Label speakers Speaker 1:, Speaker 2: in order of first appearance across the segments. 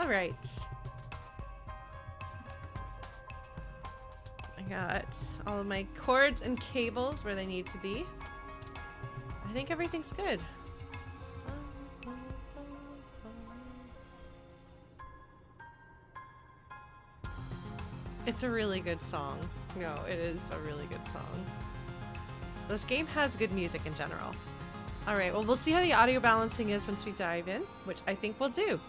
Speaker 1: All right. I got all of my cords and cables where they need to be. I think everything's good. It's a really good song. No, it is a really good song. This game has good music in general. All right, well, we'll see how the audio balancing is once we dive in, which I think we'll do.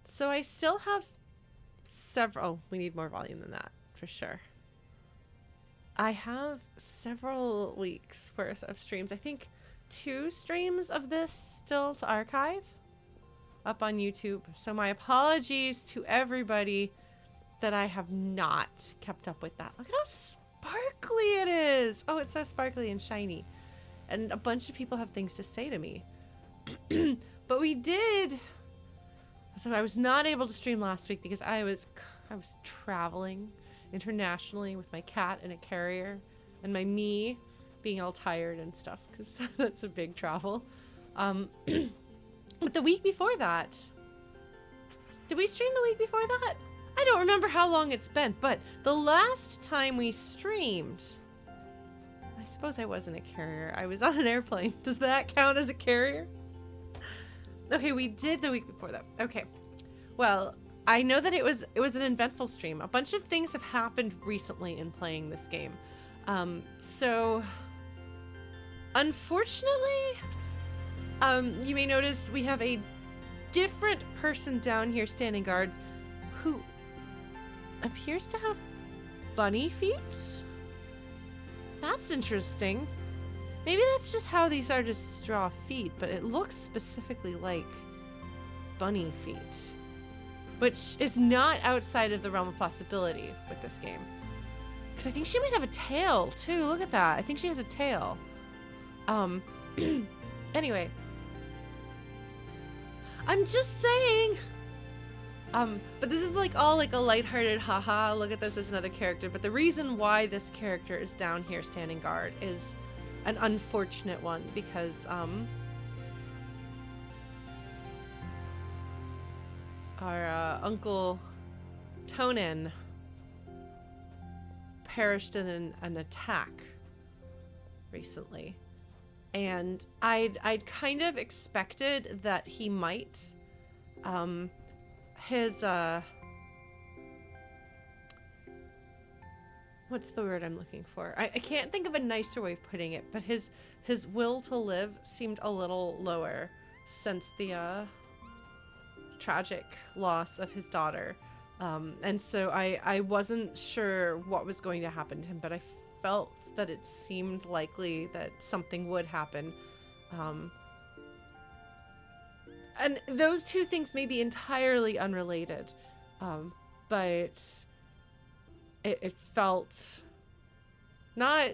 Speaker 1: So I still have several, oh, we need more volume than that, for sure. I have several weeks worth of streams. I think 2 streams of this still to archive up on YouTube. So my apologies to everybody that I have not kept up with that. Look at how sparkly it is. Oh, it's so sparkly and shiny. And a bunch of people have things to say to me. But we did. So I was not able to stream last week because I was traveling internationally with my cat in a carrier and me being all tired and stuff because that's a big travel. But the week before that, did we stream the week before that? I don't remember how long it's been, but the last time we streamed, I suppose I wasn't a carrier. I was on an airplane. Does that count as a carrier? Okay, we did the week before that. Okay. Well, I know that it was an eventful stream. A bunch of things have happened recently in playing this game. So unfortunately, you may notice we have a different person down here standing guard who appears to have bunny feet. That's interesting. Maybe that's just how these artists draw feet, but it looks specifically like bunny feet, which is not outside of the realm of possibility with this game. Because I think she might have a tail too. Look at that. I think she has a tail. Anyway, I'm just saying. But this is like all like a lighthearted haha, look at this, there's another character. But the reason why this character is down here standing guard is an unfortunate one because our Uncle Tonin perished in an attack recently. And I'd kind of expected that he might his what's the word I'm looking for? I can't think of a nicer way of putting it, but his will to live seemed a little lower since the tragic loss of his daughter. And so I wasn't sure what was going to happen to him, but I felt that it seemed likely that something would happen. And those two things may be entirely unrelated, but it felt not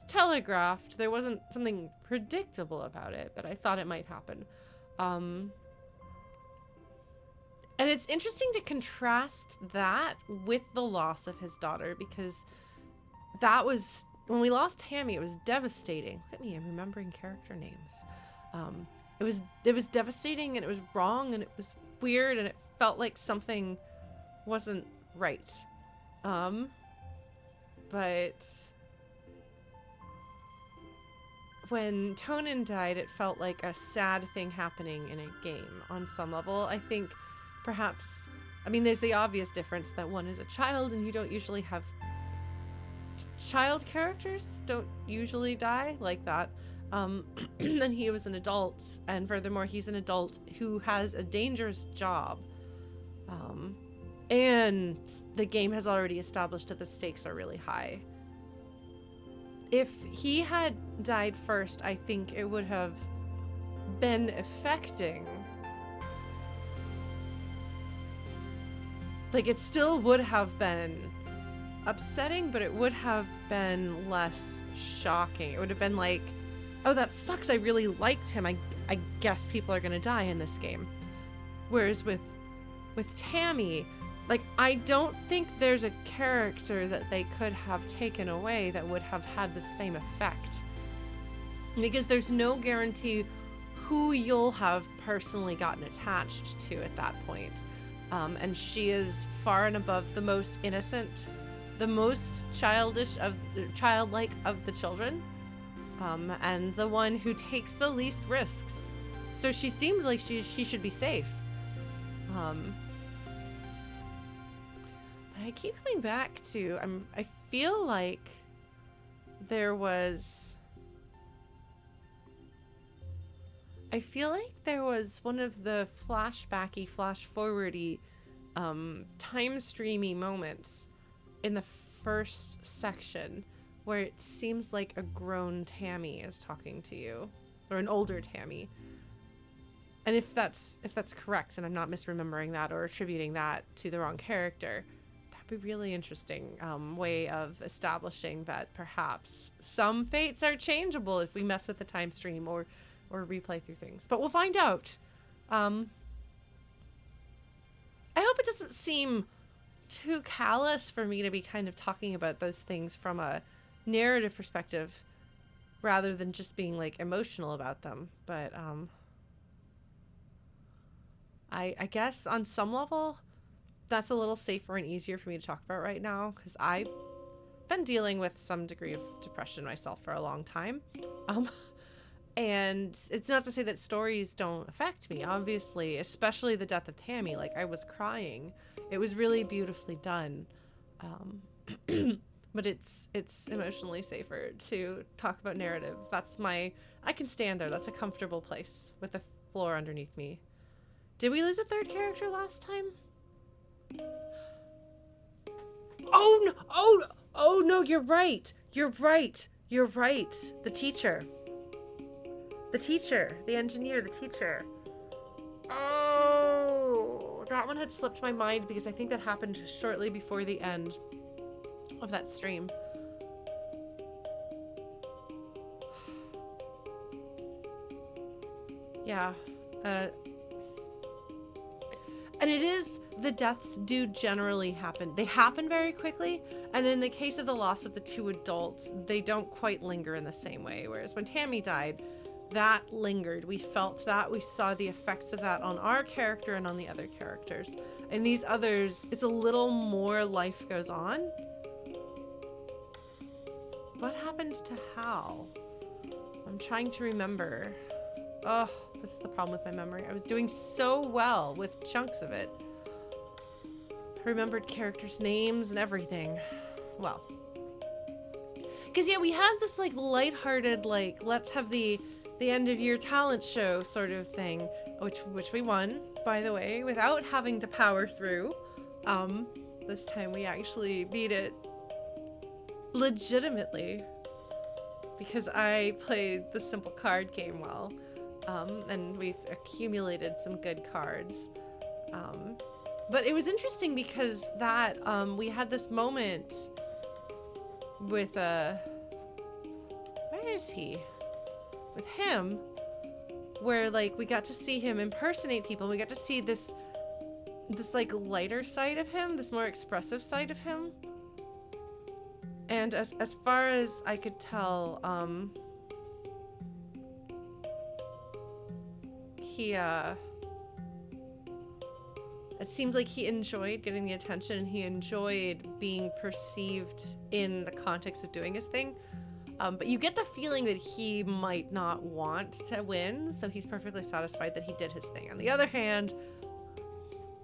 Speaker 1: telegraphed. There wasn't something predictable about it, but I thought it might happen. And it's interesting to contrast that with the loss of his daughter, because that was, when we lost Tammy, it was devastating. Look at me, I'm remembering character names. It was devastating, and it was wrong, and it was weird, and it felt like something wasn't right. But when Tonin died, it felt like a sad thing happening in a game on some level. I think perhaps, I mean, there's the obvious difference that one is a child, and you don't usually have child characters don't usually die like that. And he was an adult, and furthermore, he's an adult who has a dangerous job. And the game has already established that the stakes are really high. If he had died first, I think it would have been affecting. Like, it still would have been upsetting, but it would have been less shocking. It would have been like, oh, that sucks, I really liked him. I guess people are gonna die in this game. Whereas with Tammy, like, I don't think there's a character that they could have taken away that would have had the same effect. Because there's no guarantee who you'll have personally gotten attached to at that point. And she is far and above the most innocent, the most childlike of the children, and the one who takes the least risks. So she seems like she should be safe. But I keep coming back to, I feel like there was one of the flashbacky, flash-forwardy, time-streamy moments in the first section where it seems like a grown Tammy is talking to you, or an older Tammy. And if that's correct, and I'm not misremembering that or attributing that to the wrong character, that'd be really interesting way of establishing that perhaps some fates are changeable if we mess with the time stream or replay through things. But we'll find out. I hope it doesn't seem too callous for me to be kind of talking about those things from a narrative perspective rather than just being like emotional about them. But I guess on some level that's a little safer and easier for me to talk about right now, because I've been dealing with some degree of depression myself for a long time. And it's not to say that stories don't affect me, obviously, especially the death of Tammy. Like, I was crying. It was really beautifully done. But it's emotionally safer to talk about narrative. I can stand there. That's a comfortable place with the floor underneath me. Did we lose a third character last time? Oh no, you're right. The teacher. The engineer, the teacher. Oh, that one had slipped my mind because I think that happened shortly before the end of that stream. Yeah. And it is, the deaths do generally happen. They happen very quickly, and in the case of the loss of the two adults, they don't quite linger in the same way. Whereas when Tammy died, that lingered. We felt that. We saw the effects of that on our character and on the other characters. And these others, it's a little more life goes on. What happens to Hal? I'm trying to remember. Oh, this is the problem with my memory. I was doing so well with chunks of it. I remembered characters' names and everything. Well. Because, yeah, we had this, like, lighthearted, like, let's have the end of year talent show sort of thing, which we won, by the way, without having to power through. This time we actually beat it legitimately because I played the simple card game well. And we've accumulated some good cards. But it was interesting because that we had this moment with where is he? With him, where like we got to see him impersonate people. We got to see this like lighter side of him, this more expressive side of him. And as far as I could tell, it seemed like he enjoyed getting the attention and he enjoyed being perceived in the context of doing his thing. But you get the feeling that he might not want to win, so he's perfectly satisfied that he did his thing. On the other hand,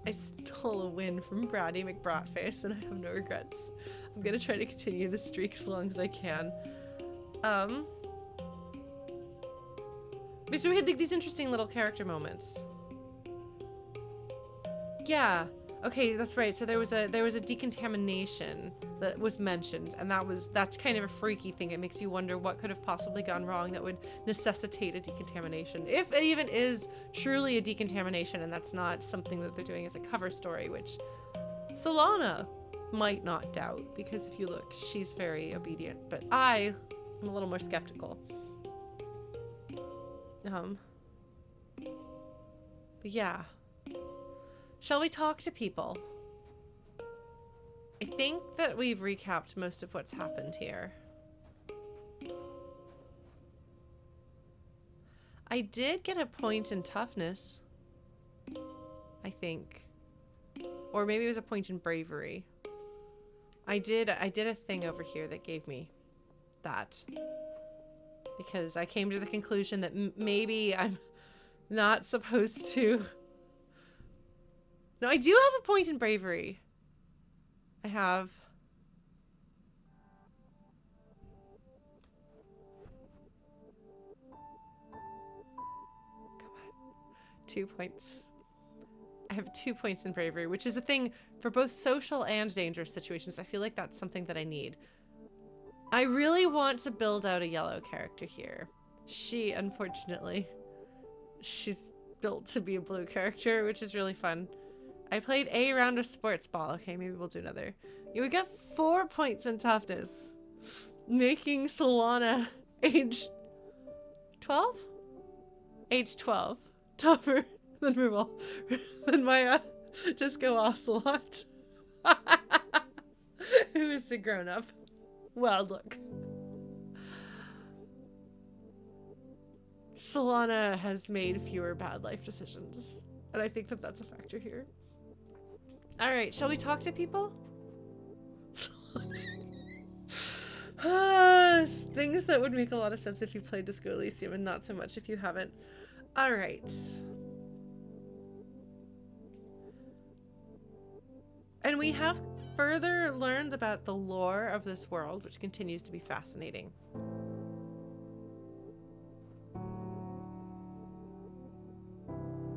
Speaker 1: I stole a win from Bratty McBratface and I have no regrets. I'm gonna try to continue this streak as long as I can. So we had these interesting little character moments. Yeah. Okay, that's right. So there was a decontamination that was mentioned, and that's kind of a freaky thing. It makes you wonder what could have possibly gone wrong that would necessitate a decontamination. If it even is truly a decontamination and that's not something that they're doing as a cover story, which Solana might not doubt, because if you look, she's very obedient, but I am a little more skeptical. But yeah. Shall we talk to people? I think that we've recapped most of what's happened here. I did get a point in toughness, I think. Or maybe it was a point in bravery. I did a thing over here that gave me that. Because I came to the conclusion that maybe I'm not supposed to... No, I do have a point in bravery. I have... Come on. 2 points. I have 2 points in bravery, which is a thing for both social and dangerous situations. I feel like that's something that I need. I really want to build out a yellow character here. She, unfortunately, she's built to be a blue character, which is really fun. I played a round of sportsball. Okay, maybe we'll do another. Yeah, we got 4 points in toughness, making Solana age 12? Age 12. Tougher than my Disco Ocelot. Who is a grown-up. Well, look. Solana has made fewer bad life decisions, and I think that that's a factor here. All right, shall we talk to people? Things that would make a lot of sense if you played Disco Elysium and not so much if you haven't. All right. And we have further learned about the lore of this world, which continues to be fascinating.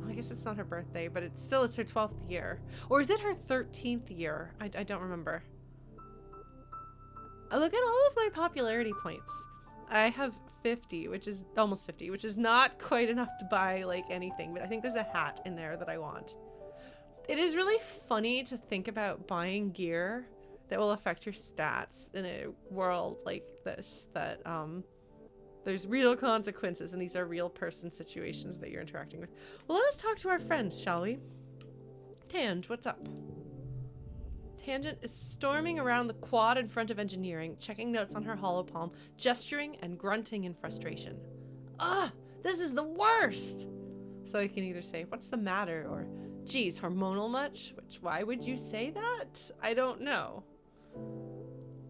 Speaker 1: I guess it's not her birthday, but it's her 12th year. Or is it her 13th year? I don't remember. Look at all of my popularity points. I have 50, which is almost 50, which is not quite enough to buy like anything, but I think there's a hat in there that I want. It is really funny to think about buying gear that will affect your stats in a world like this, that there's real consequences, and these are real person situations that you're interacting with. Well, let us talk to our friends, shall we? Tang, what's up? Tangent is storming around the quad in front of engineering, checking notes on her holopalm, gesturing and grunting in frustration. Ugh, this is the worst! So I can either say, what's the matter? Or, geez, hormonal much? Which, why would you say that? I don't know.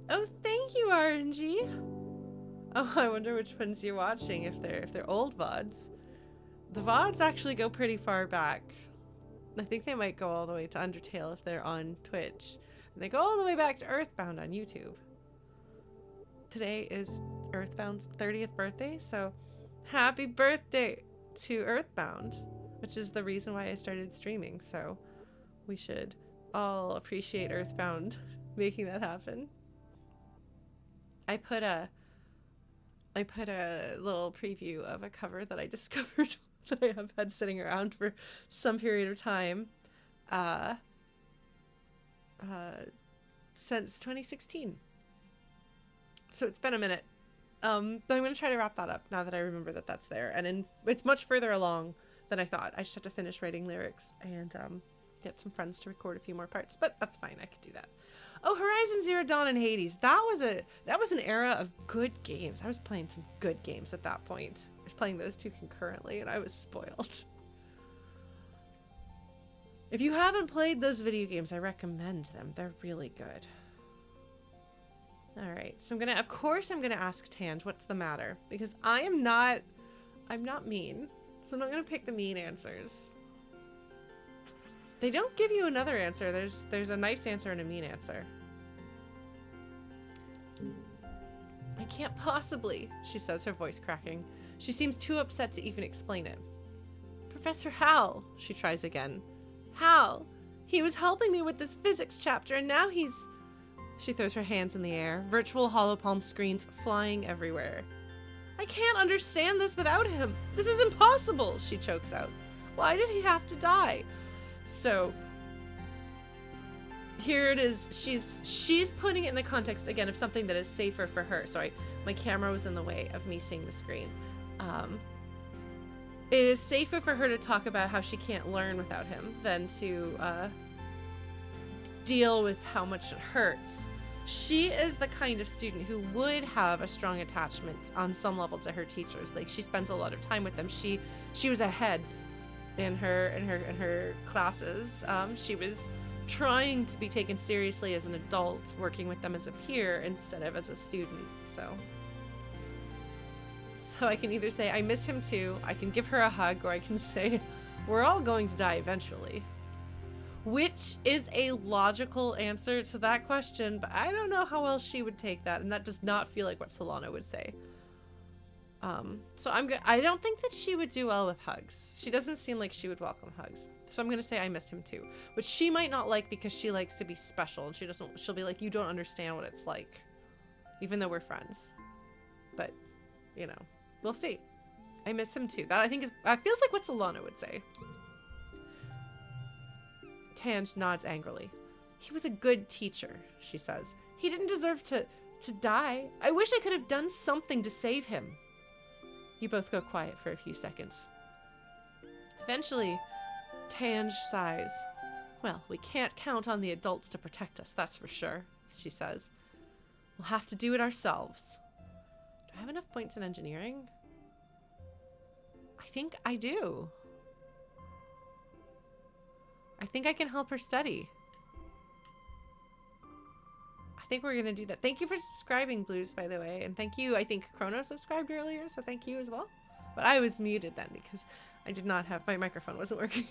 Speaker 1: Oh, thank you, RNG. Oh, I wonder which ones you're watching, if they're old VODs. The VODs actually go pretty far back. I think they might go all the way to Undertale if they're on Twitch. And they go all the way back to Earthbound on YouTube. Today is Earthbound's 30th birthday, so happy birthday to Earthbound, which is the reason why I started streaming, so we should all appreciate Earthbound making that happen. I put a little preview of a cover that I discovered that I have had sitting around for some period of time since 2016. So it's been a minute. But I'm going to try to wrap that up now that I remember that that's there. And it's much further along than I thought. I just have to finish writing lyrics and get some friends to record a few more parts. But that's fine. I could do that. Oh, Horizon Zero Dawn and Hades. That was an era of good games. I was playing some good games at that point. I was playing those two concurrently, and I was spoiled. If you haven't played those video games, I recommend them. They're really good. All right, so I'm gonna ask Tang what's the matter, because I'm not mean, so I'm not gonna pick the mean answers. They don't give you another answer. There's a nice answer and a mean answer. I can't possibly, she says, her voice cracking. She seems too upset to even explain it. Professor Hal, she tries again. Hal, he was helping me with this physics chapter, and now he's... She throws her hands in the air, virtual holopalm screens flying everywhere. I can't understand this without him. This is impossible, she chokes out. Why did he have to die? So here it is. She's putting it in the context again of something that is safer for her. Sorry, my camera was in the way of me seeing the screen. It is safer for her to talk about how she can't learn without him than to deal with how much it hurts she is the kind of student who would have a strong attachment on some level to her teachers. Like, she spends a lot of time with them. She was ahead in her classes. She was trying to be taken seriously as an adult, working with them as a peer instead of as a student. So I can either say I miss him too, I can give her a hug, or I can say we're all going to die eventually. Which is a logical answer to that question, but I don't know how else she would take that, and that does not feel like what Solana would say. So I don't think that she would do well with hugs. She doesn't seem like she would welcome hugs. So I'm gonna say I miss him too, which she might not like because she likes to be special, and she'll be like, you don't understand what it's like, even though we're friends. But, you know, we'll see. I miss him too. That feels like what Solana would say. Tange nods angrily. He was a good teacher, she says. He didn't deserve to die. I wish I could have done something to save him. You both go quiet for a few seconds. Eventually, Tange sighs. Well, we can't count on the adults to protect us, that's for sure, she says. We'll have to do it ourselves. Do I have enough points in engineering? I think I do. I think I can help her study. I think we're gonna do that. Thank you for subscribing, Blues, by the way. And thank you, I think Chrono subscribed earlier, so thank you as well. But I was muted then because I did not have, my microphone wasn't working.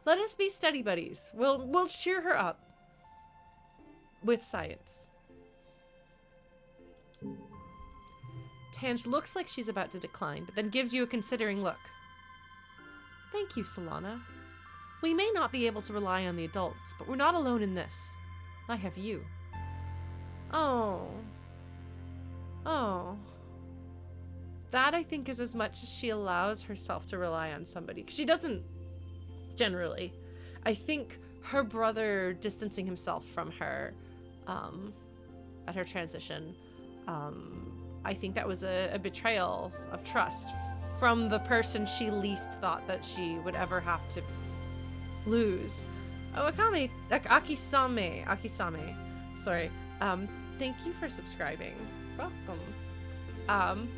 Speaker 1: Let us be study buddies. We'll cheer her up with science. Tange looks like she's about to decline, but then gives you a considering look. Thank you, Solana. We may not be able to rely on the adults, but we're not alone in this. I have you. Oh. Oh. That, I think, is as much as she allows herself to rely on somebody. 'Cause she doesn't, generally. I think her brother distancing himself from her at her transition, I think that was a betrayal of trust from the person she least thought that she would ever have to lose. Oh, Akisame. Sorry. Thank you for subscribing. Welcome.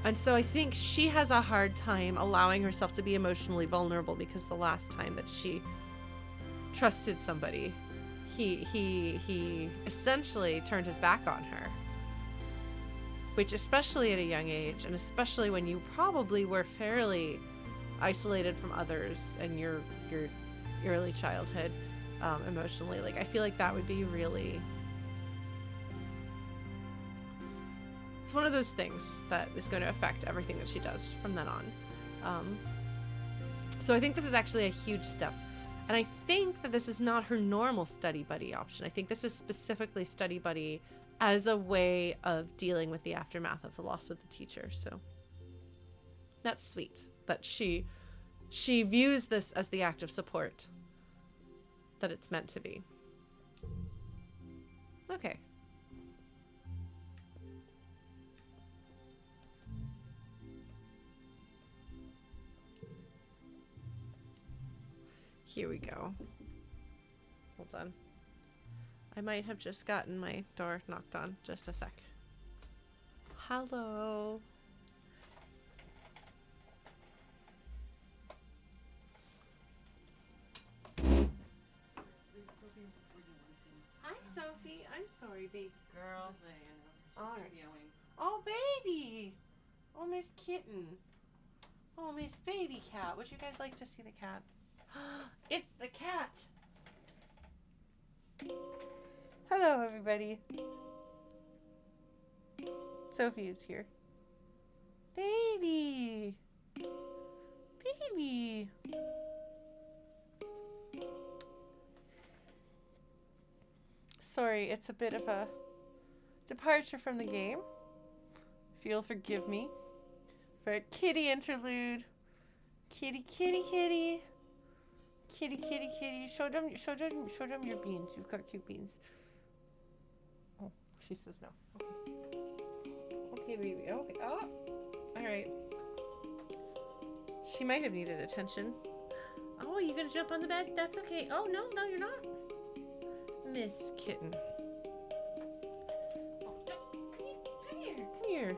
Speaker 1: And so I think she has a hard time allowing herself to be emotionally vulnerable because the last time that she trusted somebody, he essentially turned his back on her. Which, especially at a young age, and especially when you probably were fairly isolated from others in your early childhood, emotionally, like, I feel like that would be really, it's one of those things that is going to affect everything that she does from then on. So I think this is actually a huge step, and I think that this is not her normal study buddy option. I think this is specifically study buddy as a way of dealing with the aftermath of the loss of the teacher. So that's sweet that she views this as the act of support that it's meant to be. Okay. Here we go. Hold on. I might have just gotten my door knocked on. Just a sec. Hello. Hi, Sophie. I'm sorry, baby girl. All right. Oh, baby. Oh, Miss Kitten. Oh, Miss Baby Cat. Would you guys like to see the cat? It's the cat. Hello, everybody. Sophie is here. Baby. Baby. Sorry, it's a bit of a departure from the game. If you'll forgive me for a kitty interlude. Kitty, kitty, kitty. Kitty, kitty, kitty. Show them your beans. You've got cute beans. Oh, she says no. Okay. Okay, baby. Okay. Oh. All right. She might have needed attention. Oh, you gonna jump on the bed? That's okay. Oh, no, you're not. Miss Kitten. Oh, no. Come here. Come here.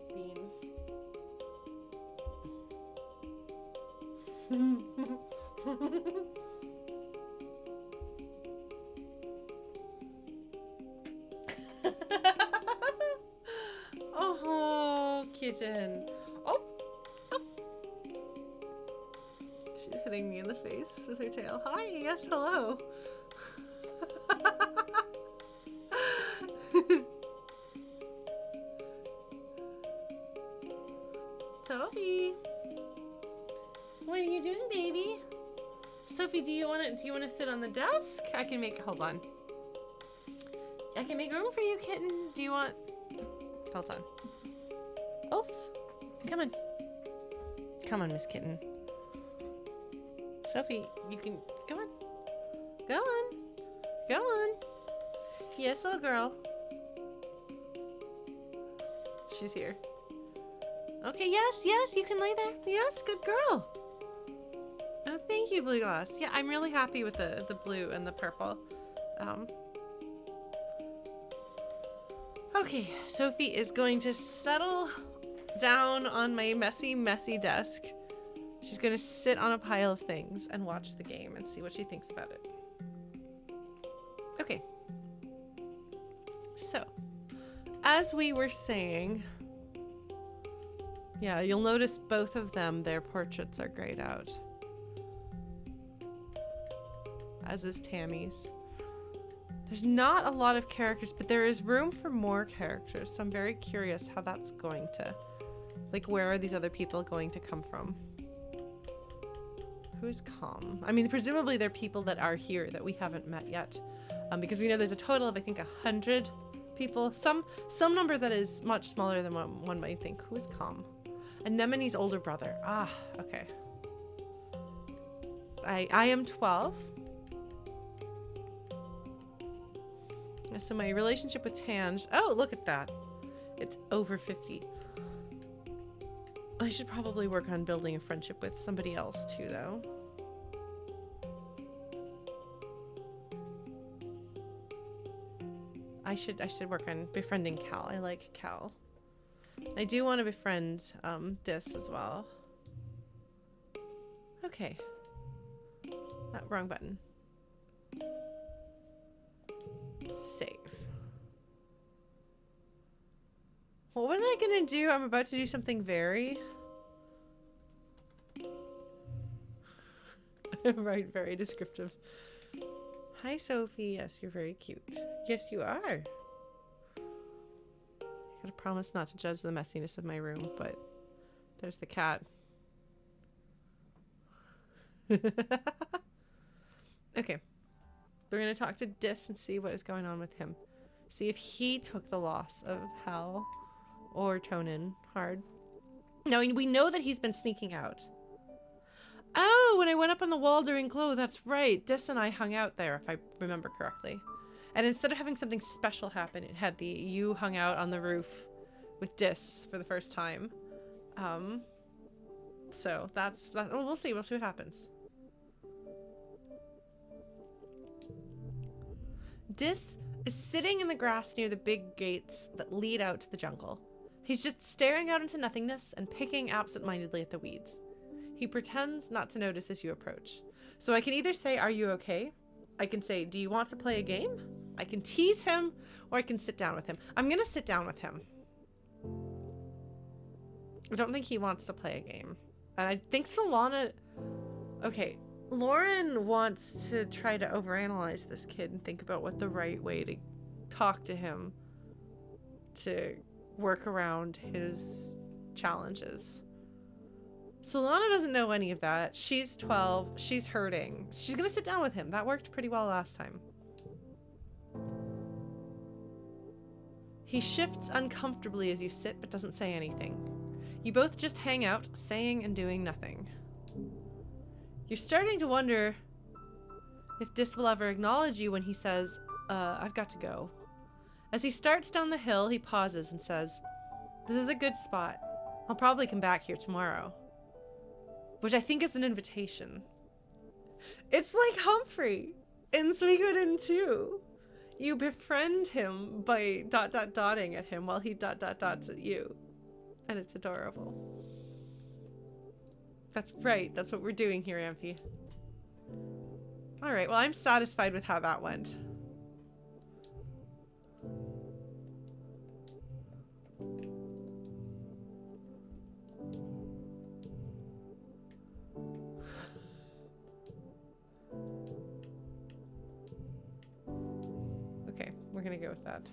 Speaker 1: Beans. Oh, kitten. Oh, oh. She's hitting me in the face with her tail. Hi, yes, hello. Sophie, what are you doing, baby? Sophie, do you want to sit on the desk? I can make. Hold on. I can make room for you, kitten. Do you want? Hold on. Oh, come on. Come on, Miss Kitten. Sophie, you can. Come on. Go on. Go on. Yes, little girl. She's here. Okay, yes, yes, you can lay there. Yes, good girl. Oh, thank you, Blue Glass. Yeah, I'm really happy with the blue and the purple. Okay, Sophie is going to settle down on my messy, messy desk. She's going to sit on a pile of things and watch the game and see what she thinks about it. Okay. So, as we were saying, yeah, you'll notice both of them, their portraits are grayed out. As is Tammy's. There's not a lot of characters, but there is room for more characters, so I'm very curious how that's going to... Like, where are these other people going to come from? Who is Calm? I mean, presumably they're people that are here that we haven't met yet. Because we know there's a total of, I think, 100 people. Some number that is much smaller than one might think. Who is Calm? Anemone's older brother. Ah, okay. I am 12. So my relationship with Tange... Oh, look at that. It's over 50. I should probably work on building a friendship with somebody else too, though. I should work on befriending Cal. I like Cal. I do want to befriend Dis as well. Okay. Wrong button. Save. What was I gonna do? I'm about to do something very... Right, very descriptive. Hi, Sophie. Yes, you're very cute. Yes, you are. I gotta promise not to judge the messiness of my room, but there's the cat. Okay. We're gonna talk to Dis and see what is going on with him. See if he took the loss of Hal or Tonin hard. Now, we know that he's been sneaking out. Oh, when I went up on the wall during Glow, that's right. Dis and I hung out there, if I remember correctly. And instead of having something special happen, it had you hung out on the roof with Dis for the first time. So that's that. Oh, we'll see. We'll see what happens. Dis is sitting in the grass near the big gates that lead out to the jungle. He's just staring out into nothingness and picking absent-mindedly at the weeds. He pretends not to notice as you approach. So I can either say, "Are you okay?" I can say, "Do you want to play a game?" I can tease him, or I can sit down with him. I'm gonna sit down with him. I don't think he wants to play a game. And I think Solana... Okay, Lauren wants to try to overanalyze this kid and think about what the right way to talk to him to work around his challenges. Solana doesn't know any of that. She's 12. She's hurting. She's gonna sit down with him. That worked pretty well last time. He shifts uncomfortably as you sit, but doesn't say anything. You both just hang out, saying and doing nothing. You're starting to wonder if Dis will ever acknowledge you when he says, I've got to go. As he starts down the hill, he pauses and says, "This is a good spot. I'll probably come back here tomorrow." Which I think is an invitation. It's like Humphrey in Suikoden 2. You befriend him by dotting at him while he dots at you. And it's adorable. That's right. That's what we're doing here, Ampy. Alright, well, I'm satisfied with how that went. Okay, we're gonna go with that.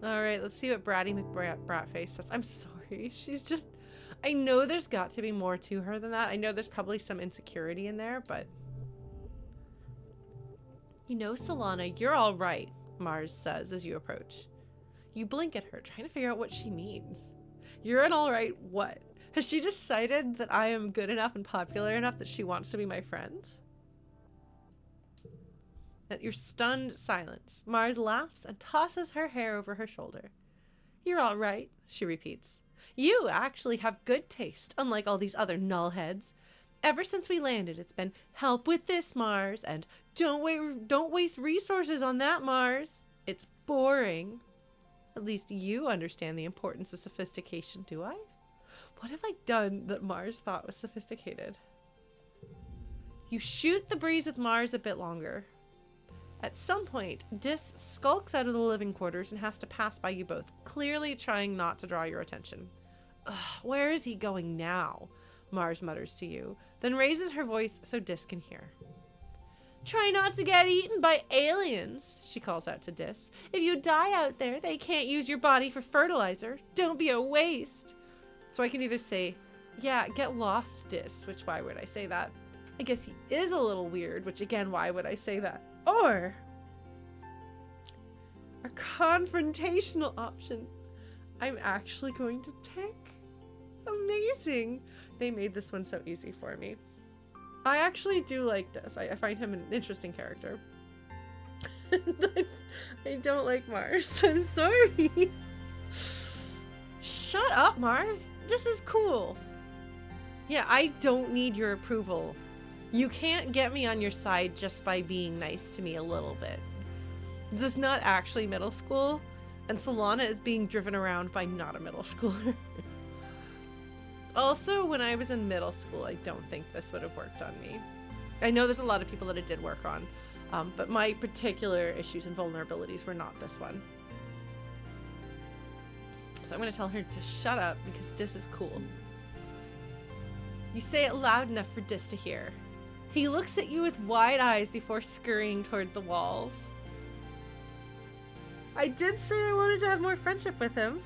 Speaker 1: Alright, let's see what Bratty McBratface says. I'm sorry, she's just... I know there's got to be more to her than that. I know there's probably some insecurity in there, but... You know, Solana, you're all right, Mars says as you approach. You blink at her, trying to figure out what she means. You're an all right what? Has she decided that I am good enough and popular enough that she wants to be my friend? At your stunned silence, Mars laughs and tosses her hair over her shoulder. You're all right, she repeats. You actually have good taste, unlike all these other nullheads. Ever since we landed, it's been, help with this, Mars, and don't waste resources on that, Mars. It's boring. At least you understand the importance of sophistication, do I? What have I done that Mars thought was sophisticated? You shoot the breeze with Mars a bit longer. At some point, Dis skulks out of the living quarters and has to pass by you both, clearly trying not to draw your attention. Ugh, where is he going now? Mars mutters to you, then raises her voice so Dis can hear. Try not to get eaten by aliens, she calls out to Dis. If you die out there, they can't use your body for fertilizer. Don't be a waste. So I can either say, yeah, get lost, Dis, which why would I say that? I guess he is a little weird, which again, why would I say that? Or a confrontational option I'm actually going to pick. Amazing. They made this one so easy for me. I actually do like this. I find him an interesting character. I don't like Mars. I'm sorry. Shut up, Mars. This is cool. Yeah, I don't need your approval. You can't get me on your side just by being nice to me a little bit. This is not actually middle school, and Solana is being driven around by not a middle schooler. Also, when I was in middle school, I don't think this would have worked on me. I know there's a lot of people that it did work on, but my particular issues and vulnerabilities were not this one. So I'm going to tell her to shut up because Dis is cool. You say it loud enough for Dis to hear. He looks at you with wide eyes before scurrying toward the walls. I did say I wanted to have more friendship with him.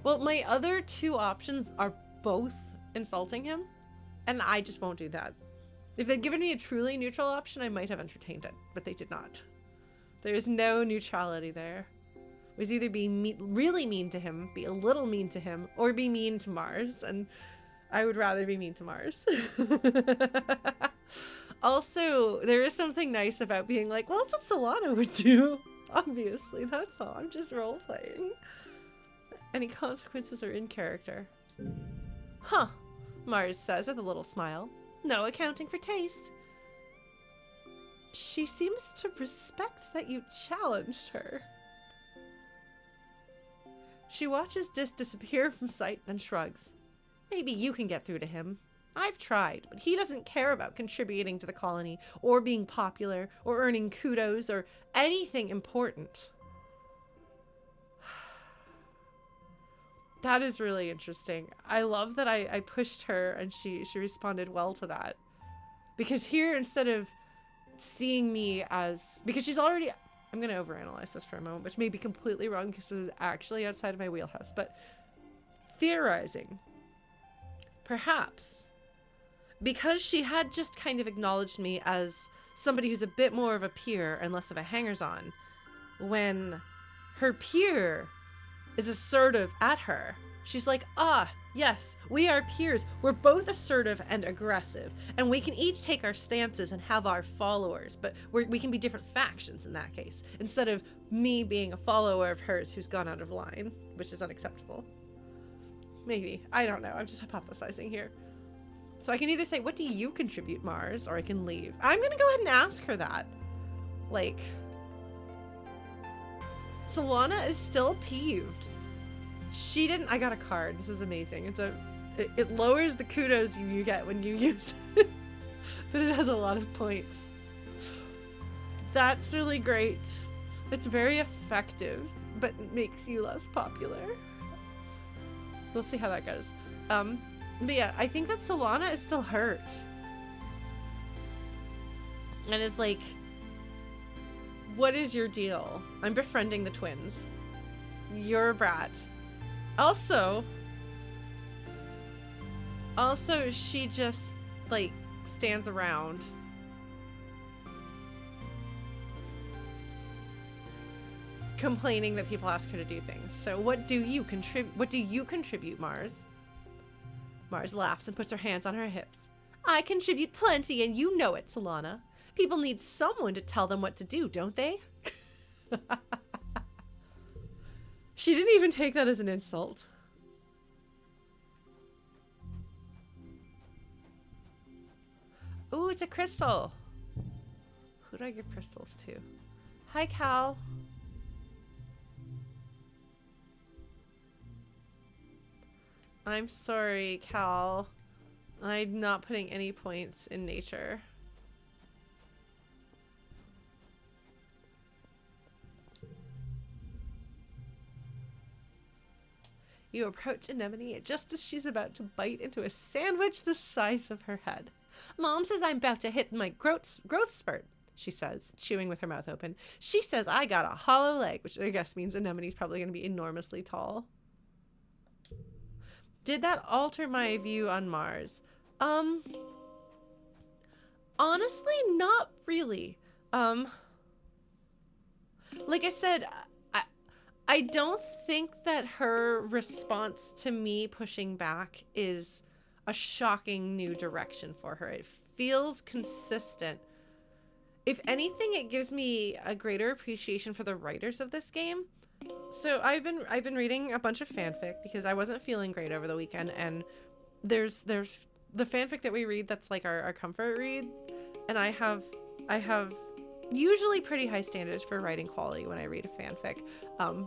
Speaker 1: Well, my other two options are both insulting him, and I just won't do that. If they'd given me a truly neutral option, I might have entertained it, but they did not. There is no neutrality there. It was either be really mean to him, be a little mean to him, or be mean to Mars, and I would rather be mean to Mars. Also, there is something nice about being like, well, that's what Solana would do. Obviously, that's all. I'm just role-playing. Any consequences are in character. Huh, Mars says with a little smile. No accounting for taste. She seems to respect that you challenged her. She watches Dis disappear from sight, then shrugs. Maybe you can get through to him. I've tried, but he doesn't care about contributing to the colony, or being popular, or earning kudos, or anything important. That is really interesting. I love that I pushed her and she responded well to that. Because here, instead of seeing me as... Because she's already... I'm going to overanalyze this for a moment, which may be completely wrong because this is actually outside of my wheelhouse. But theorizing, perhaps, because she had just kind of acknowledged me as somebody who's a bit more of a peer and less of a hangers-on, when her peer is assertive at her, she's like, ah, yes, we are peers. We're both assertive and aggressive, and we can each take our stances and have our followers, but we can be different factions in that case, instead of me being a follower of hers who's gone out of line, which is unacceptable. Maybe. I don't know. I'm just hypothesizing here. So I can either say, what do you contribute, Mars? Or I can leave. I'm going to go ahead and ask her that. Like, Solana is still peeved. She didn't... I got a card. This is amazing. It lowers the kudos you get when you use it. But it has a lot of points. That's really great. It's very effective, but makes you less popular. We'll see how that goes. But yeah, I think that Solana is still hurt. And is like, what is your deal? I'm befriending the twins. You're a brat. Also, she just, like, stands around. Complaining that people ask her to do things. So what do you contribute, Mars? Mars laughs and puts her hands on her hips. I contribute plenty, and you know it, Solana. People need someone to tell them what to do, don't they? She didn't even take that as an insult. Ooh, it's a crystal. Who do I give crystals to? Hi, Cal. I'm sorry, Cal. I'm not putting any points in nature. You approach Anemone just as she's about to bite into a sandwich the size of her head. Mom says I'm about to hit my growth spurt, she says, chewing with her mouth open. She says I got a hollow leg, which I guess means Anemone's probably going to be enormously tall. Did that alter my view on Mars? Honestly, not really. Like I said, I don't think that her response to me pushing back is a shocking new direction for her. It feels consistent. If anything, it gives me a greater appreciation for the writers of this game. So I've been reading a bunch of fanfic because I wasn't feeling great over the weekend, and there's the fanfic that we read that's like our comfort read, and I have usually pretty high standards for writing quality when I read a fanfic,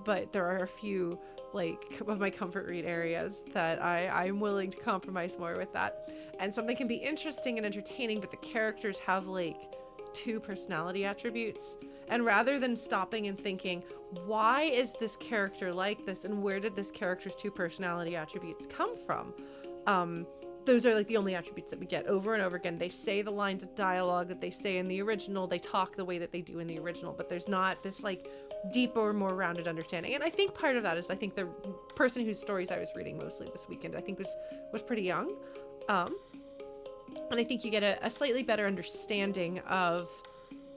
Speaker 1: but there are a few like of my comfort read areas that I'm willing to compromise more with that. And something can be interesting and entertaining, but the characters have like 2 personality attributes, and rather than stopping and thinking, why is this character like this, and where did this character's 2 personality attributes come from? Those are like the only attributes that we get over and over again. They say the lines of dialogue that they say in the original, they talk the way that they do in the original, but there's not this like deeper, more rounded understanding. And I think part of that is I think the person whose stories I was reading mostly this weekend I think was pretty young. And I think you get a slightly better understanding of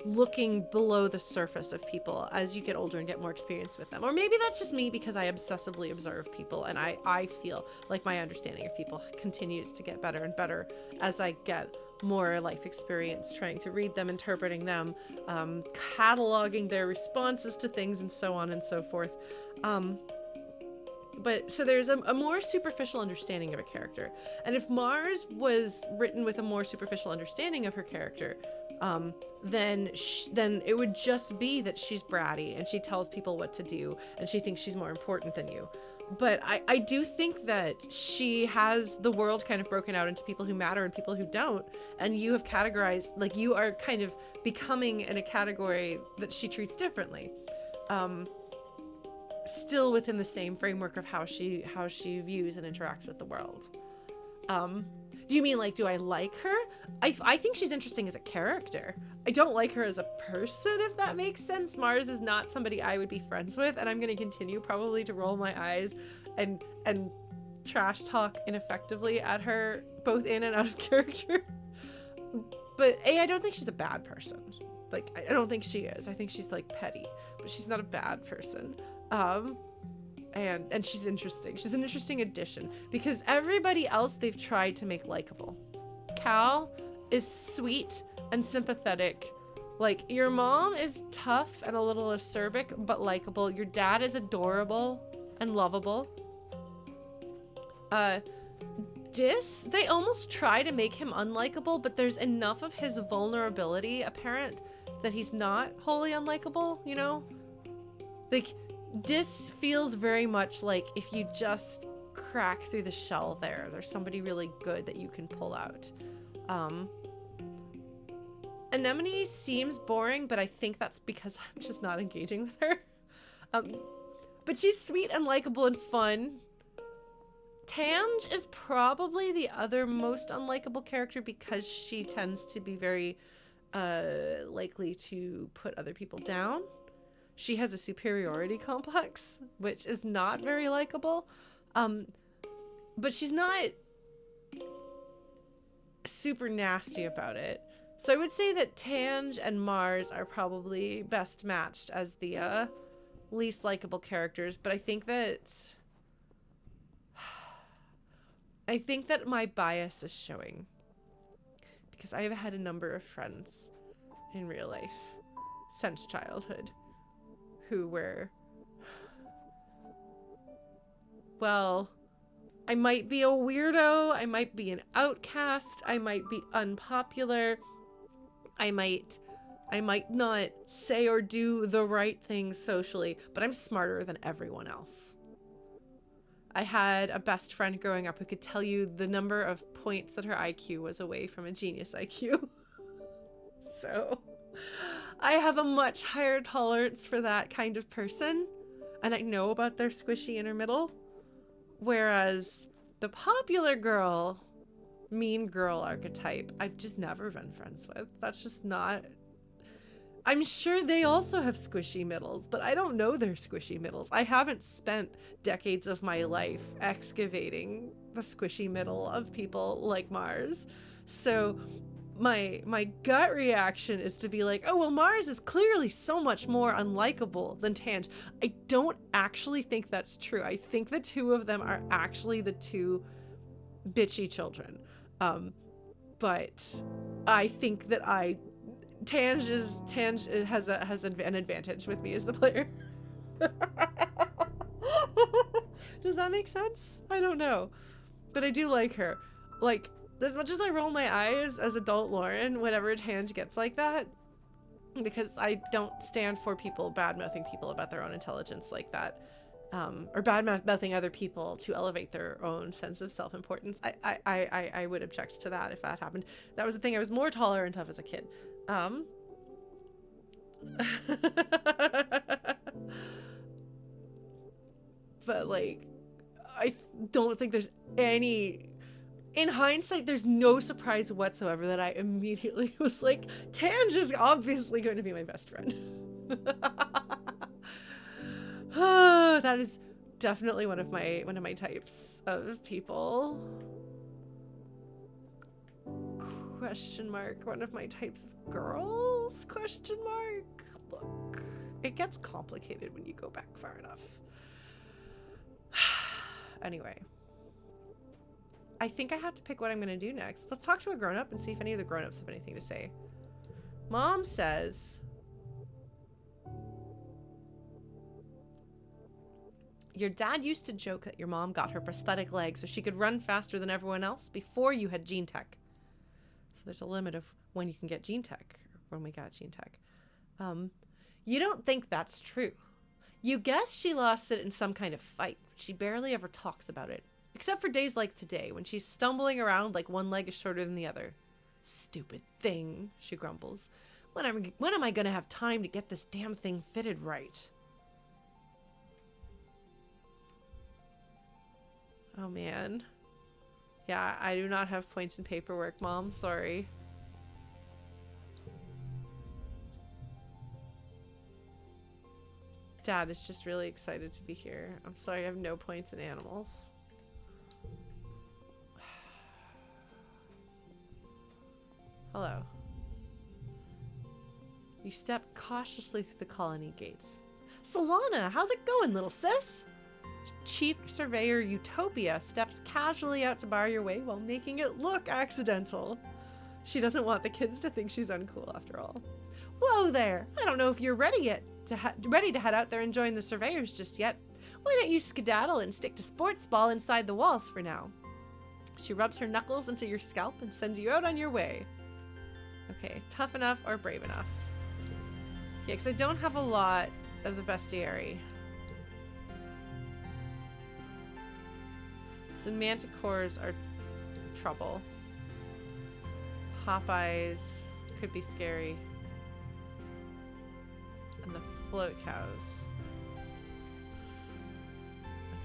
Speaker 1: looking below the surface of people as you get older and get more experience with them. Or maybe that's just me because I obsessively observe people, and I feel like my understanding of people continues to get better and better as I get more life experience trying to read them, interpreting them, cataloging their responses to things, and so on and so forth. But so there's a more superficial understanding of a character. And if Mars was written with a more superficial understanding of her character, then it would just be that she's bratty and she tells people what to do and she thinks she's more important than you. But I do think that she has the world kind of broken out into people who matter and people who don't. And you have categorized, like you are kind of becoming in a category that she treats differently. Still within the same framework of how she views and interacts with the world. Do you mean like, do I like her? I think she's interesting as a character. I don't like her as a person, if that makes sense. Mars is not somebody I would be friends with, and I'm going to continue probably to roll my eyes and trash talk ineffectively at her, both in and out of character. But I don't think she's a bad person. Like, I don't think she is. I think she's like petty, but she's not a bad person. And she's interesting. She's an interesting addition because everybody else they've tried to make likable. Cal is sweet and sympathetic. Like, your mom is tough and a little acerbic, but likable. Your dad is adorable and lovable. They almost try to make him unlikable, but there's enough of his vulnerability apparent that he's not wholly unlikable, you know? Like, Dis feels very much like if you just crack through the shell there's somebody really good that you can pull out. Anemone seems boring, but I think that's because I'm just not engaging with her. But she's sweet and likable and fun. Tange is probably the other most unlikable character because she tends to be very likely to put other people down. She has a superiority complex, which is not very likable. But she's not super nasty about it. So I would say that Tange and Mars are probably best matched as the least likable characters, but I think that my bias is showing because I have had a number of friends in real life since childhood who were, well, I might be a weirdo, I might be an outcast, I might be unpopular, I might not say or do the right things socially, but I'm smarter than everyone else. I had a best friend growing up who could tell you the number of points that her IQ was away from a genius IQ. So I have a much higher tolerance for that kind of person, and I know about their squishy inner middle. Whereas the popular girl, mean girl archetype, I've just never been friends with. That's just not... I'm sure they also have squishy middles, but I don't know their squishy middles. I haven't spent decades of my life excavating the squishy middle of people like Mars. So my gut reaction is to be like, oh, well, Mars is clearly so much more unlikable than Tange. I don't actually think that's true. I think the two of them are actually the two bitchy children. But I think that Tange has an advantage with me as the player. Does that make sense? I don't know. But I do like her. Like, as much as I roll my eyes as adult Lauren whenever Tange gets like that, because I don't stand for people bad-mouthing people about their own intelligence like that, or bad-mouthing other people to elevate their own sense of self-importance. I would object to that if that happened. That was the thing I was more tolerant of as a kid. But like, I don't think there's any... In hindsight, there's no surprise whatsoever that I immediately was like, Tange is obviously going to be my best friend. That is definitely one of my types of people. Question mark. One of my types of girls? Question mark. Look, it gets complicated when you go back far enough. Anyway. I think I have to pick what I'm going to do next. Let's talk to a grown-up and see if any of the grown-ups have anything to say. Mom says, your dad used to joke that your mom got her prosthetic leg so she could run faster than everyone else before you had gene tech. So there's a limit of when you can get gene tech, or when we got gene tech. You don't think that's true. You guess she lost it in some kind of fight. She barely ever talks about it. Except for days like today, when she's stumbling around like one leg is shorter than the other. Stupid thing, she grumbles. When am I gonna have time to get this damn thing fitted right? Oh man. Yeah, I do not have points in paperwork, Mom. Sorry. Dad is just really excited to be here. I'm sorry, I have no points in animals. Hello. You step cautiously through the colony gates. Solana, how's it going, little sis? Chief Surveyor Utopia steps casually out to bar your way while making it look accidental. She doesn't want the kids to think she's uncool after all. Whoa there! I don't know if you're ready to head out there and join the surveyors just yet. Why don't you skedaddle and stick to sportsball inside the walls for now? She rubs her knuckles into your scalp and sends you out on your way. Okay, tough enough or brave enough? Yeah, because I don't have a lot of the bestiary. So manticores are trouble. Popeyes could be scary. And the float cows.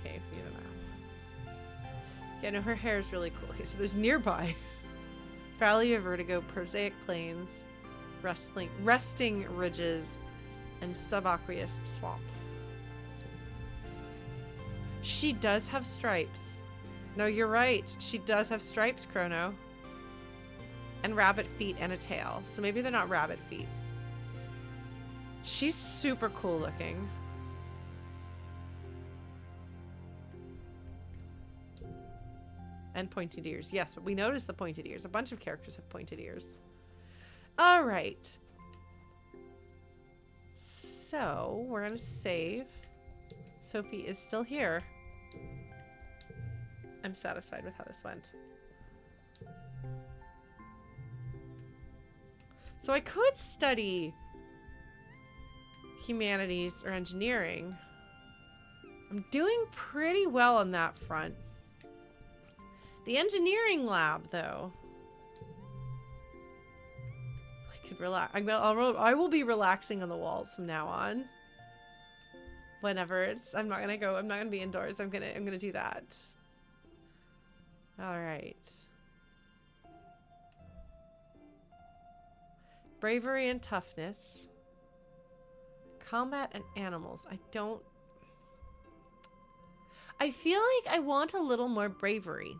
Speaker 1: Okay, feed them out. Yeah, no, her hair is really cool. Okay, so there's nearby Valley of Vertigo, Prosaic Plains, Resting Ridges, and Subaqueous Swamp. She does have stripes. No, you're right. She does have stripes, Chrono. And rabbit feet and a tail. So maybe they're not rabbit feet. She's super cool looking. And pointed ears. Yes, but we noticed the pointed ears. A bunch of characters have pointed ears. All right. So we're going to save. Sophie is still here. I'm satisfied with how this went. So I could study humanities or engineering. I'm doing pretty well on that front. The engineering lab, though, I could relax. I will be relaxing on the walls from now on. Whenever it's, I'm not gonna be indoors. I'm gonna do that. All right. Bravery and toughness. Combat and animals. I feel like I want a little more bravery.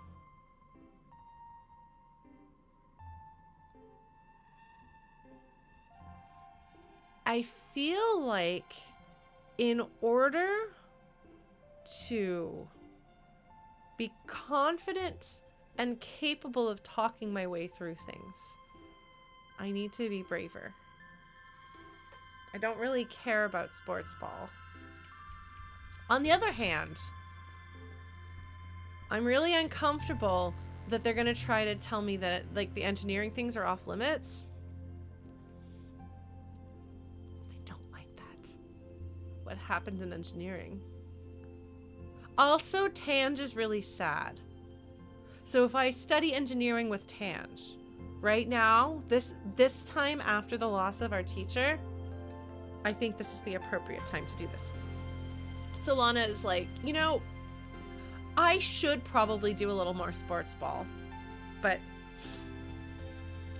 Speaker 1: I feel like in order to be confident and capable of talking my way through things, I need to be braver. I don't really care about sportsball. On the other hand, I'm really uncomfortable that they're going to try to tell me that, like, the engineering things are off limits. I don't like that. What happened in engineering? Also, Tange is really sad. So if I study engineering with Tange, right now, this time after the loss of our teacher, I think this is the appropriate time to do this. Solana is like, you know, I should probably do a little more sports ball, but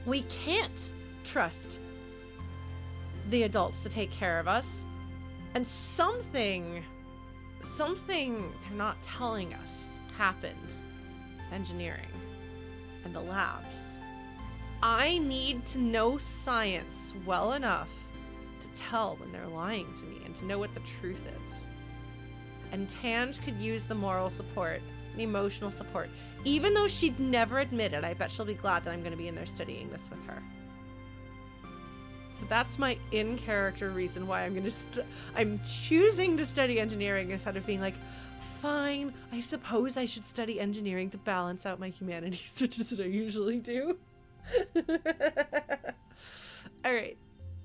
Speaker 1: we can't trust the adults to take care of us. And something they're not telling us happened with engineering and the labs. I need to know science well enough to tell when they're lying to me and to know what the truth is. And Tange could use the moral support, the emotional support. Even though she'd never admit it, I bet she'll be glad that I'm going to be in there studying this with her. So that's my in-character reason why I'm choosing to study engineering instead of being like, fine, I suppose I should study engineering to balance out my humanities, which is what I usually do. All right.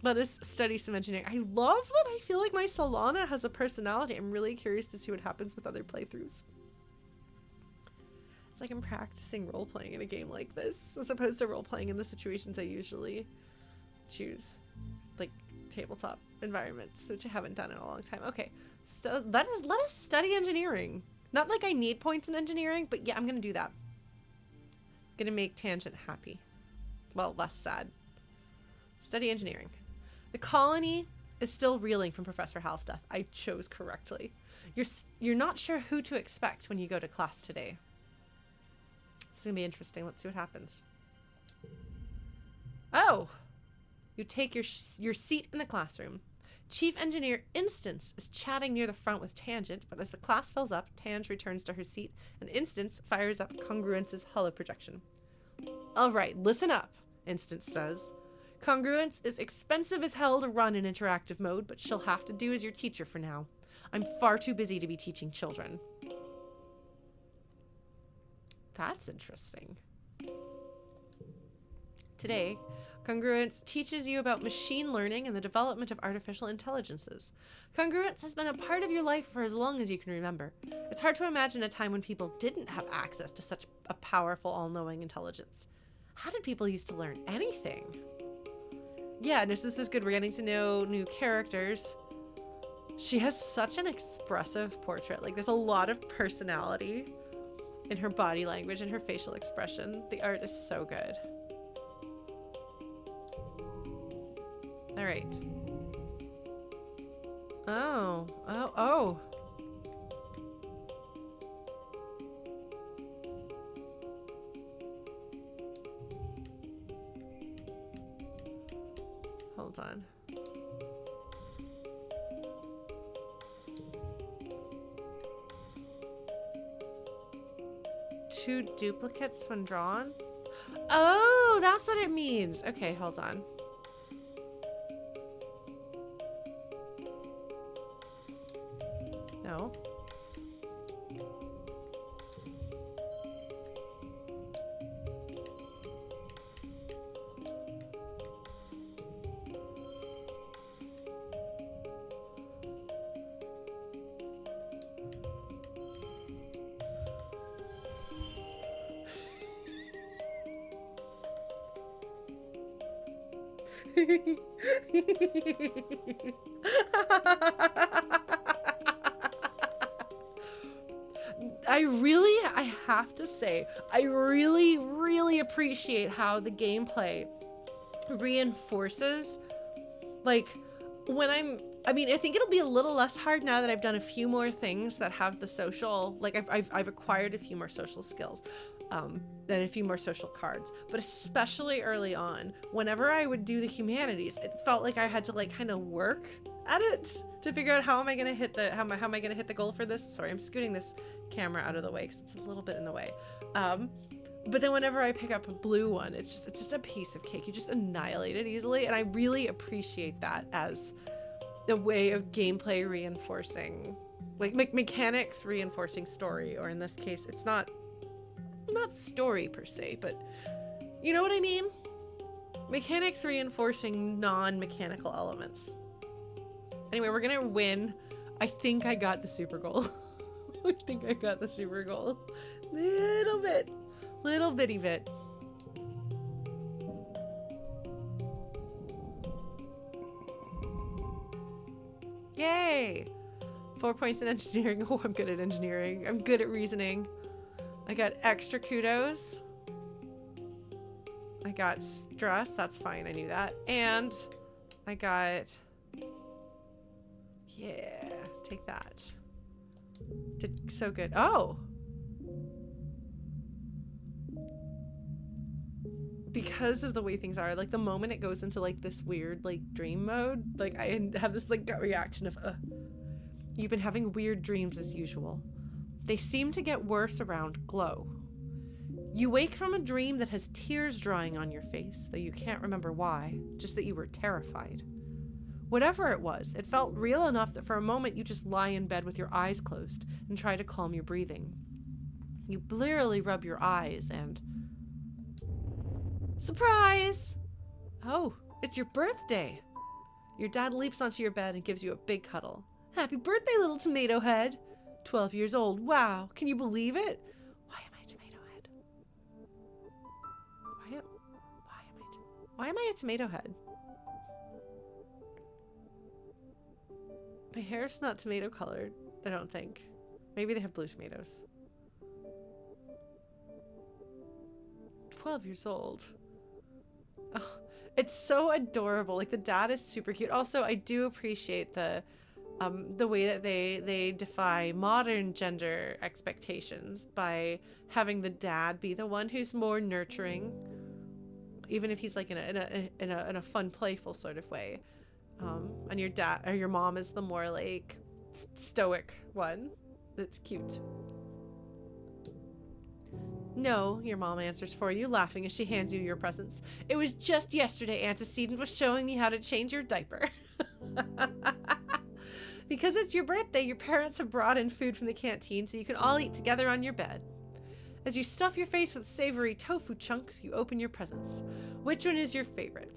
Speaker 1: Let us study some engineering. I love that I feel like my Solana has a personality. I'm really curious to see what happens with other playthroughs. It's like I'm practicing role-playing in a game like this, as opposed to role-playing in the situations I usually choose. Like tabletop environments, which I haven't done in a long time. Okay, let us study engineering. Not like I need points in engineering, but yeah, I'm going to do that. Going to make Tangent happy. Well, less sad. Study engineering. The colony is still reeling from Professor Hal's death. I chose correctly. You're not sure who to expect when you go to class today. It's going to be interesting. Let's see what happens. Oh! You take your seat in the classroom. Chief Engineer Instance is chatting near the front with Tangent, but as the class fills up, Tange returns to her seat, and Instance fires up Congruence's holo projection. All right, listen up, Instance says. Congruence is expensive as hell to run in interactive mode, but she'll have to do as your teacher for now. I'm far too busy to be teaching children. That's interesting. Today, Congruence teaches you about machine learning and the development of artificial intelligences. Congruence has been a part of your life for as long as you can remember. It's hard to imagine a time when people didn't have access to such a powerful, all-knowing intelligence. How did people used to learn anything? Yeah, this is good. We're getting to know new characters. She has such an expressive portrait. Like, there's a lot of personality in her body language and her facial expression. The art is so good. All right. Oh. Hold on. Two duplicates when drawn? Oh, that's what it means. Okay, hold on. No. I have to say, I really appreciate how the gameplay reinforces, like, when I think it'll be a little less hard now that I've done a few more things that have the social, like, I've acquired a few more social skills, and a few more social cards, but especially early on, whenever I would do the humanities, it felt like I had to, like, kind of work at it to figure out how am I gonna hit the how am I gonna hit the goal for this. Sorry, I'm scooting this camera out of the way because it's a little bit in the way. But then whenever I pick up a blue one, it's just a piece of cake. You just annihilate it easily, and I really appreciate that as the way of gameplay reinforcing, like, mechanics reinforcing story, or in this case, it's not story per se, but you know what I mean? Mechanics reinforcing non-mechanical elements. Anyway, we're gonna win. I think I got the super goal. I think I got the super goal. Little bitty bit. Yay! 4 points in engineering. Oh, I'm good at engineering. I'm good at reasoning. I got extra kudos. I got stress. That's fine. I knew that. And I got... Yeah, take that. Did so good. Oh! Because of the way things are, like, the moment it goes into, like, this weird, like, dream mode, like, I have this, like, gut reaction of, you've been having weird dreams as usual. They seem to get worse around glow. You wake from a dream that has tears drying on your face, though you can't remember why, just that you were terrified. Whatever it was, it felt real enough that for a moment you just lie in bed with your eyes closed and try to calm your breathing. You blearily rub your eyes and... Surprise! Oh, it's your birthday! Your dad leaps onto your bed and gives you a big cuddle. Happy birthday, little tomato head! 12 years old. Wow, can you believe it? Why am I tomato head? Why am I a tomato head? My hair's not tomato colored, I don't think. Maybe they have blue tomatoes. 12 years old. Oh, it's so adorable. Like, the dad is super cute. Also, I do appreciate the way that they defy modern gender expectations by having the dad be the one who's more nurturing, even if he's, like, in a fun, playful sort of way. And your dad or your mom is the more, like, stoic one. That's cute. No, your mom answers for you, laughing as she hands you your presents. It was just yesterday Antecedent was showing me how to change your diaper. Because it's your birthday, your parents have brought in food from the canteen so you can all eat together on your bed. As you stuff your face with savory tofu chunks, you open your presents. Which one is your favorite?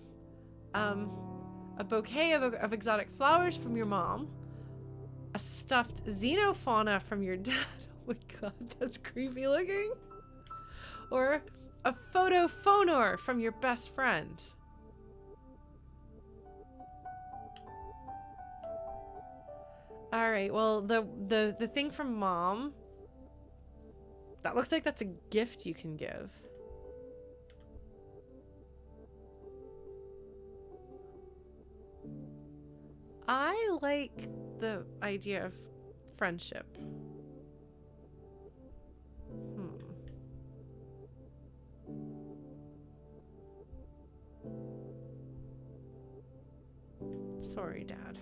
Speaker 1: A bouquet of exotic flowers from your mom. A stuffed xenofauna from your dad. Oh my god, that's creepy looking. Or a photophonor from your best friend. Alright, well, the thing from mom, that looks like that's a gift you can give. I like the idea of friendship. Sorry, Dad.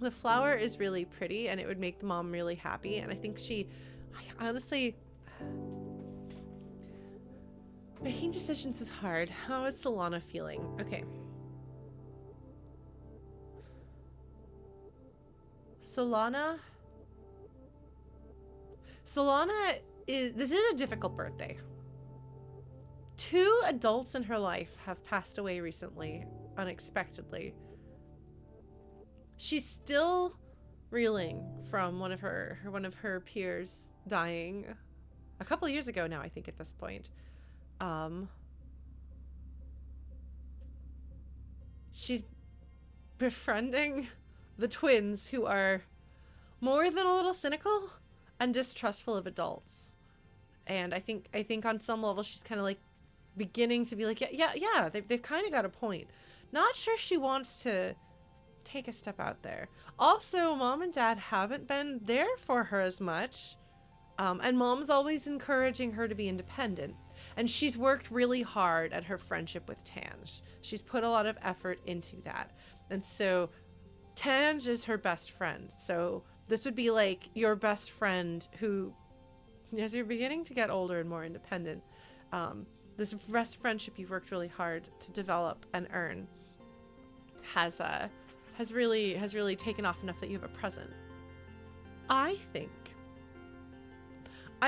Speaker 1: The flower is really pretty and it would make the mom really happy. And I think I honestly, making decisions is hard. How is Solana feeling? Okay. Solana this is a difficult birthday. 2 adults in her life have passed away recently, unexpectedly. She's still reeling from one of her peers dying a couple of years ago now, I think at this point. She's befriending the twins, who are more than a little cynical and distrustful of adults. And I think on some level she's kind of like beginning to be like, yeah, they've kind of got a point. Not sure she wants to take a step out there. Also, mom and dad haven't been there for her as much. And mom's always encouraging her to be independent. And she's worked really hard at her friendship with Tange. She's put a lot of effort into that. And so Tange is her best friend. So this would be like your best friend who, as you're beginning to get older and more independent, this best friendship you've worked really hard to develop and earn has really taken off enough that you have a present. I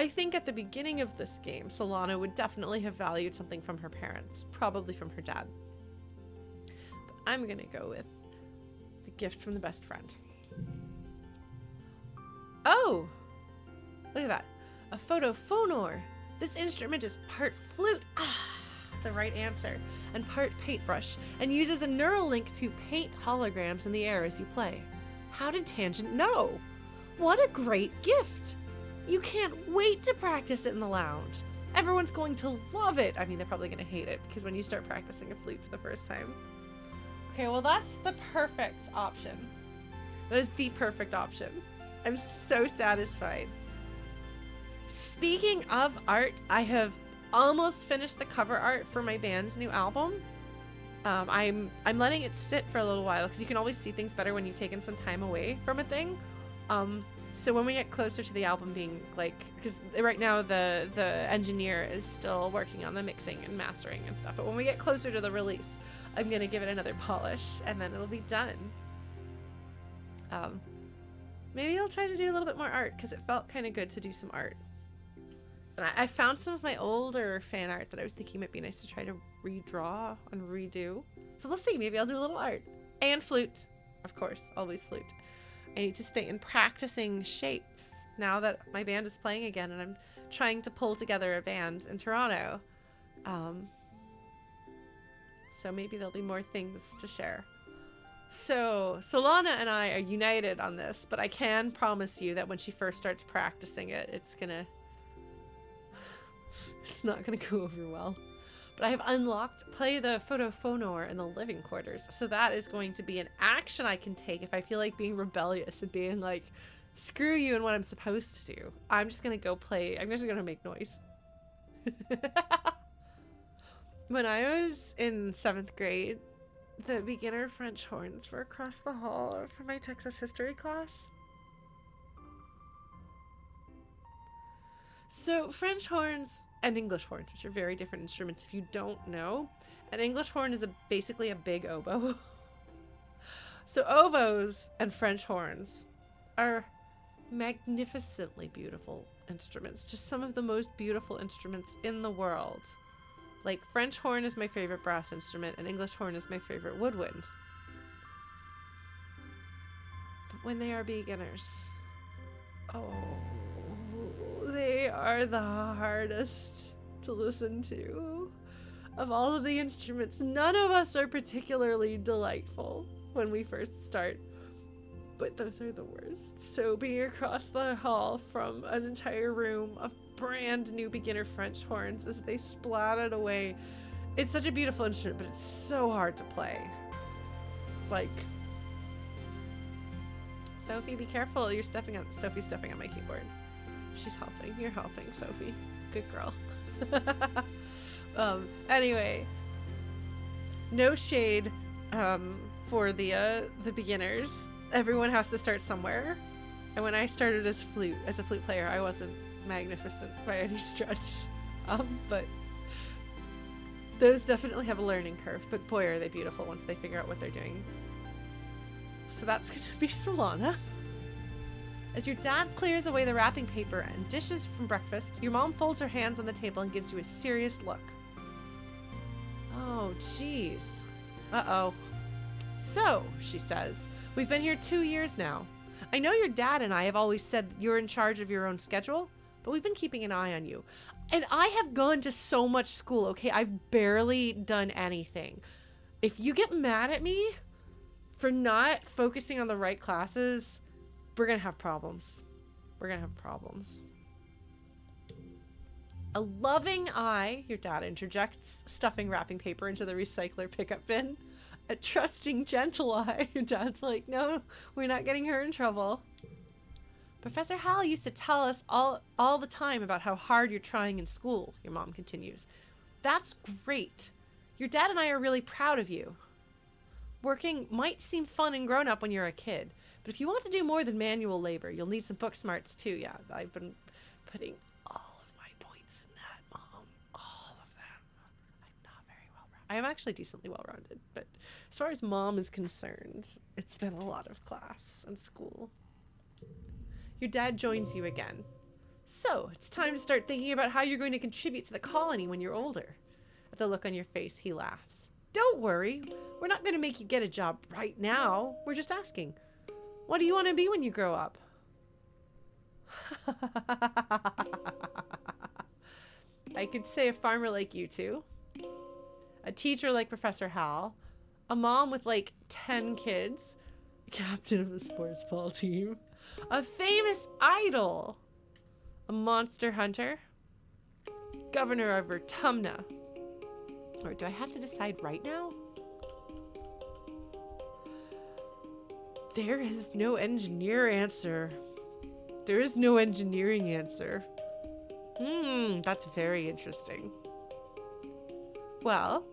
Speaker 1: think at the beginning of this game, Solana would definitely have valued something from her parents, probably from her dad. But I'm gonna go with the gift from the best friend. Oh! Look at that. A photophonor. This instrument is part flute. The right answer. And part paintbrush, and uses a neural link to paint holograms in the air as you play. How did Tangent know? What a great gift! You can't wait to practice it in the lounge. Everyone's going to love it. I mean, they're probably going to hate it, because when you start practicing a flute for the first time. Okay, well, that's the perfect option. That is the perfect option. I'm so satisfied. Speaking of art, I have almost finished the cover art for my band's new album. I'm letting it sit for a little while, because you can always see things better when you've taken some time away from a thing. So when we get closer to the album being like, because right now the engineer is still working on the mixing and mastering and stuff, but when we get closer to the release, I'm gonna give it another polish and then it'll be done. Maybe I'll try to do a little bit more art, because it felt kind of good to do some art. And I found some of my older fan art that I was thinking might be nice to try to redraw and redo. So we'll see. Maybe I'll do a little art. And flute. Of course. Always flute. I need to stay in practicing shape now that my band is playing again and I'm trying to pull together a band in Toronto. So maybe there'll be more things to share. So Solana and I are united on this, but I can promise you that when she first starts practicing it, it's not gonna go over well. But I have unlocked play the photophonor in the living quarters. So that is going to be an action I can take if I feel like being rebellious and being like, screw you and what I'm supposed to do. I'm just gonna go play. I'm just gonna make noise. When I was in 7th grade, the beginner French horns were across the hall for my Texas history class. So French horns and English horns, which are very different instruments if you don't know. An English horn is basically a big oboe. So oboes and French horns are magnificently beautiful instruments. Just some of the most beautiful instruments in the world. Like, French horn is my favorite brass instrument, and English horn is my favorite woodwind. But when they are beginners, oh, they are the hardest to listen to. Of all of the instruments, none of us are particularly delightful when we first start, but those are the worst. So being across the hall from an entire room of brand new beginner French horns as they splattered away, it's such a beautiful instrument, but it's so hard to play. Like, Sophie, be careful, Sophie's stepping on my keyboard. She's helping. You're helping, Sophie. Good girl. Anyway, no shade for the beginners. Everyone has to start somewhere. And when I started as a flute player, I wasn't magnificent by any stretch. But those definitely have a learning curve, but boy are they beautiful once they figure out what they're doing. So that's gonna be Solana. As your dad clears away the wrapping paper and dishes from breakfast, your mom folds her hands on the table and gives you a serious look. Oh, jeez. Uh-oh. So, she says, we've been here 2 years now. I know your dad and I have always said you're in charge of your own schedule, but we've been keeping an eye on you. And I have gone to so much school, okay? I've barely done anything. If you get mad at me for not focusing on the right classes, we're gonna have problems. We're gonna have problems. A loving eye, your dad interjects, stuffing wrapping paper into the recycler pickup bin. A trusting, gentle eye, your dad's like, no, we're not getting her in trouble. Professor Hal used to tell us all the time about how hard you're trying in school, your mom continues. That's great. Your dad and I are really proud of you. Working might seem fun and grown up when you're a kid, but if you want to do more than manual labor, you'll need some book smarts too. Yeah, I've been putting all of my points in that, Mom. All of them. I'm not very well-rounded. I am actually decently well-rounded, but as far as Mom is concerned, it's been a lot of class and school. Your dad joins you again. So, it's time to start thinking about how you're going to contribute to the colony when you're older. At the look on your face, he laughs. Don't worry. We're not going to make you get a job right now. We're just asking. What do you want to be when you grow up? I could say a farmer like you two. A teacher like Professor Hal. A mom with like 10 kids. Captain of the sportsball team. A famous idol. A monster hunter. Governor of Vertumnalia. Or do I have to decide right now? There is no engineer answer. There is no engineering answer. That's very interesting. Well,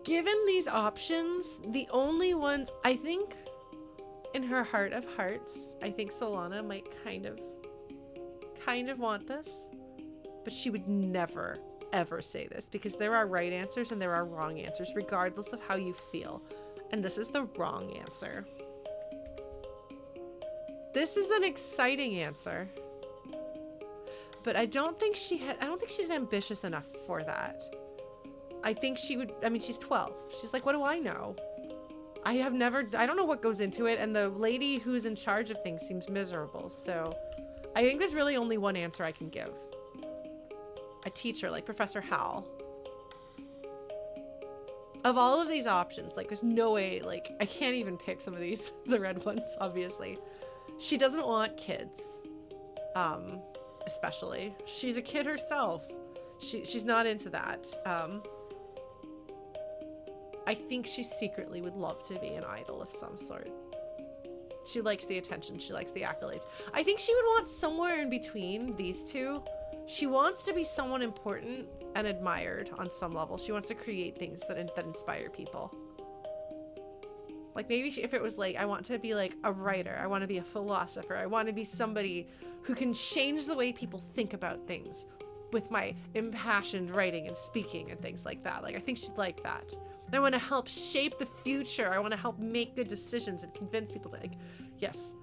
Speaker 1: given these options, the only ones, I think, in her heart of hearts, I think Solana might kind of want this, but she would never, ever say this, because there are right answers and there are wrong answers, regardless of how you feel. And this is the wrong answer. This is an exciting answer, but I don't think she's ambitious enough for that. I think she would, she's 12. She's like, what do I know? I don't know what goes into it, and the lady who's in charge of things seems miserable, so I think there's really only one answer I can give. A teacher like Professor Hal. Of all of these options, like, there's no way, like, I can't even pick some of these, the red ones, obviously. She doesn't want kids, especially. She's a kid herself. She's not into that. I think she secretly would love to be an idol of some sort. She likes the attention. She likes the accolades. I think she would want somewhere in between these two. She wants to be someone important and admired on some level. She wants to create things that inspire people. Like, maybe if it was like, I want to be like a writer, I want to be a philosopher, I want to be somebody who can change the way people think about things with my impassioned writing and speaking and things like that. Like, I think she'd like that. I want to help shape the future. I want to help make good decisions and convince people to, like, yes.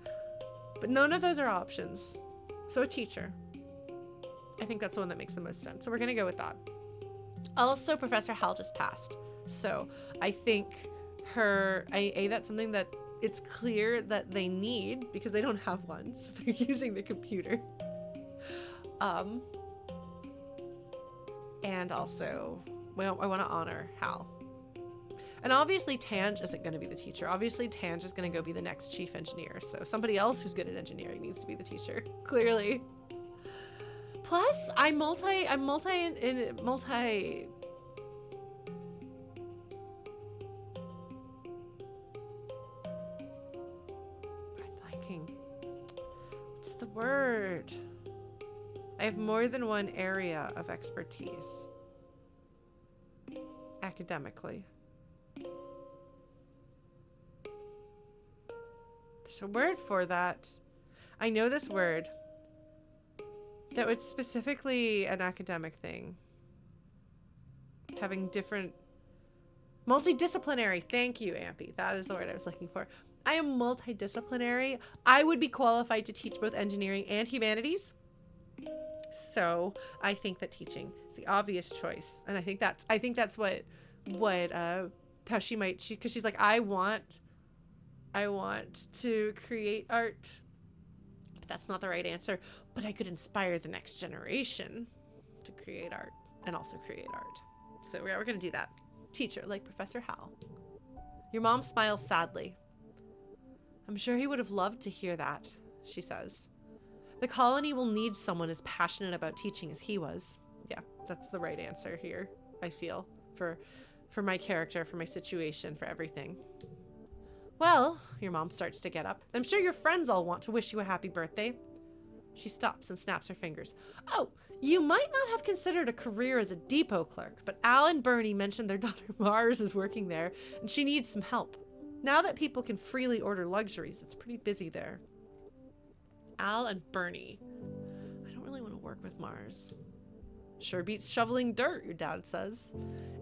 Speaker 1: But none of those are options. So a teacher. I think that's the one that makes the most sense. So we're going to go with that. Also, Professor Hal just passed. So I think that's something that it's clear that they need because they don't have one. So they're using the computer. And also, well, I want to honor Hal. And obviously Tange isn't going to be the teacher. Obviously Tange is going to go be the next chief engineer. So somebody else who's good at engineering needs to be the teacher. Clearly. Plus, I'm multi I'm thinking. What's the word? I have more than one area of expertise. Academically. There's a word for that. I know this word. That was specifically an academic thing. Having different... Multidisciplinary. Thank you, Ampy. That is the word I was looking for. I am multidisciplinary. I would be qualified to teach both engineering and humanities. So I think that teaching is the obvious choice. And I think that's what how she might, because she's like, I want to create art. But that's not the right answer. But I could inspire the next generation to create art and also create art. So yeah, we're going to do that. Teacher, like Professor Hal. Your mom smiles sadly. I'm sure he would have loved to hear that, she says. The colony will need someone as passionate about teaching as he was. Yeah, that's the right answer here, I feel, for my character, for my situation, for everything. Well, your mom starts to get up. I'm sure your friends all want to wish you a happy birthday. She stops and snaps her fingers. Oh, you might not have considered a career as a depot clerk, but Al and Bernie mentioned their daughter Mars is working there, and she needs some help. Now that people can freely order luxuries, it's pretty busy there. Al and Bernie. I don't really want to work with Mars. Sure beats shoveling dirt, your dad says.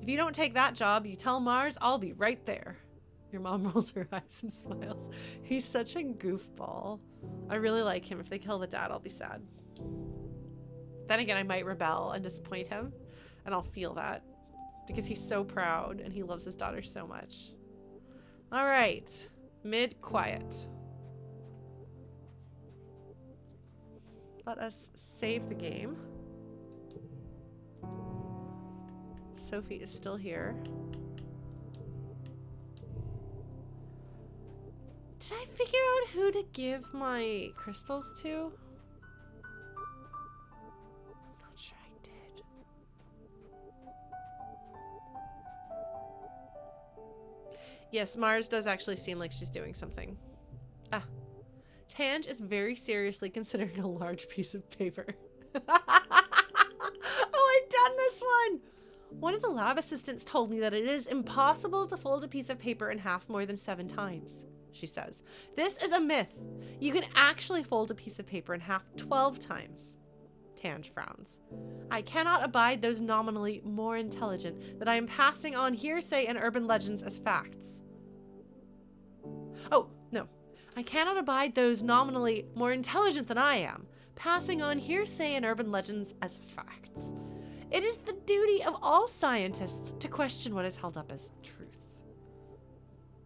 Speaker 1: If you don't take that job, you tell Mars I'll be right there. Your mom rolls her eyes and smiles. He's such a goofball. I really like him. If they kill the dad, I'll be sad. Then again, I might rebel and disappoint him, and I'll feel that because he's so proud and he loves his daughter so much. All right, mid-quiet. Let us save the game. Sophie is still here. Did I figure out who to give my crystals to? I'm not sure I did. Yes, Mars does actually seem like she's doing something. Ah. Tange is very seriously considering a large piece of paper. Oh, I've done this one! One of the lab assistants told me that it is impossible to fold a piece of paper in half more than 7 times, she says. This is a myth. You can actually fold a piece of paper in half 12 times. Tange frowns. I cannot abide those nominally more intelligent that I am passing on hearsay and urban legends as facts. Oh, no. I cannot abide those nominally more intelligent than I am, passing on hearsay and urban legends as facts. It is the duty of all scientists to question what is held up as truth.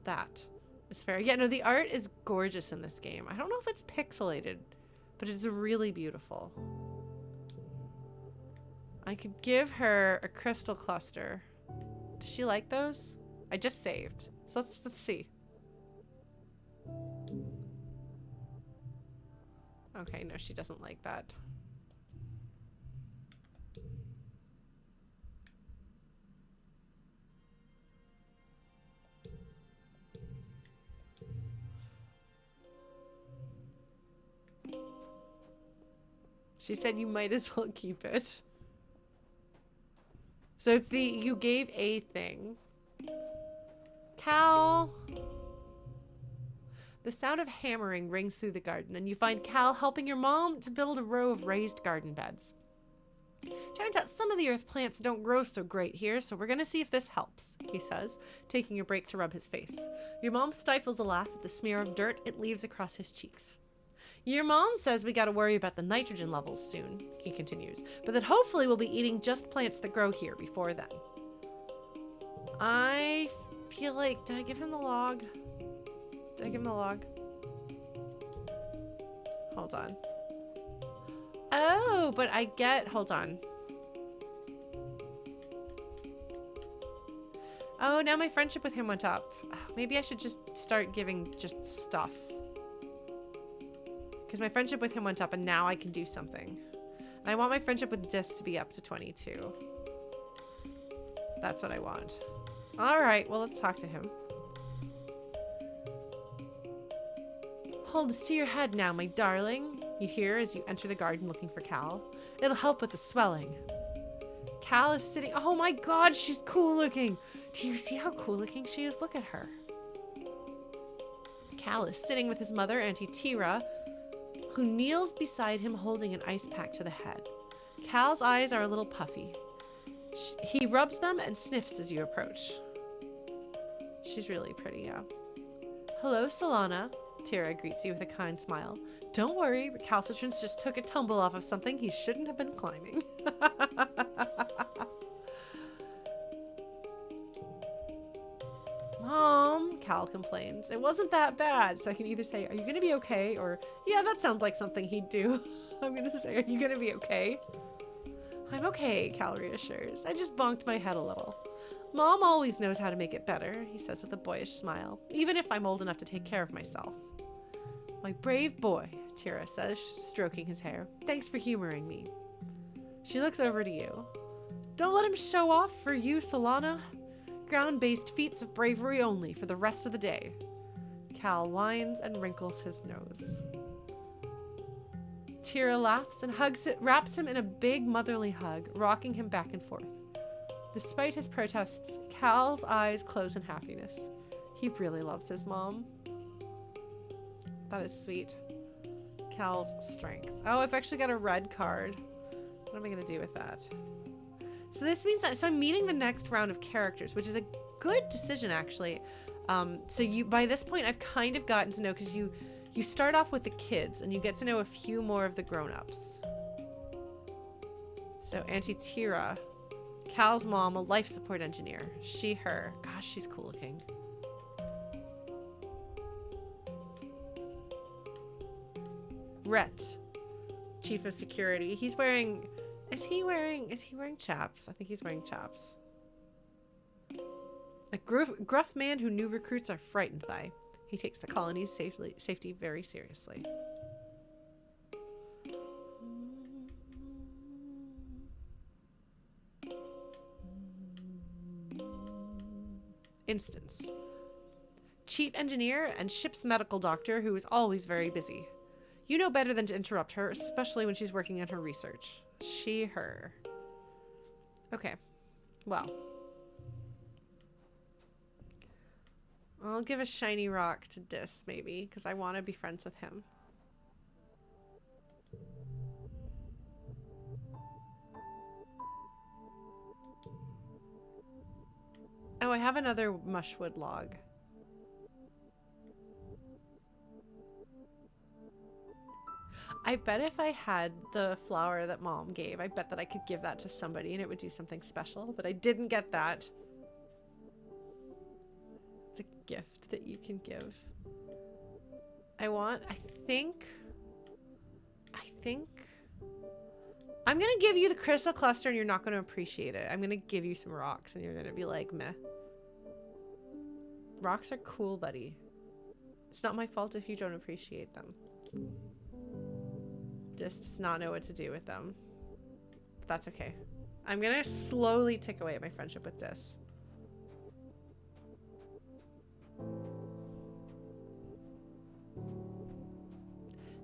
Speaker 1: That is fair. Yeah, no, the art is gorgeous in this game. I don't know if it's pixelated, but it's really beautiful. I could give her a crystal cluster. Does she like those? I just saved. So let's see. Okay, no, she doesn't like that. She said you might as well keep it. So it's the you gave a thing. Cal. The sound of hammering rings through the garden, and you find Cal helping your mom to build a row of raised garden beds. Turns out some of the earth plants don't grow so great here, so we're gonna see if this helps, he says, taking a break to rub his face. Your mom stifles a laugh at the smear of dirt it leaves across his cheeks. Your mom says we gotta worry about the nitrogen levels soon, he continues, but that hopefully we'll be eating just plants that grow here before then. I feel like, did I give him the log? Did I give him the log? Hold on. Oh, but I get, hold on. Oh, now my friendship with him went up. Maybe I should just start giving just stuff. Because my friendship with him went up and now I can do something. And I want my friendship with Dis to be up to 22. That's what I want. Alright, well, let's talk to him. Hold this to your head now, my darling, you hear as you enter the garden looking for Cal. It'll help with the swelling. Cal is sitting. Oh my god, she's cool looking. Do you see how cool looking she is? Look at her. Cal is sitting with his mother, Auntie Tira, who kneels beside him holding an ice pack to the head. Cal's eyes are a little puffy. He rubs them and sniffs as you approach. She's really pretty, yeah. Hello, Solana. Tira greets you with a kind smile. Don't worry, recalcitrance just took a tumble off of something he shouldn't have been climbing. Mom, Cal complains. It wasn't that bad, so I can either say, are you gonna be okay? Or, yeah, that sounds like something he'd do. I'm gonna say, are you gonna be okay? I'm okay, Cal reassures. I just bonked my head a little. Mom always knows how to make it better, he says with a boyish smile, even if I'm old enough to take care of myself. My brave boy, Tira says, stroking his hair. Thanks for humoring me. She looks over to you. Don't let him show off for you, Solana. Ground-based feats of bravery only for the rest of the day. Cal whines and wrinkles his nose. Tira laughs and wraps him in a big motherly hug, rocking him back and forth. Despite his protests, Cal's eyes close in happiness. He really loves his mom. That is sweet. Cal's strength. Oh, I've actually got a red card. What am I going to do with that? So this means that, so I'm meeting the next round of characters, which is a good decision, actually. So by this point, I've kind of gotten to know, because you start off with the kids, and you get to know a few more of the grown-ups. So Auntie Tira, Cal's mom, a life support engineer. She, her. Gosh, she's cool looking. Rhett, chief of security. He's wearing, is he wearing chaps? I think he's wearing chaps. A gruff man who new recruits are frightened by. He takes the colony's safety very seriously. Instance. Chief engineer and ship's medical doctor who is always very busy. You know better than to interrupt her, especially when she's working on her research. She, her. Okay. Well. I'll give a shiny rock to Dis, maybe, because I want to be friends with him. Oh, I have another mushwood log. I bet if I had the flower that Mom gave, I bet that I could give that to somebody and it would do something special, but I didn't get that. It's a gift that you can give. I think I'm gonna give you the crystal cluster and you're not gonna appreciate it. I'm gonna give you some rocks and you're gonna be like, meh. Rocks are cool, buddy. It's not my fault if you don't appreciate them. Just does not know what to do with them. But that's okay. I'm gonna slowly tick away at my friendship with Dis.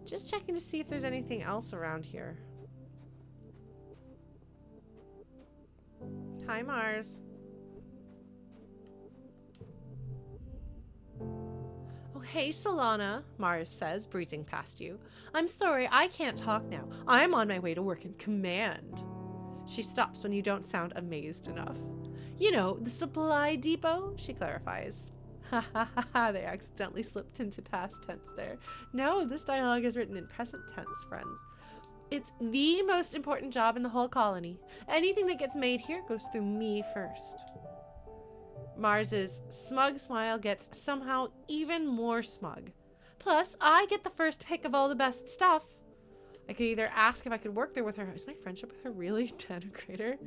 Speaker 1: Just checking to see if there's anything else around here. Hi, Mars. Oh, hey, Solana, Mars says, breezing past you. I'm sorry, I can't talk now. I'm on my way to work in command. She stops when you don't sound amazed enough. You know, the supply depot, she clarifies. Ha ha ha ha, they accidentally slipped into past tense there. No, this dialogue is written in present tense, friends. It's the most important job in the whole colony. Anything that gets made here goes through me first. Mars's smug smile gets somehow even more smug. Plus, I get the first pick of all the best stuff. I could either ask if I could work there with her. Is my friendship with her really denigrator?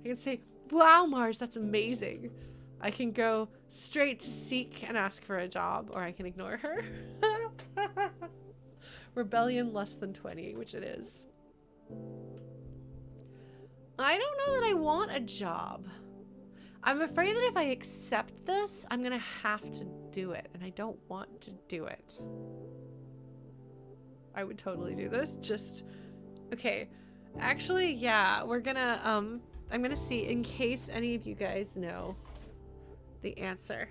Speaker 1: I can say, wow, Mars, that's amazing. I can go straight to Seek and ask for a job, or I can ignore her. Rebellion less than 20, which it is. I don't know that I want a job. I'm afraid that if I accept this, I'm gonna have to do it, and I don't want to do it. I would totally do this, just... Okay, actually, yeah, we're gonna, I'm gonna see, in case any of you guys know the answer.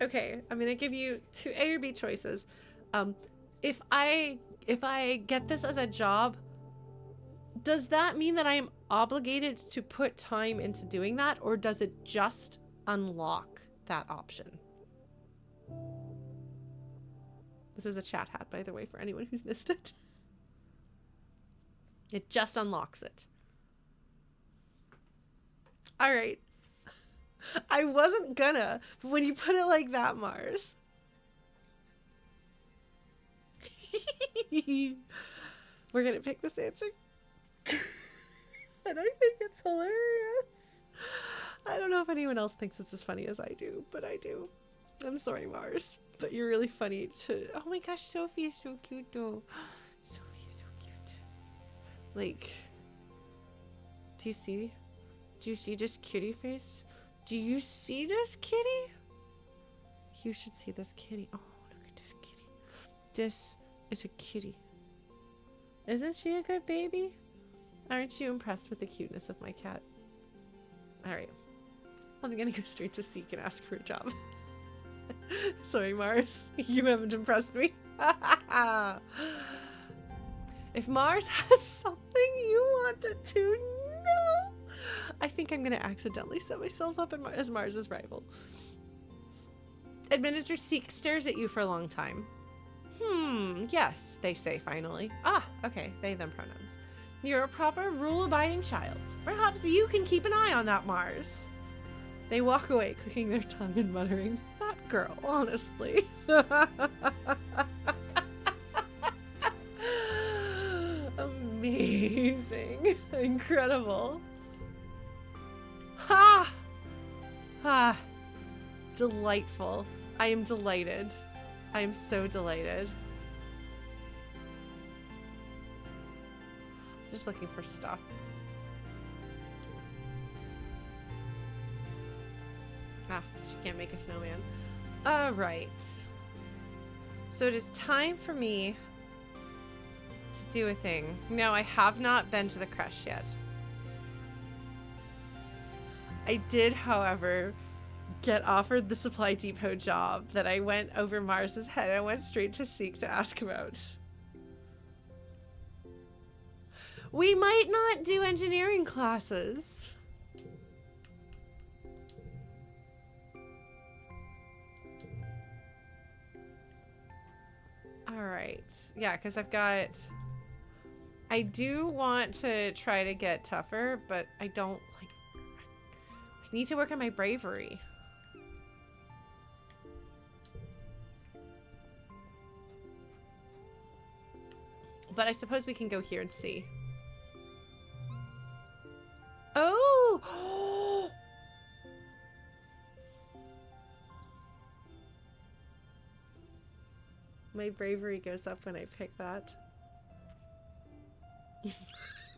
Speaker 1: Okay, I'm gonna give you two A or B choices. If I get this as a job, does that mean that I am obligated to put time into doing that, or does it just unlock that option? This is a chat hat, by the way, for anyone who's missed it. It just unlocks it. All right. I wasn't gonna, but when you put it like that, Mars. We're gonna pick this answer. And I think it's hilarious. I don't know if anyone else thinks it's as funny as I do, but I do. I'm sorry, Mars, but you're really funny to... Oh my gosh, Sophie is so cute, though. Sophie is so cute. Like, do you see this kitty face? Do you see this kitty? You should see this kitty. Oh, look at this kitty. This is a kitty. Isn't she a good baby? Aren't you impressed with the cuteness of my cat? Alright. I'm gonna go straight to Seek and ask for a job. Sorry, Mars. You haven't impressed me. If Mars has something you wanted to know, I think I'm gonna accidentally set myself up as Mars's rival. Administrator Seek stares at you for a long time. Yes, they say finally. Ah, okay, they, them pronouns. You're a proper rule-abiding child. Perhaps you can keep an eye on that, Mars. They walk away, clicking their tongue and muttering, that girl, honestly. Amazing. Incredible. Ha! Ah. Delightful. I am delighted. I am so delighted. Just looking for stuff. Ah, she can't make a snowman. Alright. So it is time for me to do a thing. No, I have not been to the creche yet. I did, however, get offered the supply depot job that I went over Mars's head. I went straight to Seek to ask about. We might not do engineering classes. All right. Yeah, because I do want to try to get tougher, but I don't like... I need to work on my bravery. But I suppose we can go here and see. Oh! My bravery goes up when I pick that.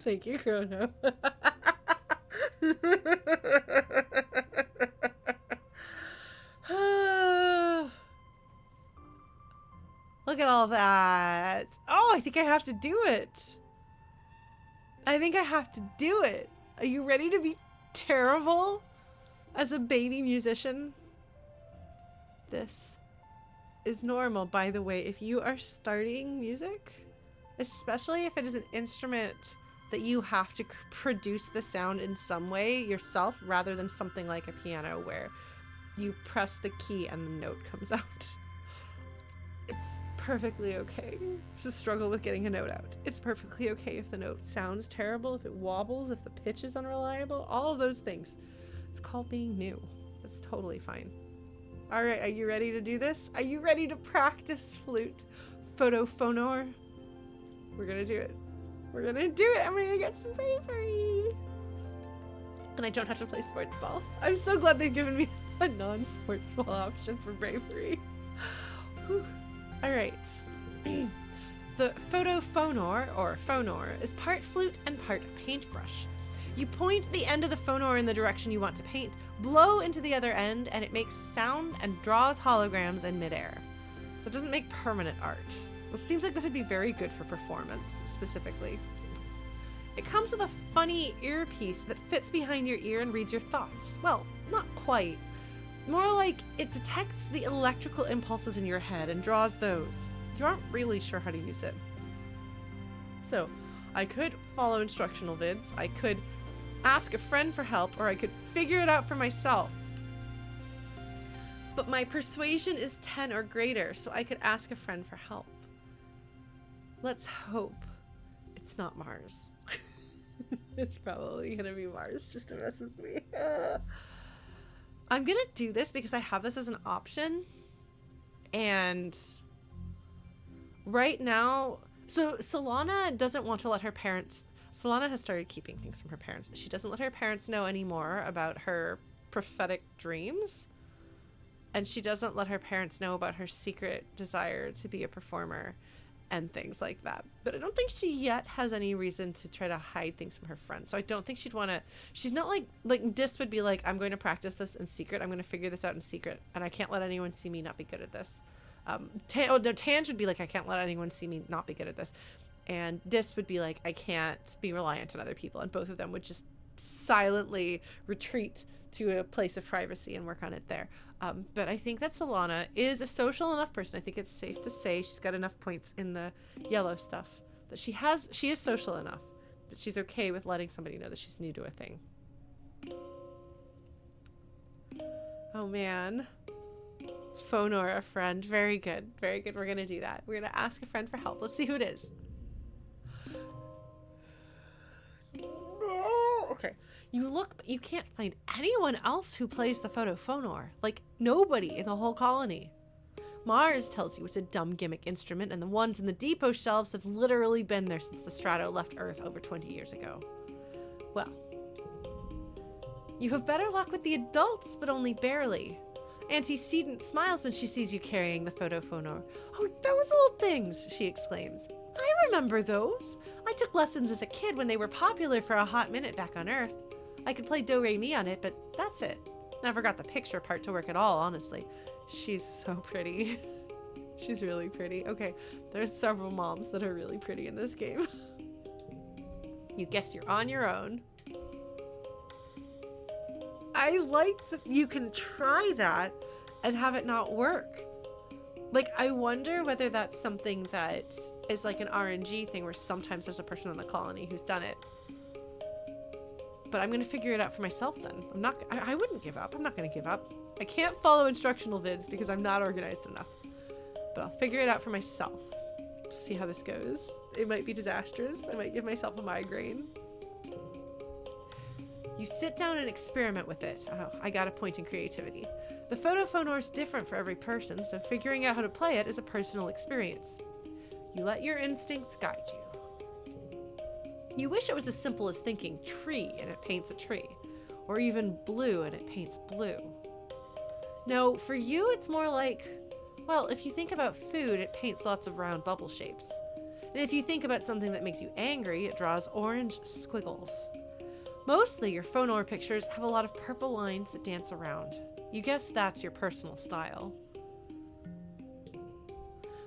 Speaker 1: Thank you, Chrono. Look at all that. Oh, I think I have to do it. I think I have to do it. Are you ready to be terrible as a baby musician? This is normal, by the way. If you are starting music, especially if it is an instrument that you have to produce the sound in some way yourself rather than something like a piano where you press the key and the note comes out. It's perfectly okay to struggle with getting a note out. It's perfectly okay if the note sounds terrible, if it wobbles, if the pitch is unreliable, all of those things. It's called being new. It's totally fine. All right, are you ready to do this? Are you ready to practice flute? Photophonor? We're gonna do it. We're gonna do it, and we're gonna get some bravery. And I don't have to play sportsball. I'm so glad they've given me a non-sportsball option for bravery. Whew. All right. The photophonor, or phonor, is part flute and part paintbrush. You point the end of the phonor in the direction you want to paint, blow into the other end, and it makes sound and draws holograms in midair. So it doesn't make permanent art. It seems like this would be very good for performance, specifically. It comes with a funny earpiece that fits behind your ear and reads your thoughts. Well, not quite. More like it detects the electrical impulses in your head and draws those. You aren't really sure how to use it. So, I could follow instructional vids, I could ask a friend for help, or I could figure it out for myself. But my persuasion is 10 or greater, so I could ask a friend for help. Let's hope it's not Mars. It's probably gonna be Mars just to mess with me. I'm gonna do this because I have this as an option. And right now, so Solana doesn't want to let her parents, Solana has started keeping things from her parents. She doesn't let her parents know anymore about her prophetic dreams. And she doesn't let her parents know about her secret desire to be a performer and things like that. But I don't think she yet has any reason to try to hide things from her friends. So I don't think she'd want to, she's not like Dis would be like, I'm going to practice this in secret. I'm going to figure this out in secret. And I can't let anyone see me not be good at this. Tange would be like, I can't let anyone see me not be good at this. And Dis would be like, I can't be reliant on other people. And both of them would just silently retreat to a place of privacy and work on it there. But I think that Solana is a social enough person. I think it's safe to say she's got enough points in the yellow stuff that she is social enough that she's okay with letting somebody know that she's new to a thing. Oh man. Phone or a friend. Very good. Very good. We're going to do that. We're going to ask a friend for help. Let's see who it is. No. Okay. You look, but you can't find anyone else who plays the photophonor. Like, nobody in the whole colony. Mars tells you it's a dumb gimmick instrument, and the ones in the depot shelves have literally been there since the Strato left Earth over 20 years ago. Well, you have better luck with the adults, but only barely. Antecedent smiles when she sees you carrying the photophonor. Oh, those old things, she exclaims. I remember those. I took lessons as a kid when they were popular for a hot minute back on Earth. I could play do-re-mi on it, but that's it. Never got the picture part to work at all, honestly. She's so pretty. She's really pretty. Okay, there's several moms that are really pretty in this game. You guess you're on your own. I like that you can try that and have it not work. Like, I wonder whether that's something that is like an RNG thing where sometimes there's a person in the colony who's done it. But I'm going to figure it out for myself then. I wouldn't give up. I'm not going to give up. I can't follow instructional vids because I'm not organized enough. But I'll figure it out for myself. Just see how this goes. It might be disastrous. I might give myself a migraine. You sit down and experiment with it. Oh, I got a point in creativity. The photophonor is different for every person, so figuring out how to play it is a personal experience. You let your instincts guide you. You wish it was as simple as thinking tree and it paints a tree, or even blue and it paints blue. No, for you it's more like, well, if you think about food, it paints lots of round bubble shapes. And if you think about something that makes you angry, it draws orange squiggles. Mostly your phonor pictures have a lot of purple lines that dance around. You guess that's your personal style.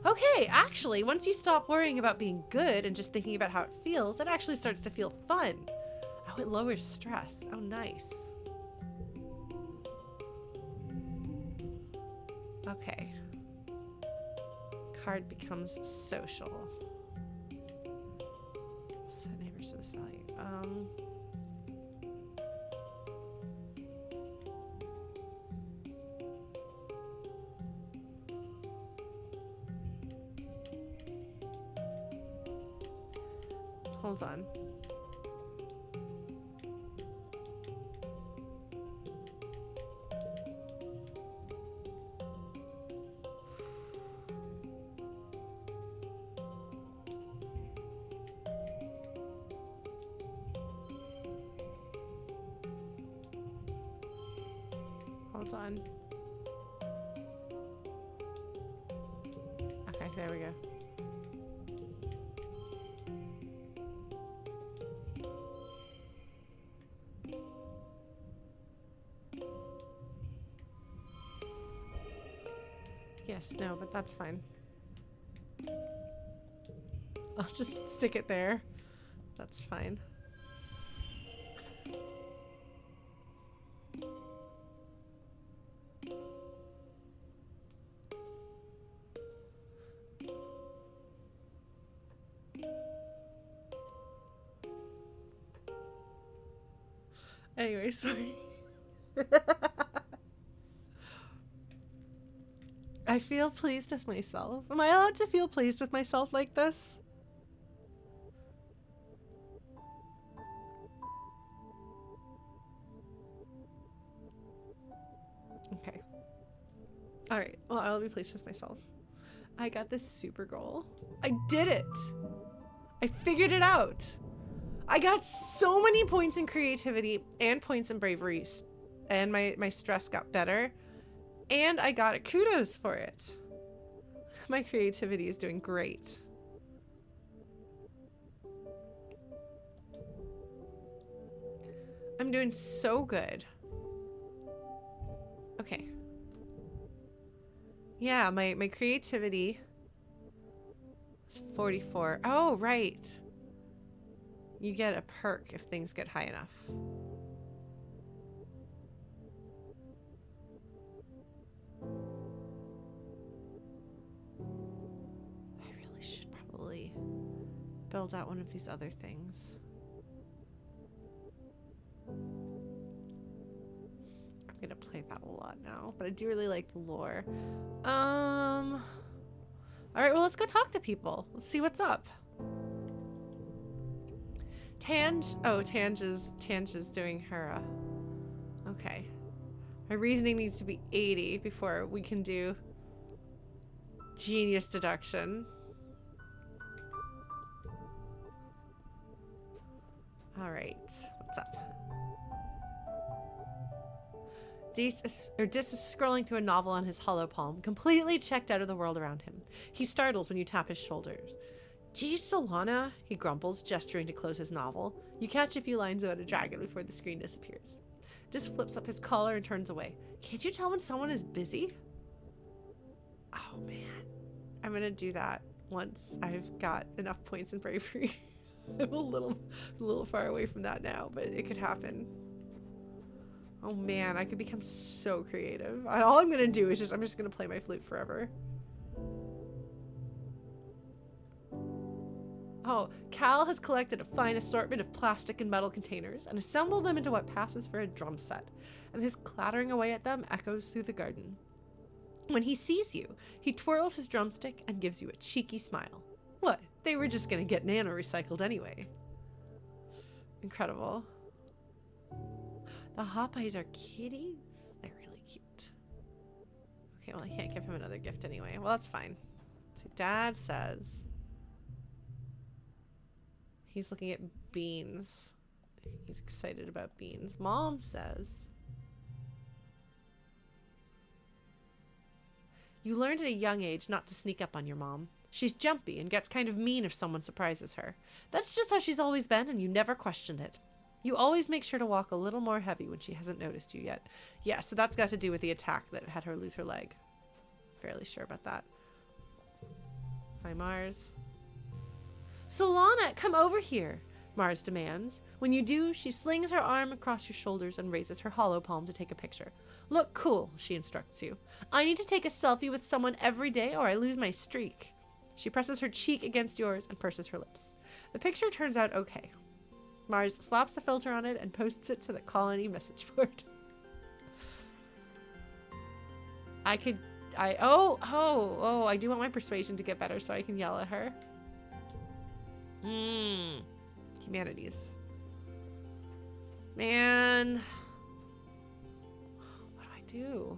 Speaker 1: Okay, actually, once you stop worrying about being good and just thinking about how it feels, it actually starts to feel fun. Oh, it lowers stress. Oh, nice. Okay. Card becomes social. neighbors to this value. Hold on. Hold on. Okay, there we go. Yes, no, but that's fine. I'll just stick it there. That's fine. Anyway, sorry. I feel pleased with myself. Am I allowed to feel pleased with myself like this? Okay. Alright, well, I'll be pleased with myself. I got this super goal. I did it! I figured it out! I got so many points in creativity and points in bravery, and my stress got better. And I got kudos for it. My creativity is doing great. I'm doing so good. Okay. Yeah, my creativity is 44. Oh, right. You get a perk if things get high enough. I really should probably build out one of these other things. I'm gonna play that a lot now, but I do really like the lore. All right, well, let's go talk to people. Let's see what's up. Tange is doing her, okay. My reasoning needs to be 80 before we can do genius deduction. All right, what's up? Dis is scrolling through a novel on his hollow palm, completely checked out of the world around him. He startles when you tap his shoulders. Geez, Solana, he grumbles, gesturing to close his novel. You catch a few lines about a dragon before the screen disappears. Dis flips up his collar and turns away. Can't you tell when someone is busy? Oh, man. I'm going to do that once I've got enough points in bravery. I'm a little far away from that now, but it could happen. Oh, man. I could become so creative. All I'm going to do is I'm just going to play my flute forever. Oh, Cal has collected a fine assortment of plastic and metal containers and assembled them into what passes for a drum set, and his clattering away at them echoes through the garden. When he sees you, he twirls his drumstick and gives you a cheeky smile. What? They were just gonna get nano-recycled anyway. Incredible. The Hopeyes are kitties? They're really cute. Okay, well, I can't give him another gift anyway. Well, that's fine. So Dad says... he's looking at beans. He's excited about beans. Mom says... you learned at a young age not to sneak up on your mom. She's jumpy and gets kind of mean if someone surprises her. That's just how she's always been, and you never questioned it. You always make sure to walk a little more heavy when she hasn't noticed you yet. Yeah, so that's got to do with the attack that had her lose her leg. Fairly sure about that. Hi, Mars. Solana, come over here, Mars demands. When you do, she slings her arm across your shoulders and raises her hollow palm to take a picture. Look cool, she instructs you. I need to take a selfie with someone every day or I lose my streak. She presses her cheek against yours and purses her lips. The picture turns out okay. Mars slaps a filter on it and posts it to the colony message board. I do want my persuasion to get better so I can yell at her. Humanities. Man. What do I do?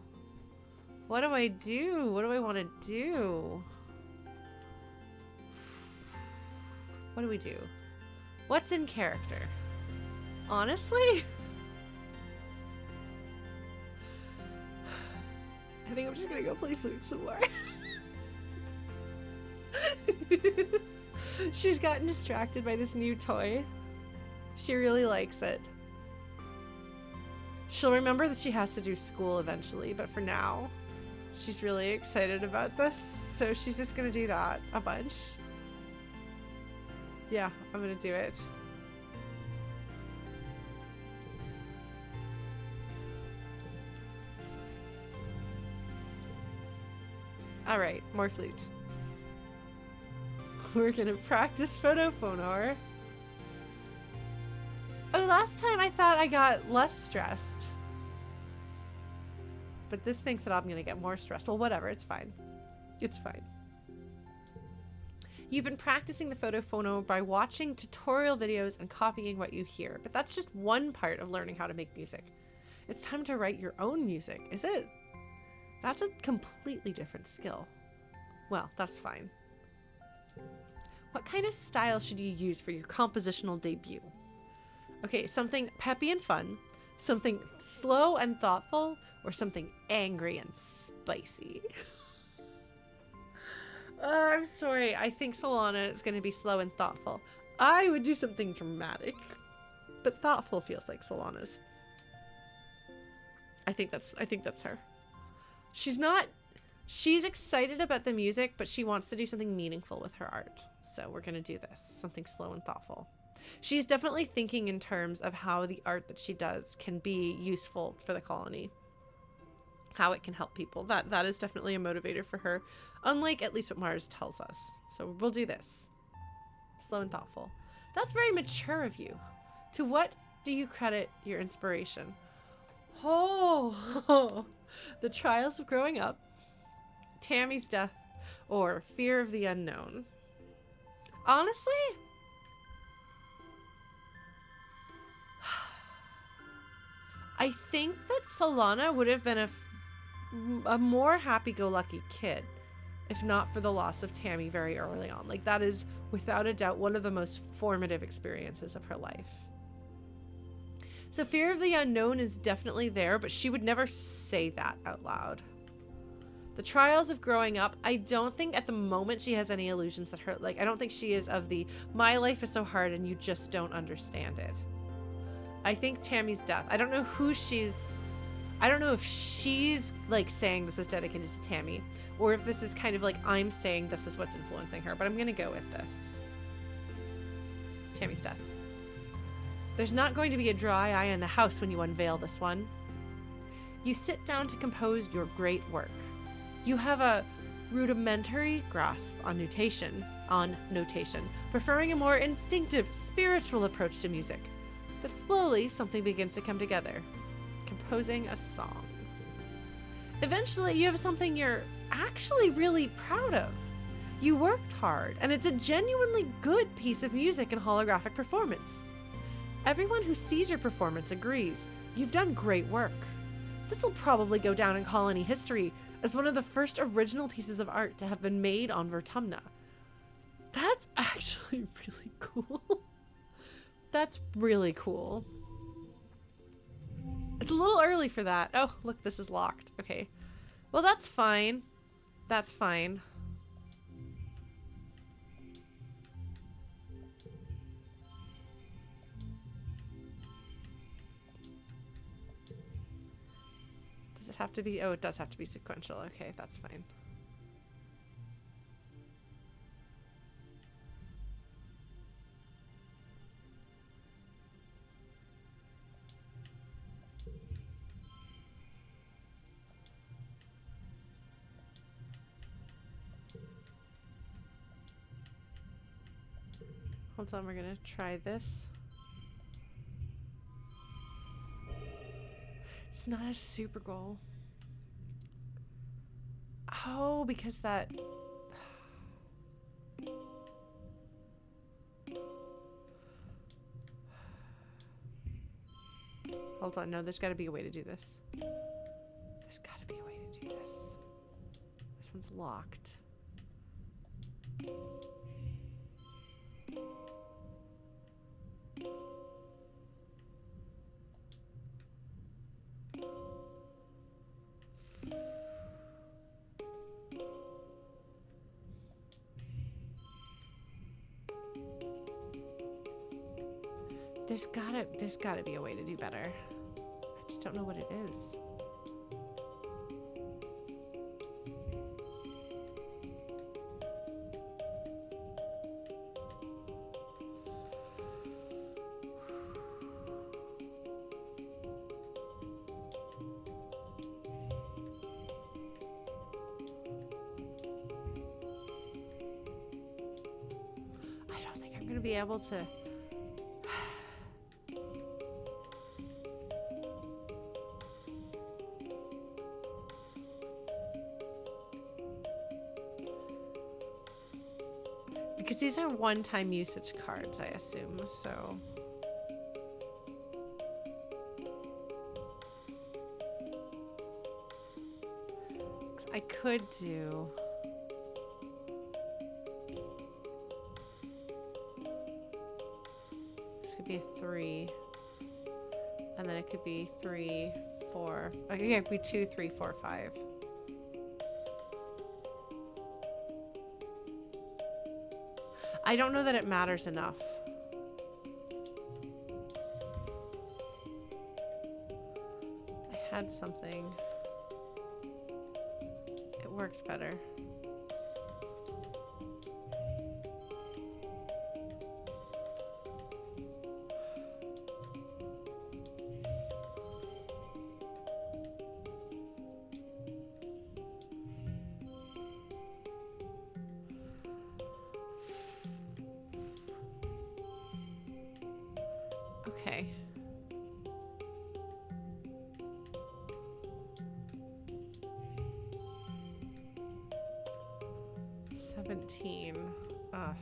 Speaker 1: What do I do? What do I want to do? What do we do? What's in character? Honestly? I think I'm just gonna go play flute some more. She's gotten distracted by this new toy. She really likes it. She'll remember that she has to do school eventually, but for now, she's really excited about this, so she's just gonna do that a bunch. Yeah, I'm gonna do it. Alright, more flute. We're gonna practice photophonor. Oh, last time I thought I got less stressed. But this thinks that I'm gonna get more stressed. Well, whatever, it's fine. It's fine. You've been practicing the photophono by watching tutorial videos and copying what you hear, but that's just one part of learning how to make music. It's time to write your own music, is it? That's a completely different skill. Well, that's fine. What kind of style should you use for your compositional debut? Okay, something peppy and fun, something slow and thoughtful, or something angry and spicy? I'm sorry, I think Solana is going to be slow and thoughtful. I would do something dramatic, but thoughtful feels like Solana's. I think that's her. She's excited about the music, but she wants to do something meaningful with her art. So we're going to do this, something slow and thoughtful. She's definitely thinking in terms of how the art that she does can be useful for the colony. How it can help people. That is definitely a motivator for her, unlike at least what Mars tells us. So we'll do this. Slow and thoughtful. That's very mature of you. To what do you credit your inspiration? Oh, the trials of growing up, Tammy's death, or fear of the unknown. Honestly, I think that Solana would have been a more happy-go-lucky kid if not for the loss of Tammy very early on. Like, that is without a doubt one of the most formative experiences of her life. So fear of the unknown is definitely there, but she would never say that out loud. The trials of growing up, I don't think at the moment she has any illusions that I don't think she is of the, my life is so hard and you just don't understand it. I think Tammy's death, I don't know if she's like saying this is dedicated to Tammy, or if this is kind of like I'm saying this is what's influencing her, but I'm gonna go with this. Tammy's death. There's not going to be a dry eye in the house when you unveil this one. You sit down to compose your great work. You have a rudimentary grasp on notation, preferring a more instinctive, spiritual approach to music. But slowly, something begins to come together. Composing a song. Eventually, you have something you're actually really proud of. You worked hard, and it's a genuinely good piece of music and holographic performance. Everyone who sees your performance agrees. You've done great work. This will probably go down in colony history as one of the first original pieces of art to have been made on Vertumna. That's actually really cool. That's really cool. It's a little early for that. Oh, look, this is locked. Okay. Well, that's fine. That's fine. Does it have to be? Oh, it does have to be sequential. Okay, that's fine. Hold on, we're gonna try this. It's not a super goal. Oh, because that... Hold on, no, there's gotta be a way to do this. There's gotta be a way to do this. This one's locked. There's gotta be a way to do better. I just don't know what it is. I don't think I'm gonna be able to. Because these are one-time usage cards, I assume, so... 'Cause I could do... This could be a 3. And then it could be 3, 4... Okay, it could be 2, 3, 4, 5. I don't know that it matters enough. I had something. It worked better. Okay. $17. Ugh.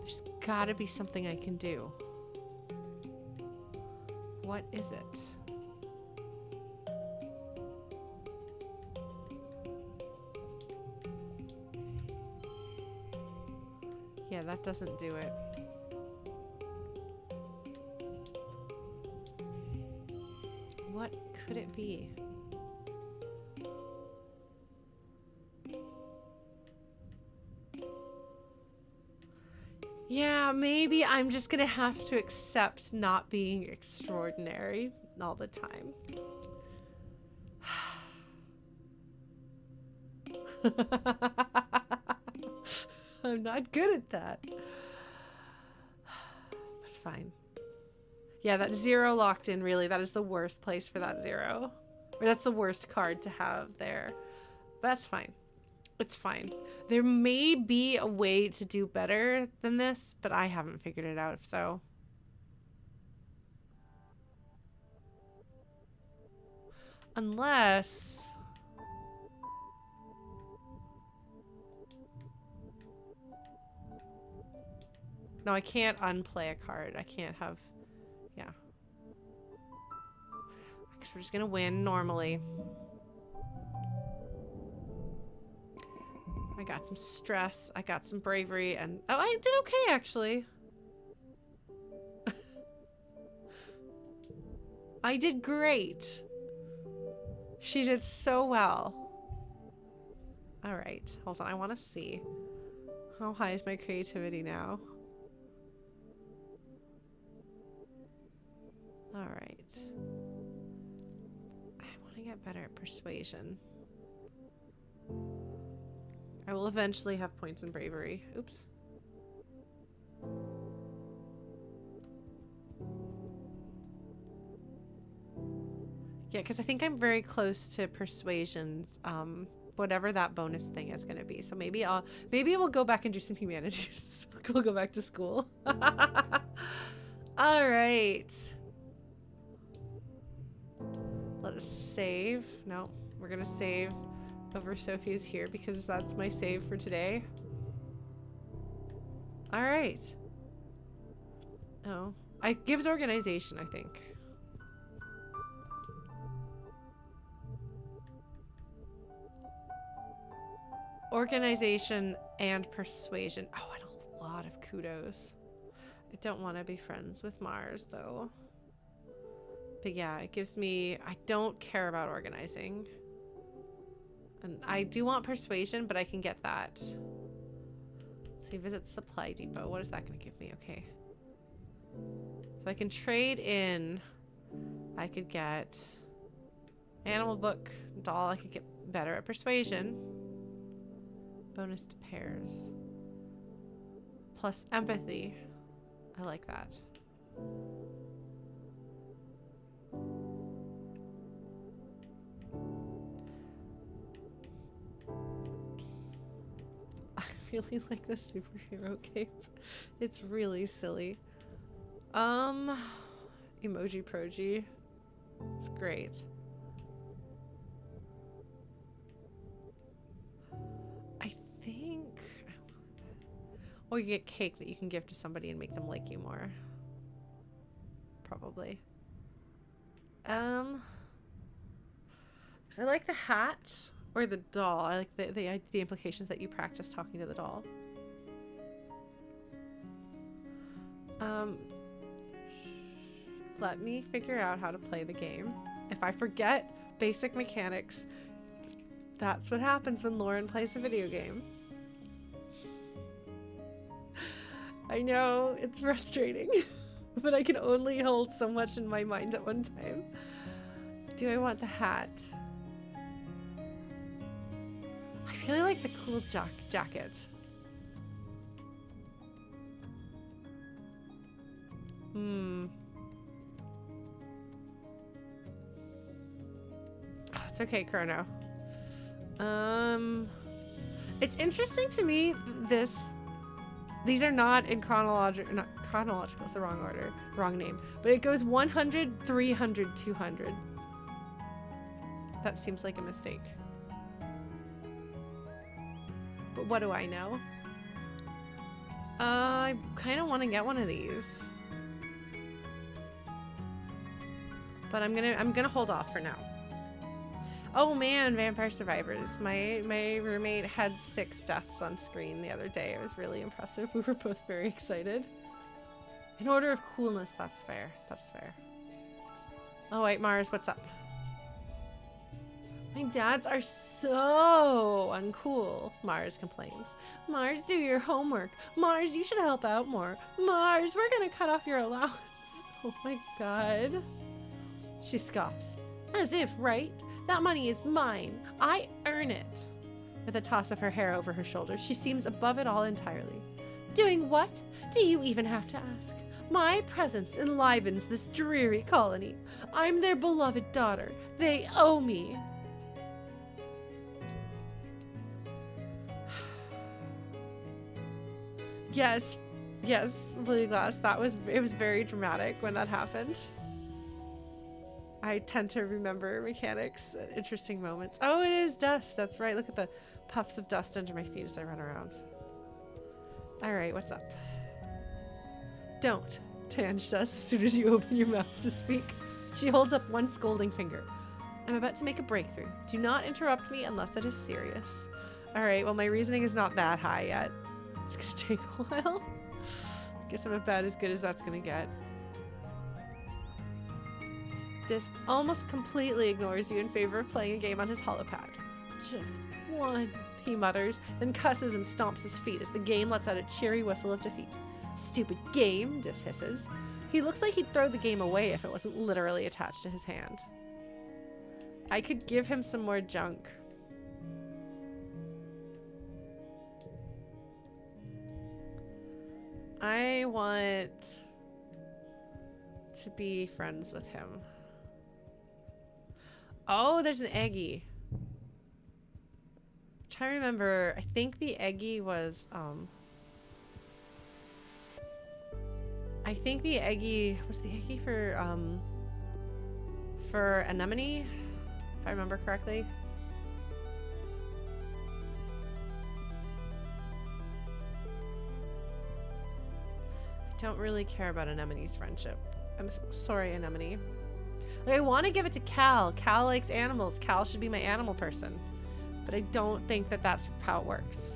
Speaker 1: There's gotta be something I can do. What is it? Yeah, that doesn't do it. What could it be? Yeah, maybe I'm just gonna have to accept not being extraordinary all the time. I'm not good at that. That's fine. Yeah, that 0 locked in, really. That is the worst place for that 0. Or that's the worst card to have there. But that's fine. It's fine. There may be a way to do better than this, but I haven't figured it out, so. Unless... No, I can't unplay a card. I can't have... Yeah. I guess we're just gonna win normally. I got some stress, I got some bravery, and oh, I did okay, actually. I did great. She did so well. All right, hold on, I want to see. How high is my creativity now? All right. I want to get get better at persuasion. I will eventually have points in bravery. Oops. Yeah, because I think I'm very close to persuasions, whatever that bonus thing is going to be. So maybe we'll go back and do some humanities. We'll go back to school. All right. Let us save. No, we're going to save over Sophia's here because that's my save for today. All right. Oh, it gives organization, I think. Organization and persuasion. Oh, and a lot of kudos. I don't want to be friends with Mars, though. But yeah, it gives me... I don't care about organizing. And I do want persuasion, but I can get that. Let's see, visit the supply depot. What is that going to give me? Okay. So I can trade in... I could get... animal book, doll. I could get better at persuasion. Bonus to pairs. Plus empathy. I like that. I really like the superhero cape. It's really silly. Emoji Proji. It's great. Or you get cake that you can give to somebody and make them like you more. Probably. 'Cause I like the hat or the doll. I like the implications that you practice talking to the doll. Let me figure out how to play the game. If I forget basic mechanics, that's what happens when Lauren plays a video game. I know, it's frustrating, but I can only hold so much in my mind at one time. Do I want the hat? I really like the cool jacket. Oh, it's okay, Chrono. It's interesting to me, these are not in chronological, it's the wrong order, wrong name. But it goes 100, 300, 200. That seems like a mistake. But what do I know? I kind of want to get one of these. But I'm gonna hold off for now. Oh man, Vampire Survivors. My roommate had 6 deaths on screen the other day. It was really impressive. We were both very excited. In order of coolness, that's fair. That's fair. Oh wait, Mars, what's up? My dads are so uncool, Mars complains. Mars, do your homework. Mars, you should help out more. Mars, we're gonna cut off your allowance. Oh my god. She scoffs. As if, right? That money is mine. I earn it. With a toss of her hair over her shoulders, she seems above it all entirely. Doing what? Do you even have to ask? My presence enlivens this dreary colony. I'm their beloved daughter. They owe me. Yes, Blue Glass. It was very dramatic when that happened. I tend to remember mechanics at interesting moments. Oh, it is dust. That's right. Look at the puffs of dust under my feet as I run around. All right, what's up? Don't, Tange says as soon as you open your mouth to speak. She holds up one scolding finger. I'm about to make a breakthrough. Do not interrupt me unless it is serious. All right, well, my reasoning is not that high yet. It's going to take a while. Guess I'm about as good as that's going to get. Dis almost completely ignores you in favor of playing a game on his holopad. Just one, he mutters, then cusses and stomps his feet as the game lets out a cheery whistle of defeat. Stupid game, Dis hisses. He looks like he'd throw the game away if it wasn't literally attached to his hand. I could give him some more junk. I want to be friends with him. Oh, there's an Eggy. I'm trying to remember. I think the Eggy was I think the Eggy was the Eggy for anemone, if I remember correctly. I don't really care about Anemone's friendship. I'm sorry, Anemone. Like, I want to give it to Cal. Cal likes animals. Cal should be my animal person. But I don't think that that's how it works.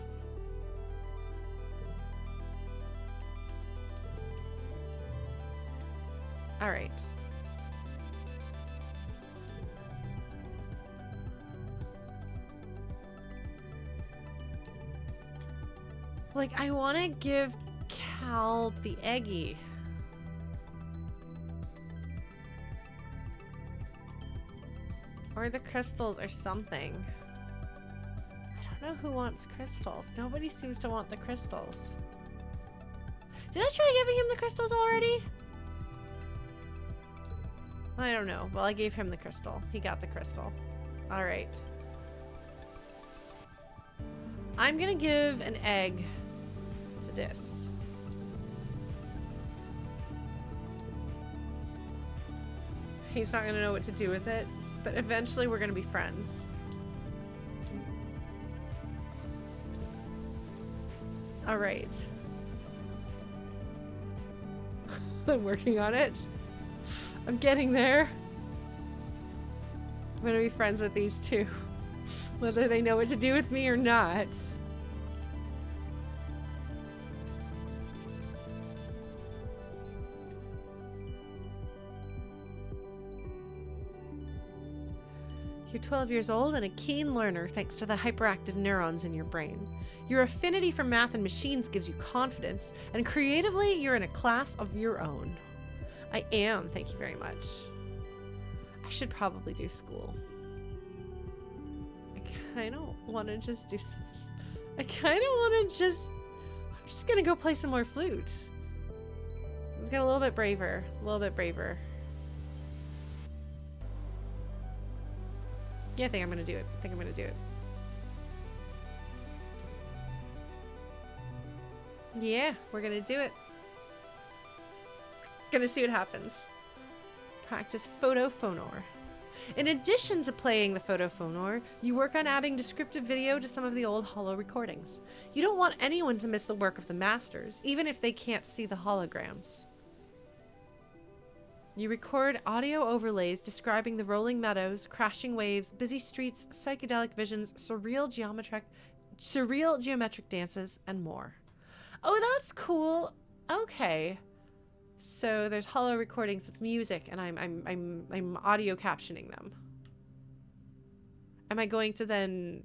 Speaker 1: All right. Like, I want to give Cal the Eggy. Or the crystals or something. I don't know who wants crystals. Nobody seems to want the crystals. Did I try giving him the crystals already? I don't know. Well, I gave him the crystal. He got the crystal. All right. I'm gonna give an egg to this. He's not gonna know what to do with it, but eventually we're gonna be friends. All right. I'm working on it. I'm getting there. I'm gonna be friends with these two, whether they know what to do with me or not. You're 12 years old and a keen learner thanks to the hyperactive neurons in your brain. Your affinity for math and machines gives you confidence, and creatively, you're in a class of your own. I am, thank you very much. I should probably do school. I kind of want to just do some... I'm just gonna go play some more flute. Let's get a little bit braver. Yeah, I think I'm gonna do it. Yeah, we're gonna do it. Gonna see what happens. Practice photophonor. In addition to playing the photophonor, you work on adding descriptive video to some of the old holo recordings. You don't want anyone to miss the work of the masters, even if they can't see the holograms. You record audio overlays describing the rolling meadows, crashing waves, busy streets, psychedelic visions, surreal geometric dances, and more. Oh, that's cool. Okay. So there's holo recordings with music, and I'm audio captioning them. Am I going to then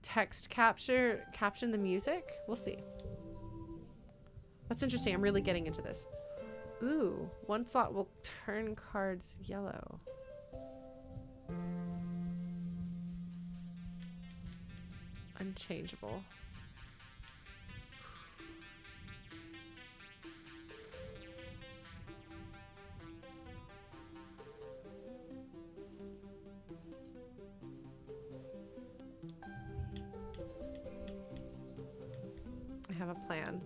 Speaker 1: text caption the music? We'll see. That's interesting. I'm really getting into this. Ooh, one slot will turn cards yellow. Unchangeable. I have a plan.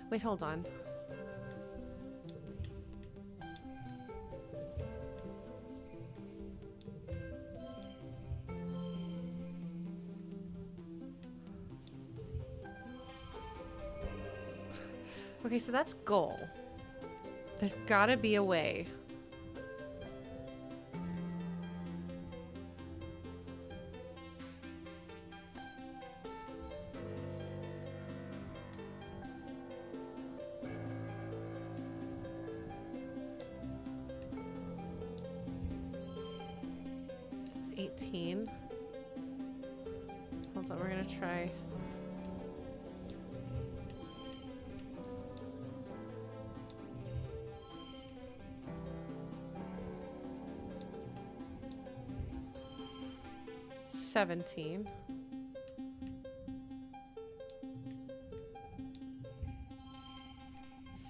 Speaker 1: Wait, hold on. Okay, so that's goal. There's gotta be a way. 18. Hold on, we're gonna try. $17.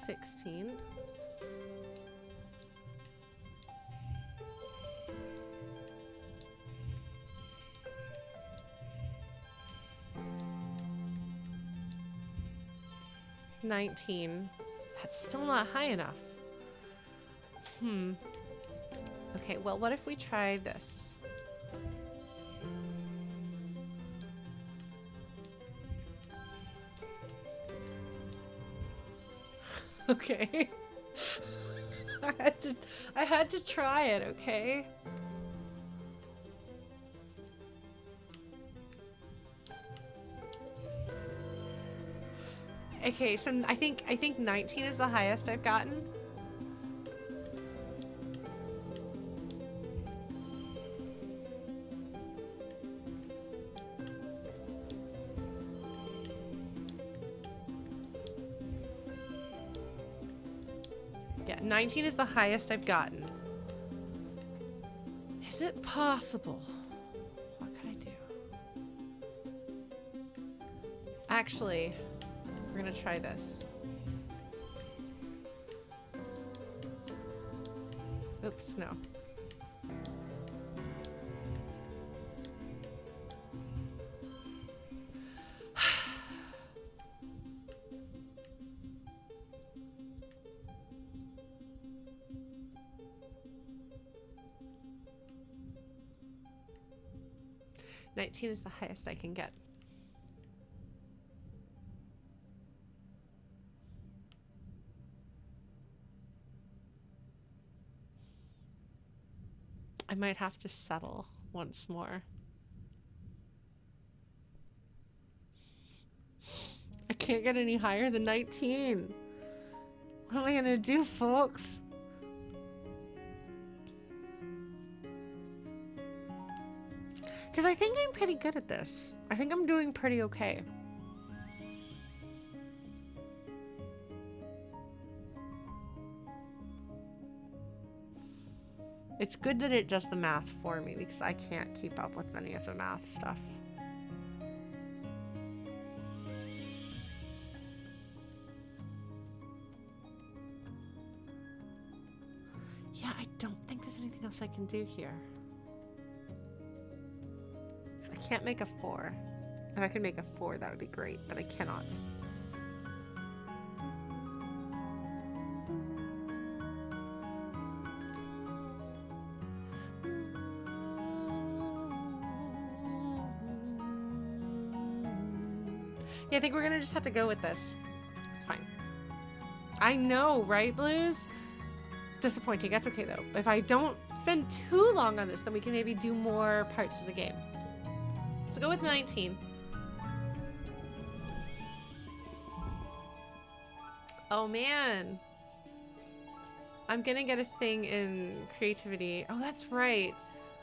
Speaker 1: 16. 19. That's still not high enough. Okay, well, what if we try this? Okay. I had to try it, okay? Okay, so I think 19 is the highest I've gotten. Yeah, 19 is the highest I've gotten. Is it possible? What could I do? Actually, we're gonna try this. Oops, no. $19 is the highest I can get. I might have to settle once more. I can't get any higher than 19. What am I gonna do, folks? Because I think I'm pretty good at this. I think I'm doing pretty okay. It's good that it does the math for me because I can't keep up with many of the math stuff. Yeah, I don't think there's anything else I can do here. I can't make a 4. If I could make a 4, that would be great, but I cannot. Yeah, I think we're gonna just have to go with this. It's fine. I know, right, Blues? Disappointing. That's okay, though. If I don't spend too long on this, then we can maybe do more parts of the game. So go with 19. Oh, man. I'm gonna get a thing in creativity. Oh, that's right.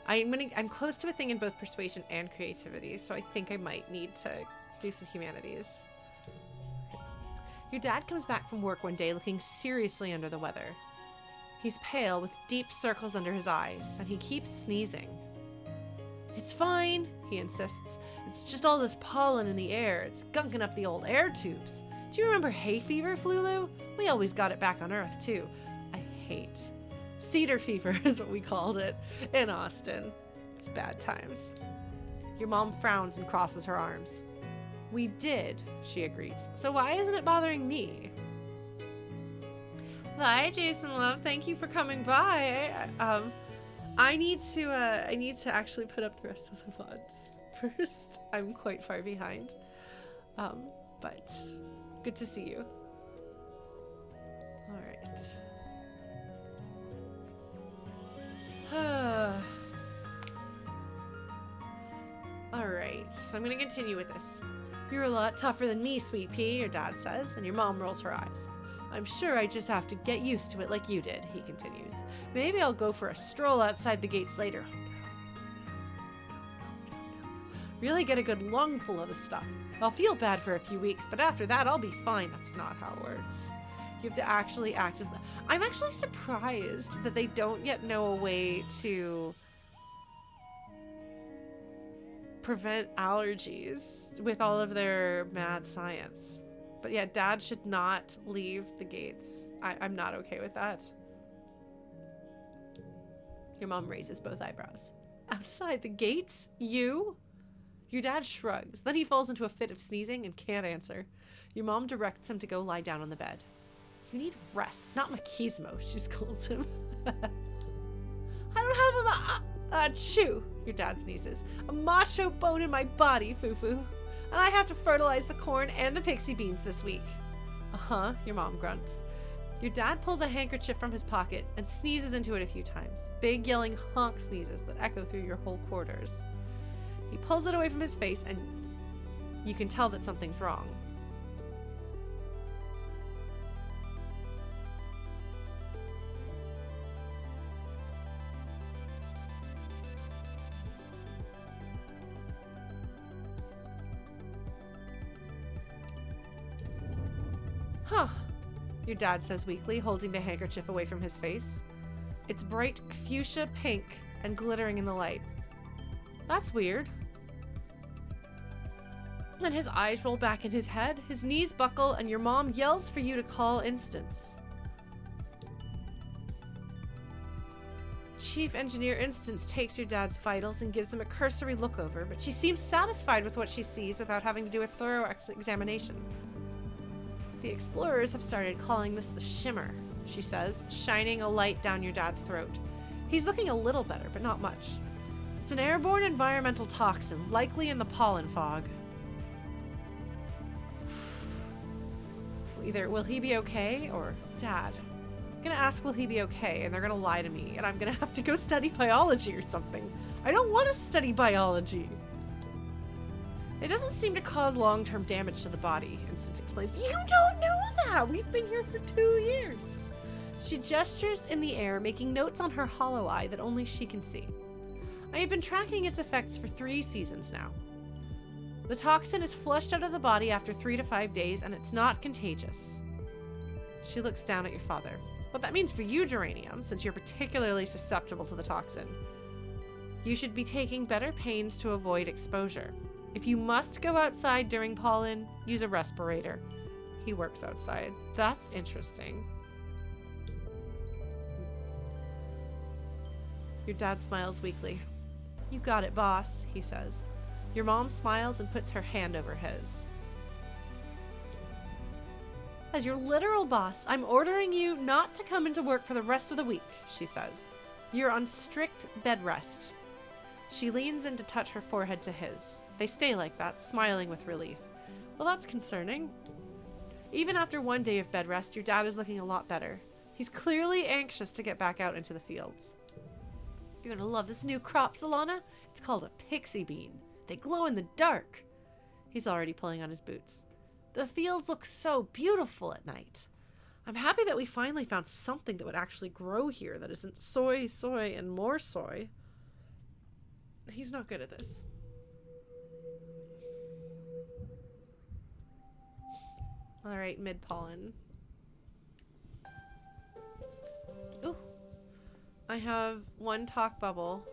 Speaker 1: I'm close to a thing in both persuasion and creativity, so I think I might need to do some humanities. Your dad comes back from work one day looking seriously under the weather. He's pale with deep circles under his eyes, and he keeps sneezing. It's fine, he insists. It's just all this pollen in the air. It's gunking up the old air tubes. Do you remember hay fever, Flulu? We always got it back on Earth, too. I hate. Cedar fever is what we called it in Austin. It's bad times. Your mom frowns and crosses her arms. We did, she agrees. So why isn't it bothering me? Bye, Jason Love. Thank you for coming by. I need to actually put up the rest of the VODs first. I'm quite far behind. But good to see you. All right. All right, so I'm gonna continue with this. You're a lot tougher than me, Sweet Pea, your dad says, and your mom rolls her eyes. I'm sure I just have to get used to it like you did, he continues. Maybe I'll go for a stroll outside the gates later. Really get a good lungful of the stuff. I'll feel bad for a few weeks, but after that, I'll be fine. That's not how it works. You have to actually actively... I'm actually surprised that they don't yet know a way to prevent allergies with all of their mad science. But yeah, Dad should not leave the gates. I'm not okay with that. Your mom raises both eyebrows. Outside the gates? You? Your dad shrugs. Then he falls into a fit of sneezing and can't answer. Your mom directs him to go lie down on the bed. You need rest, not machismo, she scolds him. I don't have achoo, your dad sneezes. A macho bone in my body, Fufu. And I have to fertilize the corn and the pixie beans this week. Uh-huh, your mom grunts. Your dad pulls a handkerchief from his pocket and sneezes into it a few times. Big yelling honk sneezes that echo through your whole quarters. He pulls it away from his face and you can tell that something's wrong. Huh, your dad says weakly, holding the handkerchief away from his face. It's bright fuchsia pink and glittering in the light. That's weird. Then his eyes roll back in his head, his knees buckle, and your mom yells for you to call Instance. Chief Engineer Instance takes your dad's vitals and gives him a cursory look over, but she seems satisfied with what she sees without having to do a thorough examination. The explorers have started calling this the shimmer, she says, shining a light down your dad's throat. He's looking a little better, but not much. It's an airborne environmental toxin, likely in the pollen fog. Either will he be okay, or Dad. I'm gonna ask will he be okay, and they're gonna lie to me, and I'm gonna have to go study biology or something. I don't want to study biology. It doesn't seem to cause long-term damage to the body, Instance explains. You don't know that! We've been here for 2 years! She gestures in the air, making notes on her hollow eye that only she can see. I have been tracking its effects for 3 seasons now. The toxin is flushed out of the body after 3 to 5 days, and it's not contagious. She looks down at your father. What that means for you, Geranium, since you're particularly susceptible to the toxin. You should be taking better pains to avoid exposure. If you must go outside during pollen, use a respirator. He works outside. That's interesting. Your dad smiles weakly. You got it, boss, he says. Your mom smiles and puts her hand over his. As your literal boss, I'm ordering you not to come into work for the rest of the week, she says. You're on strict bed rest. She leans in to touch her forehead to his. They stay like that, smiling with relief. Well, that's concerning. Even after 1 day of bed rest, your dad is looking a lot better. He's clearly anxious to get back out into the fields. You're gonna love this new crop, Solana. It's called a pixie bean. They glow in the dark. He's already pulling on his boots. The fields look so beautiful at night. I'm happy that we finally found something that would actually grow here that isn't soy, and more soy. He's not good at this. All right, mid-pollen. Ooh. I have 1 talk bubble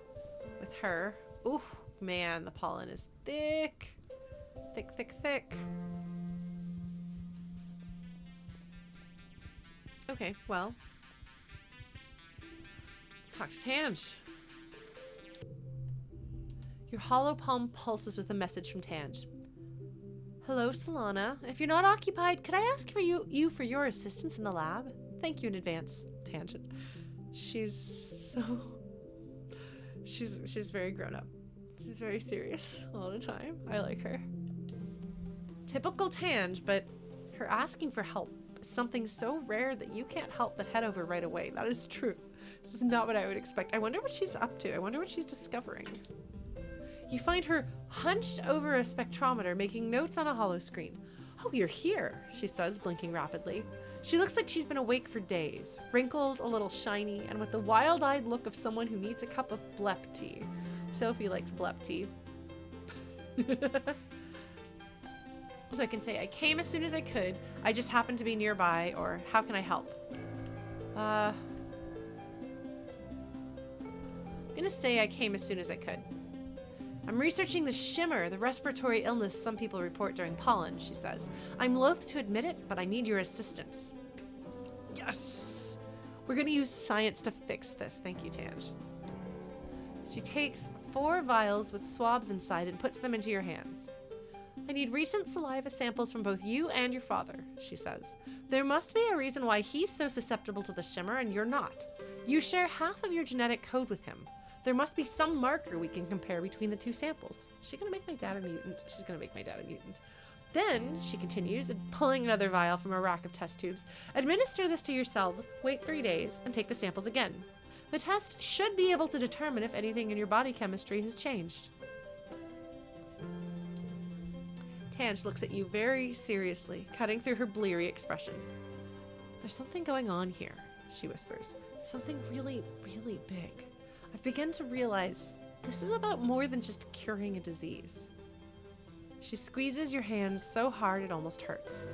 Speaker 1: with her. Ooh, man, the pollen is thick. Thick, thick, thick. Okay, well. Let's talk to Tange. Your hollow palm pulses with a message from Tange. Hello, Solana. If you're not occupied, could I ask for you for your assistance in the lab? Thank you in advance, Tangent. She's very grown up. She's very serious all the time. I like her. Typical Tange, but her asking for help is something so rare that you can't help but head over right away. That is true. This is not what I would expect. I wonder what she's up to. I wonder what she's discovering. You find her hunched over a spectrometer, making notes on a hollow screen. Oh, you're here, she says, blinking rapidly. She looks like she's been awake for days, wrinkled, a little shiny, and with the wild-eyed look of someone who needs a cup of blep tea. Sophie likes blep tea. So I can say, I came as soon as I could. I just happened to be nearby, or how can I help? I'm gonna say I came as soon as I could. I'm researching the shimmer, the respiratory illness some people report during pollen, she says. I'm loath to admit it, but I need your assistance. Yes! We're gonna use science to fix this. Thank you, Tange. She takes 4 vials with swabs inside and puts them into your hands. I need recent saliva samples from both you and your father, she says. There must be a reason why he's so susceptible to the shimmer and you're not. You share half of your genetic code with him. There must be some marker we can compare between the 2 samples. Is she gonna make my dad a mutant? She's gonna make my dad a mutant. Then, she continues, pulling another vial from a rack of test tubes, administer this to yourselves, wait 3 days, and take the samples again. The test should be able to determine if anything in your body chemistry has changed. Tange looks at you very seriously, cutting through her bleary expression. There's something going on here, she whispers. Something really, really big. I've begun to realize this is about more than just curing a disease. She squeezes your hands so hard it almost hurts.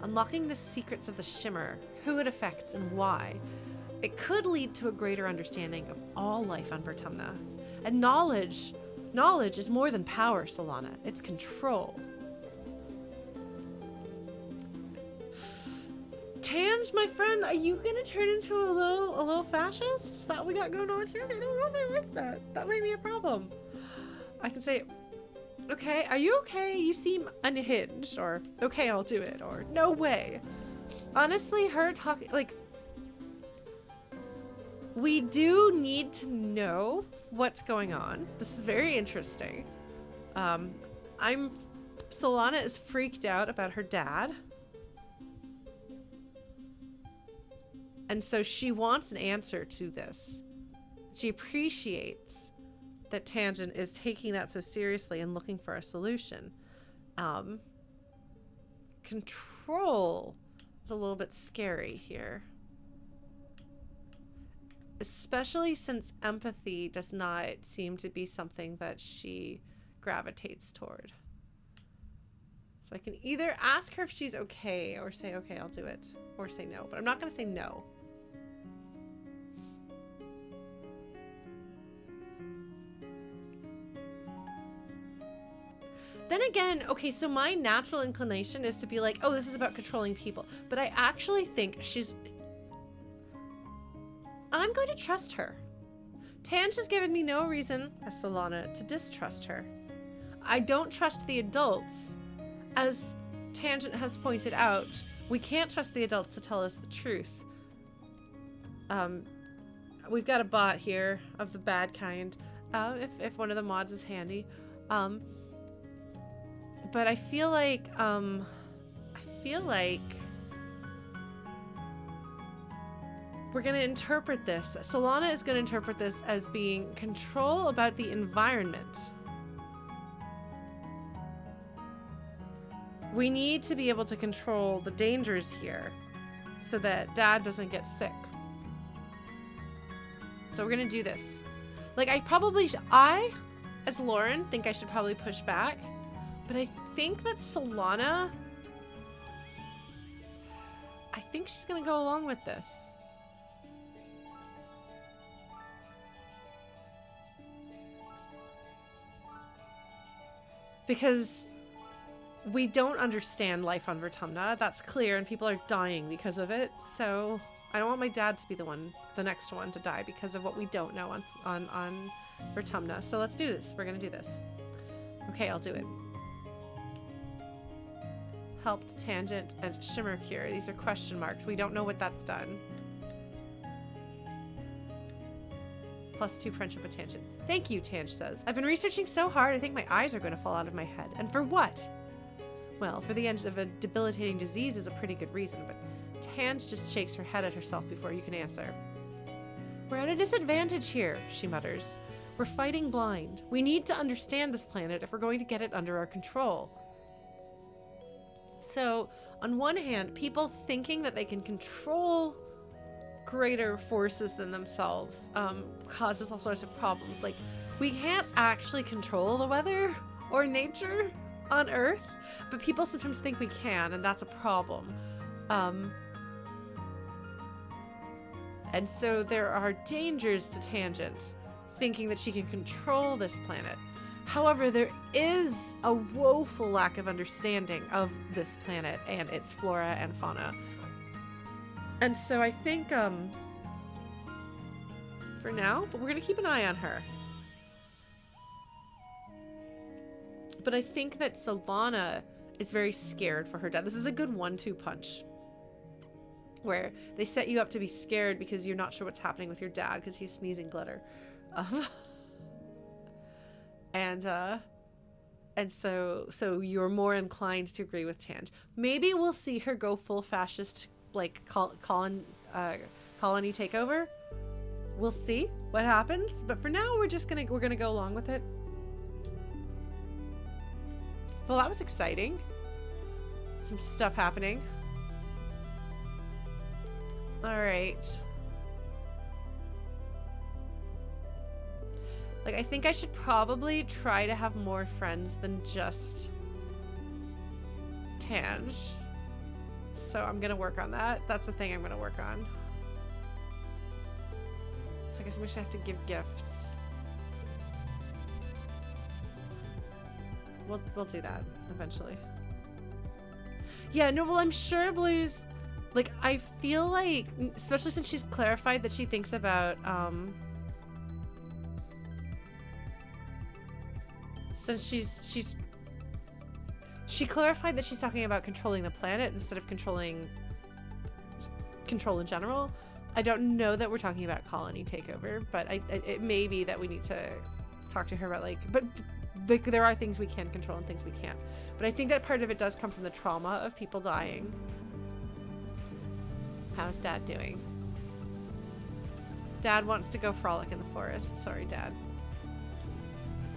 Speaker 1: Unlocking the secrets of the shimmer, who it affects and why, it could lead to a greater understanding of all life on Vertumna. And knowledge is more than power, Solana. It's control. Tange, my friend, are you gonna turn into a little fascist? Is that what we got going on here? I don't know if I like that. That might be a problem. I can say, okay, are you okay? You seem unhinged, or okay, I'll do it, or no way. Honestly, her talking, like, we do need to know what's going on. This is very interesting. Solana is freaked out about her dad. And so she wants an answer to this. She appreciates that Tangent is taking that so seriously and looking for a solution. Control is a little bit scary here. Especially since empathy does not seem to be something that she gravitates toward. So I can either ask her if she's okay or say, okay, I'll do it. Or say no. But I'm not going to say no. Then again, okay, so my natural inclination is to be like, oh, this is about controlling people. But I actually think I'm going to trust her. Tange has given me no reason, as Solana, to distrust her. I don't trust the adults. As Tangent has pointed out, we can't trust the adults to tell us the truth. We've got a bot here of the bad kind, if one of the mods is handy. But I feel like we're going to interpret this. Solana is going to interpret this as being control about the environment. We need to be able to control the dangers here so that Dad doesn't get sick. So we're going to do this. Like, I, as Lauren, think I should probably push back. But I think that Solana, I think she's going to go along with this. Because we don't understand life on Vertumna. That's clear, and people are dying because of it. So I don't want my dad to be the next one to die because of what we don't know on Vertumna. So let's do this. We're going to do this. Okay, I'll do it. Helped, Tangent, and Shimmer Cure. These are question marks. We don't know what that's done. +2 friendship with Tangent. Thank you, Tange says. I've been researching so hard I think my eyes are going to fall out of my head. And for what? Well, for the end of a debilitating disease is a pretty good reason, but Tange just shakes her head at herself before you can answer. We're at a disadvantage here, she mutters. We're fighting blind. We need to understand this planet if we're going to get it under our control. So, on one hand, people thinking that they can control greater forces than themselves causes all sorts of problems. Like, we can't actually control the weather or nature on Earth, but people sometimes think we can, and that's a problem. And so there are dangers to Tangent thinking that she can control this planet. However, there is a woeful lack of understanding of this planet and its flora and fauna. And so I think, for now, but we're going to keep an eye on her. But I think that Solana is very scared for her dad. This is a good 1-2 punch, where they set you up to be scared because you're not sure what's happening with your dad because he's sneezing glitter. And so you're more inclined to agree with Tange. Maybe we'll see her go full fascist, like colony takeover. We'll see what happens. But for now, we're gonna go along with it. Well, that was exciting. Some stuff happening. All right. Like, I think I should probably try to have more friends than just Tange. So I'm gonna work on that. That's the thing I'm gonna work on. So I guess we should have to give gifts. We'll do that eventually. Yeah, no, well, I'm sure Blue's, like, I feel like, especially since she's clarified that she thinks about, since she clarified that she's talking about controlling the planet instead of control in general. I don't know that we're talking about colony takeover, but it may be that we need to talk to her about, like, but there are things we can control and things we can't. But I think that part of it does come from the trauma of people dying. How's Dad doing? Dad wants to go frolic in the forest. Sorry, Dad.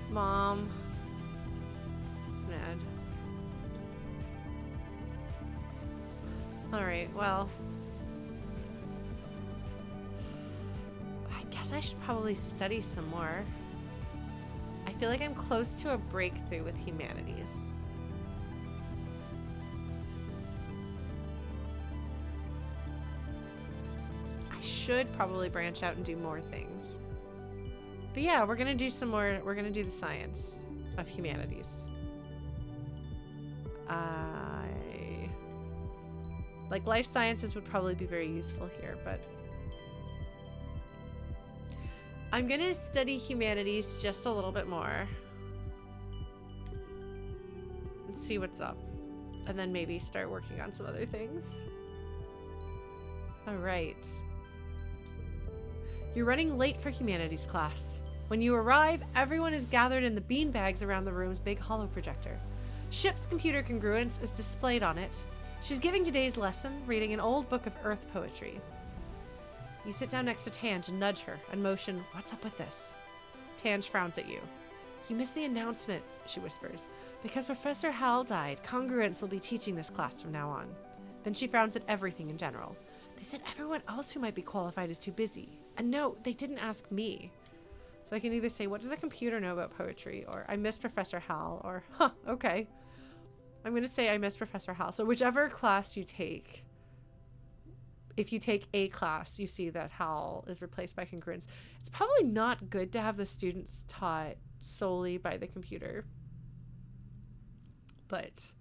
Speaker 1: Mom. It's mad. Alright, well. I guess I should probably study some more. I feel like I'm close to a breakthrough with humanities. I should probably branch out and do more things. But yeah, we're gonna do some more. We're gonna do the science of humanities. Like, life sciences would probably be very useful here, but I'm gonna study humanities just a little bit more and see what's up, and then maybe start working on some other things. All right. You're running late for humanities class. When you arrive, everyone is gathered in the beanbags around the room's big hollow projector. Ship's computer congruence is displayed on it. She's giving today's lesson, reading an old book of Earth poetry. You sit down next to Tange and nudge her and motion, "What's up with this?" Tange frowns at you. "You missed the announcement," she whispers. "Because Professor Hal died, congruence will be teaching this class from now on." Then she frowns at everything in general. "They said everyone else who might be qualified is too busy. And no, they didn't ask me." So I can either say, "What does a computer know about poetry?" Or, "I miss Professor Hal," or, "Huh, okay." I'm going to say I miss Professor Hal. So whichever class you take, if you take a class, you see that Hal is replaced by congruence. It's probably not good to have the students taught solely by the computer. But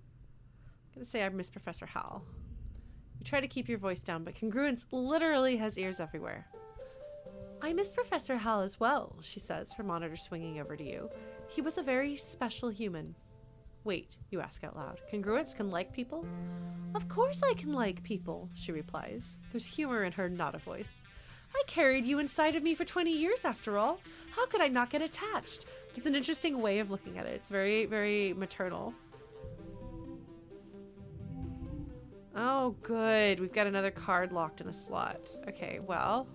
Speaker 1: I'm going to say I miss Professor Hal. You try to keep your voice down, but congruence literally has ears everywhere. "I miss Professor Hal as well," she says, her monitor swinging over to you. "He was a very special human." "Wait," you ask out loud. "Congruence can like people?" "Of course I can like people," she replies. There's humor in her, not a voice. "I carried you inside of me for 20 years after all. How could I not get attached?" It's an interesting way of looking at it. It's very, very maternal. Oh, good. We've got another card locked in a slot. Okay, well.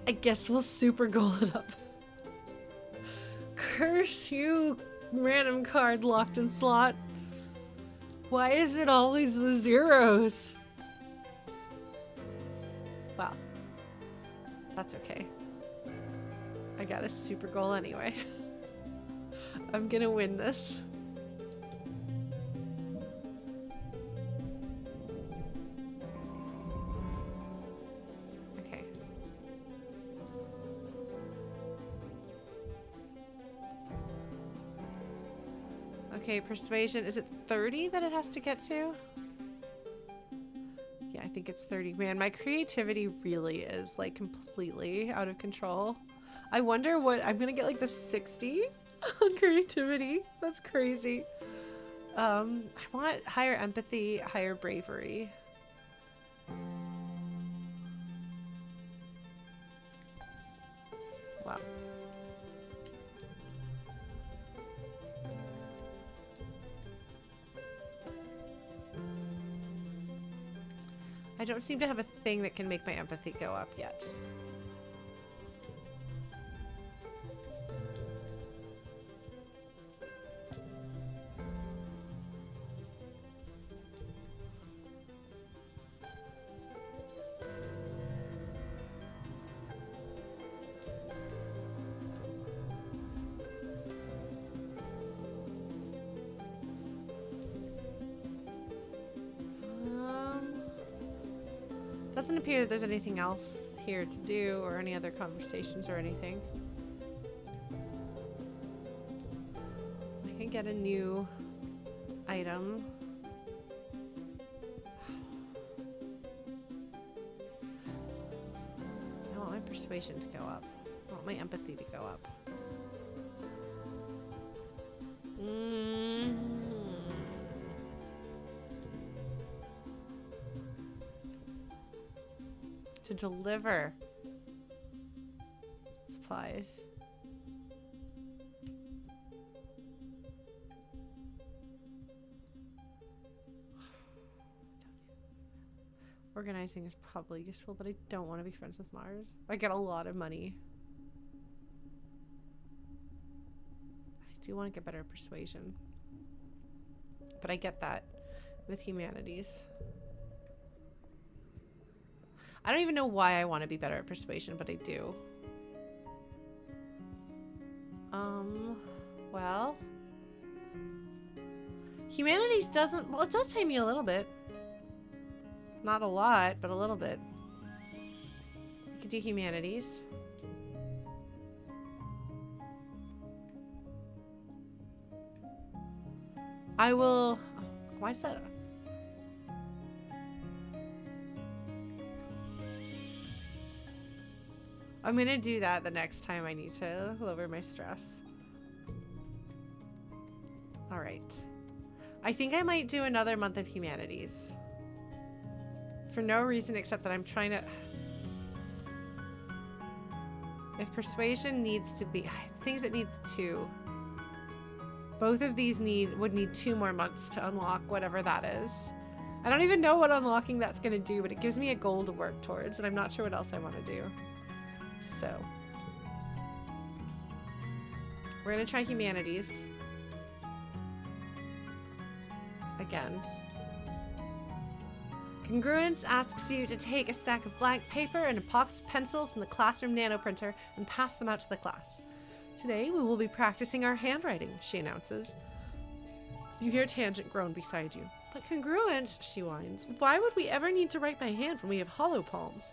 Speaker 1: I guess we'll super goal it up. Curse you, random card locked in slot. Why is it always the zeros? Well, that's okay. I got a super goal anyway. I'm gonna win this. Okay. Okay, persuasion. Is it 30 that it has to get to? Yeah, I think it's 30. Man, my creativity really is like completely out of control. I wonder what I'm gonna get, like the 60 on creativity. That's crazy. I want higher empathy, higher bravery. Wow. I don't seem to have a thing that can make my empathy go up yet. Doesn't appear that there's anything else here to do or any other conversations or anything. I can get a new item. I want my persuasion to go up. I want my empathy to go up. To deliver supplies. Organizing is probably useful, but I don't want to be friends with Mars. I get a lot of money. I do want to get better at persuasion, but I get that with humanities. I don't even know why I want to be better at persuasion, but I do. Well, humanities doesn't, well, it does pay me a little bit. Not a lot, but a little bit. I could do humanities. I will, oh, why is that? I'm gonna do that the next time I need to lower my stress. All right. I think I might do another month of humanities. For no reason except that I'm trying to... If persuasion needs to be... I think it needs 2. Both of these would need 2 more months to unlock whatever that is. I don't even know what unlocking that's gonna do, but it gives me a goal to work towards, and I'm not sure what else I want to do. So, we're going to try humanities. Again. Congruence asks you to take a stack of blank paper and a box of pencils from the classroom nanoprinter and pass them out to the class. Today we will be practicing our handwriting, she announces. You hear Tangent groan beside you. But Congruent, she whines, why would we ever need to write by hand when we have hollow palms?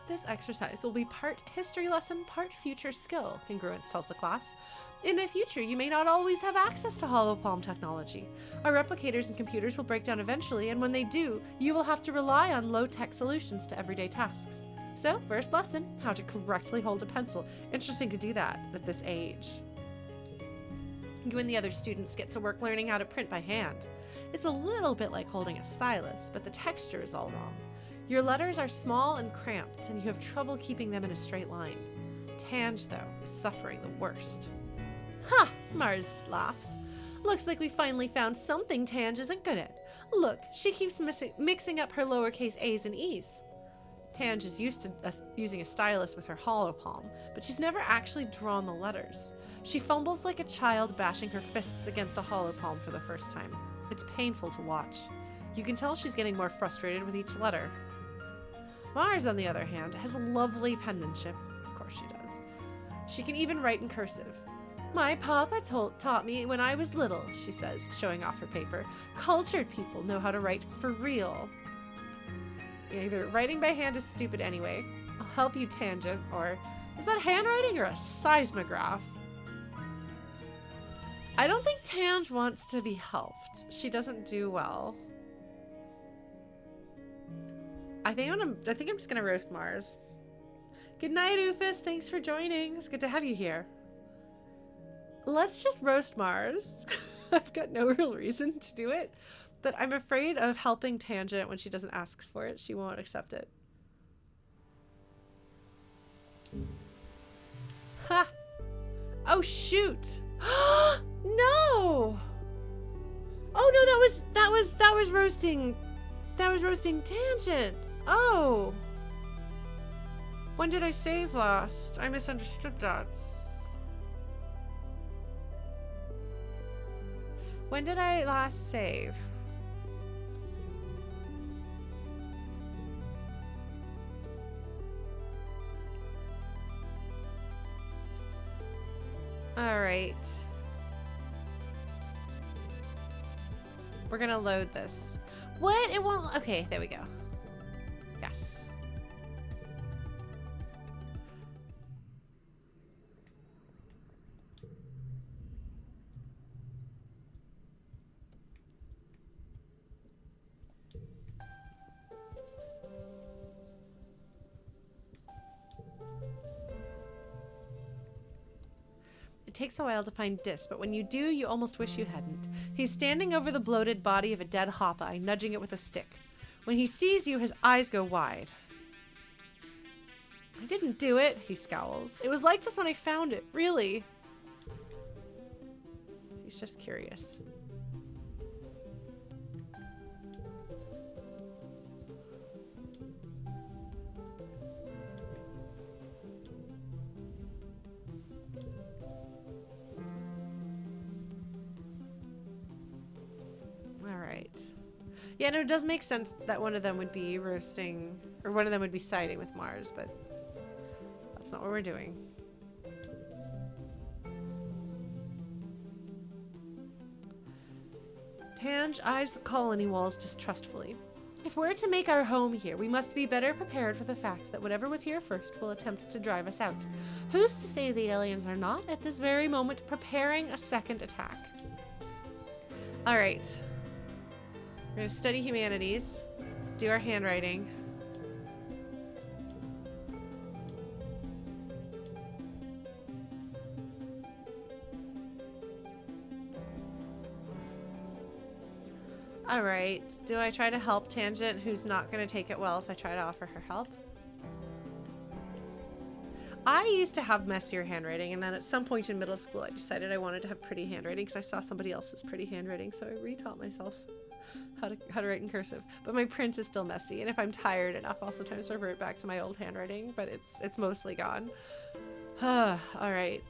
Speaker 1: This exercise will be part history lesson, part future skill, Congruence tells the class. In the future, you may not always have access to hollow palm technology. Our replicators and computers will break down eventually, and when they do, you will have to rely on low-tech solutions to everyday tasks. So, first lesson, how to correctly hold a pencil. Interesting to do that at this age. You and the other students get to work learning how to print by hand. It's a little bit like holding a stylus, but the texture is all wrong. Your letters are small and cramped, and you have trouble keeping them in a straight line. Tange, though, is suffering the worst. Ha! Mars laughs. Looks like we finally found something Tange isn't good at. Look, she keeps mixing up her lowercase a's and e's. Tange is used to using a stylus with her hollow palm, but she's never actually drawn the letters. She fumbles like a child bashing her fists against a hollow palm for the first time. It's painful to watch. You can tell she's getting more frustrated with each letter. Mars, on the other hand, has lovely penmanship. Of course she does. She can even write in cursive. My papa taught me when I was little, she says, showing off her paper. Cultured people know how to write for real. Either writing by hand is stupid anyway. I'll help you, Tangent, or is that handwriting or a seismograph? I don't think Tange wants to be helped. She doesn't do well. I think I'm just gonna roast Mars. Good night, Oofus. Thanks for joining. It's good to have you here. Let's just roast Mars. I've got no real reason to do it, but I'm afraid of helping Tangent when she doesn't ask for it. She won't accept it. Ha! Oh shoot! No! Oh no, that was roasting. That was roasting Tangent. Oh. When did I save last? I misunderstood that. When did I last save? All right. We're gonna load this. What? It won't. Okay, there we go. Yes. It takes a while to find Dis, but when you do, you almost wish you hadn't. He's standing over the bloated body of a dead Hawkeye, nudging it with a stick. When he sees you, his eyes go wide. I didn't do it, he scowls. It was like this when I found it, really. He's just curious. Yeah, no, it does make sense that one of them would be roasting, or one of them would be siding with Mars, but that's not what we're doing. Tange eyes the colony walls distrustfully. If we're to make our home here, we must be better prepared for the fact that whatever was here first will attempt to drive us out. Who's to say the aliens are not, at this very moment, preparing a second attack? All right. We're going to study humanities, do our handwriting. All right, do I try to help Tangent, who's not going to take it well if I try to offer her help? I used to have messier handwriting, and then at some point in middle school I decided I wanted to have pretty handwriting because I saw somebody else's pretty handwriting, so I retaught myself how to write in cursive. But my print is still messy, and if I'm tired enough, I'll sometimes revert back to my old handwriting, but it's mostly gone. All right.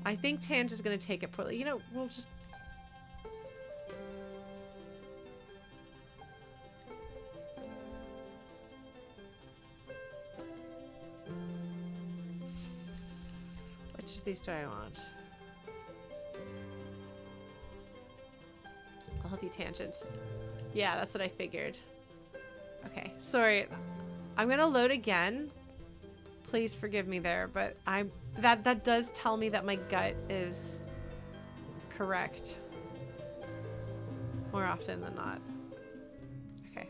Speaker 1: I think Tange is going to take it poorly. You know, we'll just... Which of these do I want? I'll help you, Tangent. Yeah, that's what I figured. Okay, sorry. I'm gonna load again. Please forgive me there, but that does tell me that my gut is correct more often than not. Okay.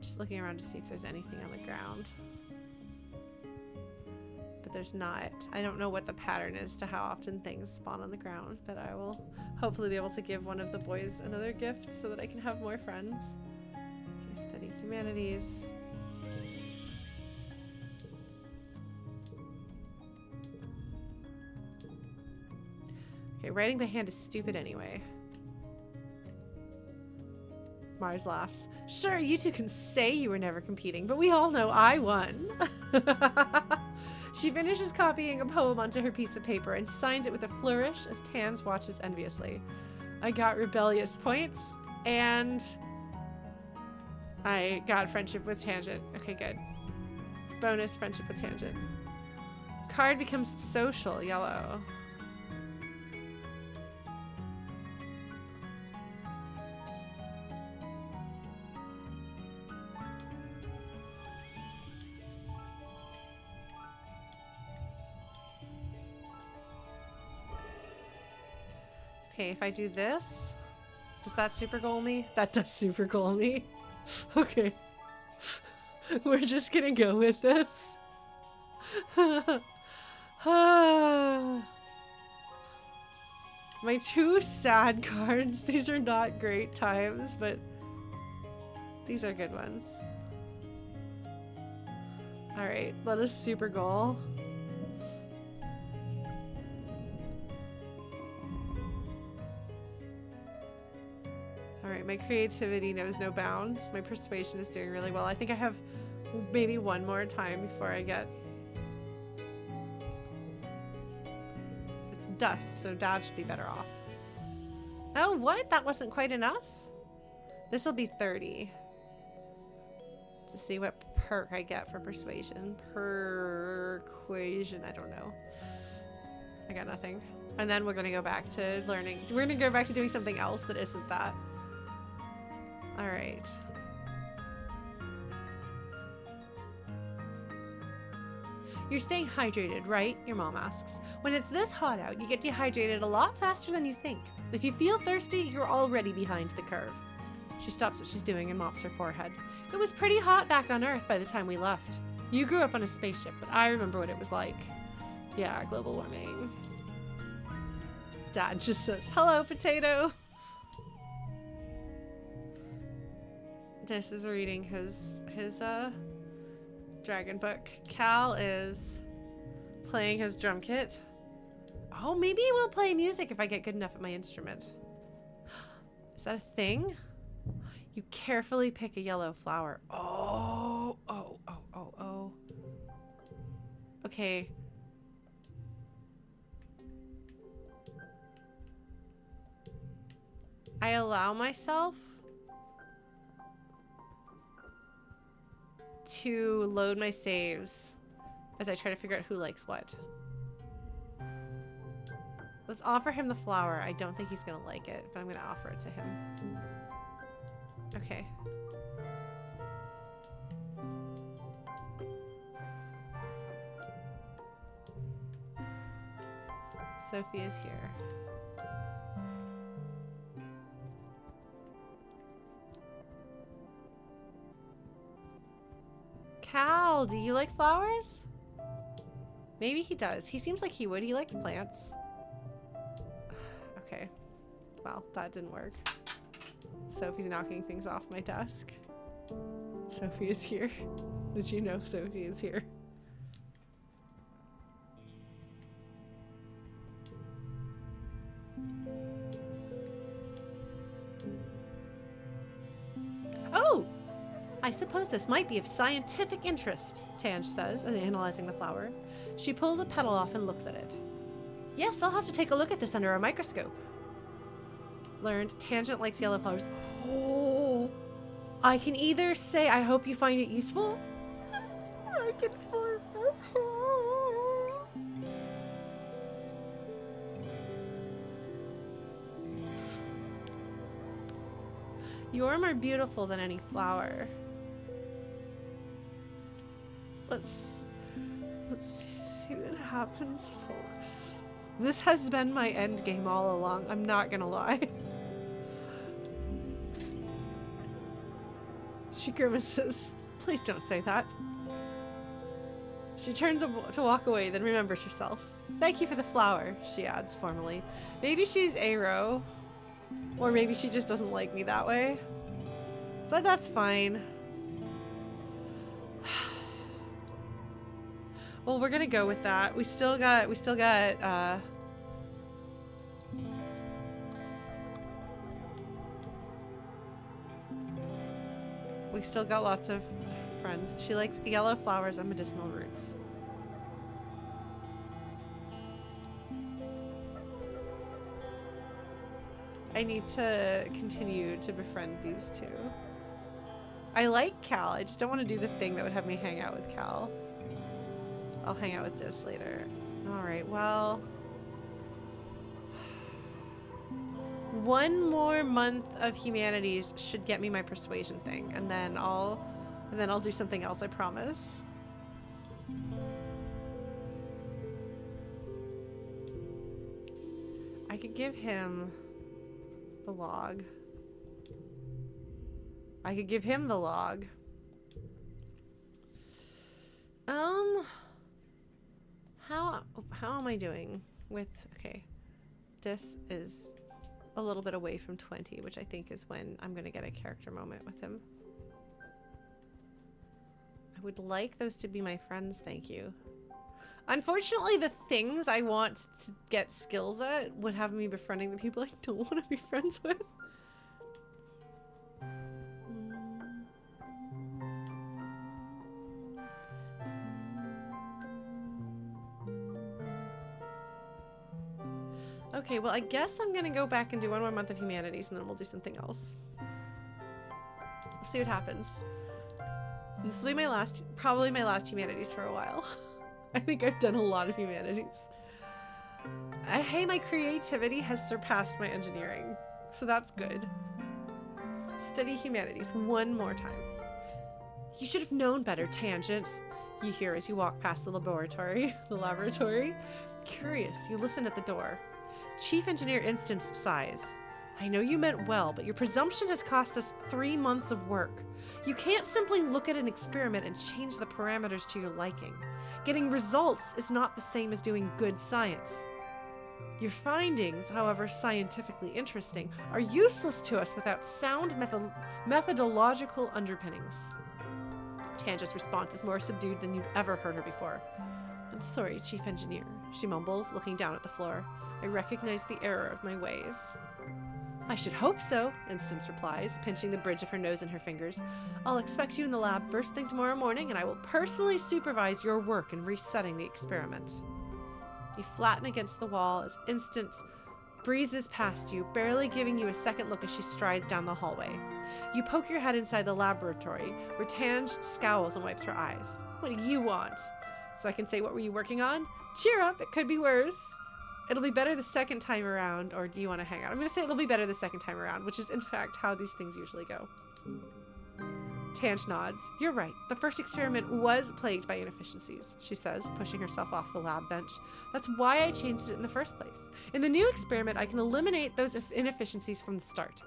Speaker 1: Just looking around to see if there's anything on the ground. But there's not. I don't know what the pattern is to how often things spawn on the ground, but I will hopefully be able to give one of the boys another gift so that I can have more friends. Okay, study humanities. Okay, writing by hand is stupid anyway. Mars laughs. Sure, you two can say you were never competing, but we all know I won. She finishes copying a poem onto her piece of paper and signs it with a flourish as Tans watches enviously. I got rebellious points, and I got friendship with Tangent. Okay, good. Bonus friendship with Tangent. Card becomes social, yellow. Okay, if I do this, does that super goal me? That does super goal me. Okay. We're just gonna go with this. My two sad cards. These are not great times, but these are good ones. Alright, let us super goal. Alright, my creativity knows no bounds. My persuasion is doing really well. I think I have maybe one more time before I get... It's dust, so Dad should be better off. Oh, what? That wasn't quite enough? This will be 30. To see what perk I get for persuasion. Persuasion, I don't know. I got nothing. And then we're going to go back to learning. We're going to go back to doing something else that isn't that. All right. You're staying hydrated, right? Your mom asks. When it's this hot out, you get dehydrated a lot faster than you think. If you feel thirsty, you're already behind the curve. She stops what she's doing and mops her forehead. It was pretty hot back on Earth by the time we left. You grew up on a spaceship, but I remember what it was like. Yeah, global warming. Dad just says, hello, potato. This is reading his dragon book. Cal is playing his drum kit. Oh, maybe we'll play music if I get good enough at my instrument. Is that a thing? You carefully pick a yellow flower. Oh. Okay. I allow myself to load my saves as I try to figure out who likes what. Let's offer him the flower. I don't think he's gonna like it, but I'm gonna offer it to him. Okay. Sophie is here. Cal, do you like flowers? Maybe he does. He seems like he would. He likes plants. Okay. Well, that didn't work. Sophie's knocking things off my desk. Sophie is here. Did you know Sophie is here? Oh! I suppose this might be of scientific interest, Tange says, analyzing the flower. She pulls a petal off and looks at it. Yes, I'll have to take a look at this under a microscope. Learned Tangent likes yellow flowers. Oh, I can either say I hope you find it useful. I can form. You're more beautiful than any flower. Let's see what happens, folks. This has been my end game all along. I'm not gonna lie. She grimaces. Please don't say that. She turns to walk away, then remembers herself. Thank you for the flower, she adds formally. Maybe she's Aero. Or maybe she just doesn't like me that way. But that's fine. Well, we're gonna go with that. We still got We still got lots of friends. She likes yellow flowers and medicinal roots. I need to continue to befriend these two. I like Cal. I just don't want to do the thing that would have me hang out with Cal. I'll hang out with Dis later. Alright, well... one more month of humanities should get me my persuasion thing, and then I'll do something else, I promise. I could give him the log. I could give him the log. How am I doing with, okay, Dis is a little bit away from 20, which I think is when I'm gonna get a character moment with him. I would like those to be my friends, thank you. Unfortunately, the things I want to get skills at would have me befriending the people I don't want to be friends with. Okay, well, I guess I'm gonna go back and do one more month of humanities, and then we'll do something else. We'll see what happens. This will be my last, probably my last humanities for a while. I think I've done a lot of humanities. Hey, my creativity has surpassed my engineering, so that's good. Study humanities one more time. You should have known better, Tangent. You hear as you walk past the laboratory. Curious, you listen at the door. Chief Engineer Instance sighs. I know you meant well, but your presumption has cost us 3 months of work. You can't simply look at an experiment and change the parameters to your liking. Getting results is not the same as doing good science. Your findings, however scientifically interesting, are useless to us without sound methodological underpinnings. Tanja's response is more subdued than you've ever heard her before. I'm sorry, Chief Engineer, she mumbles, looking down at the floor. I recognize the error of my ways. I should hope so, Instance replies, pinching the bridge of her nose in her fingers. I'll expect you in the lab first thing tomorrow morning, and I will personally supervise your work in resetting the experiment. You flatten against the wall as Instance breezes past you, barely giving you a second look as she strides down the hallway. You poke your head inside the laboratory, where Tange scowls and wipes her eyes. What do you want? So I can say, what were you working on? Cheer up, it could be worse. It'll be better the second time around, or do you want to hang out? I'm going to say it'll be better the second time around, which is in fact how these things usually go. Tange nods. You're right. The first experiment was plagued by inefficiencies, she says, pushing herself off the lab bench. That's why I changed it in the first place. In the new experiment, I can eliminate those inefficiencies from the start.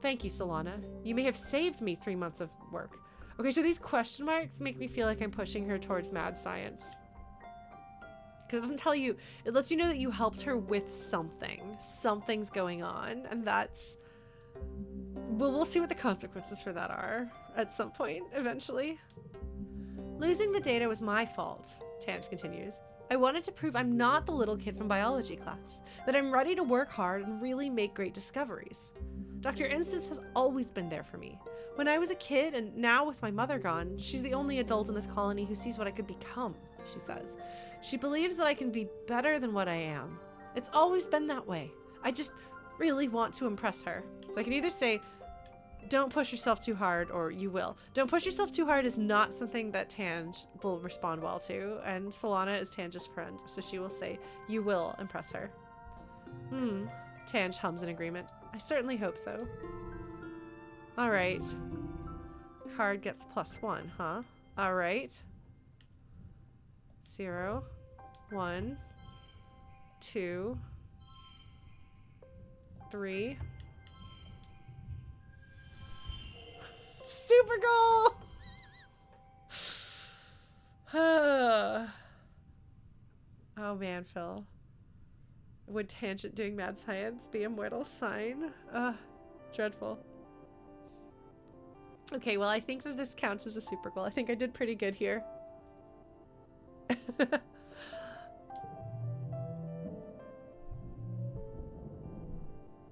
Speaker 1: Thank you, Solana. You may have saved me 3 months of work. Okay, so these question marks make me feel like I'm pushing her towards mad science. Because it doesn't tell you, it lets you know that you helped her with something. Something's going on, and that's... Well, we'll see what the consequences for that are at some point, eventually. Losing the data was my fault, Tange continues. I wanted to prove I'm not the little kid from biology class, that I'm ready to work hard and really make great discoveries. Dr. Instance has always been there for me. When I was a kid, and now with my mother gone, she's the only adult in this colony who sees what I could become, she says. She believes that I can be better than what I am. It's always been that way. I just really want to impress her. So I can either say, don't push yourself too hard, or you will. Don't push yourself too hard is not something that Tange will respond well to, and Solana is Tange's friend, so she will say, you will impress her. Tange hums in agreement. I certainly hope so. Alright. Card gets +1, huh? Alright. 0, 1, 2, 3. Super goal! Oh man, Phil. Would Tangent doing mad science be a mortal sign? Dreadful. Okay, well I think that this counts as a super goal. I think I did pretty good here.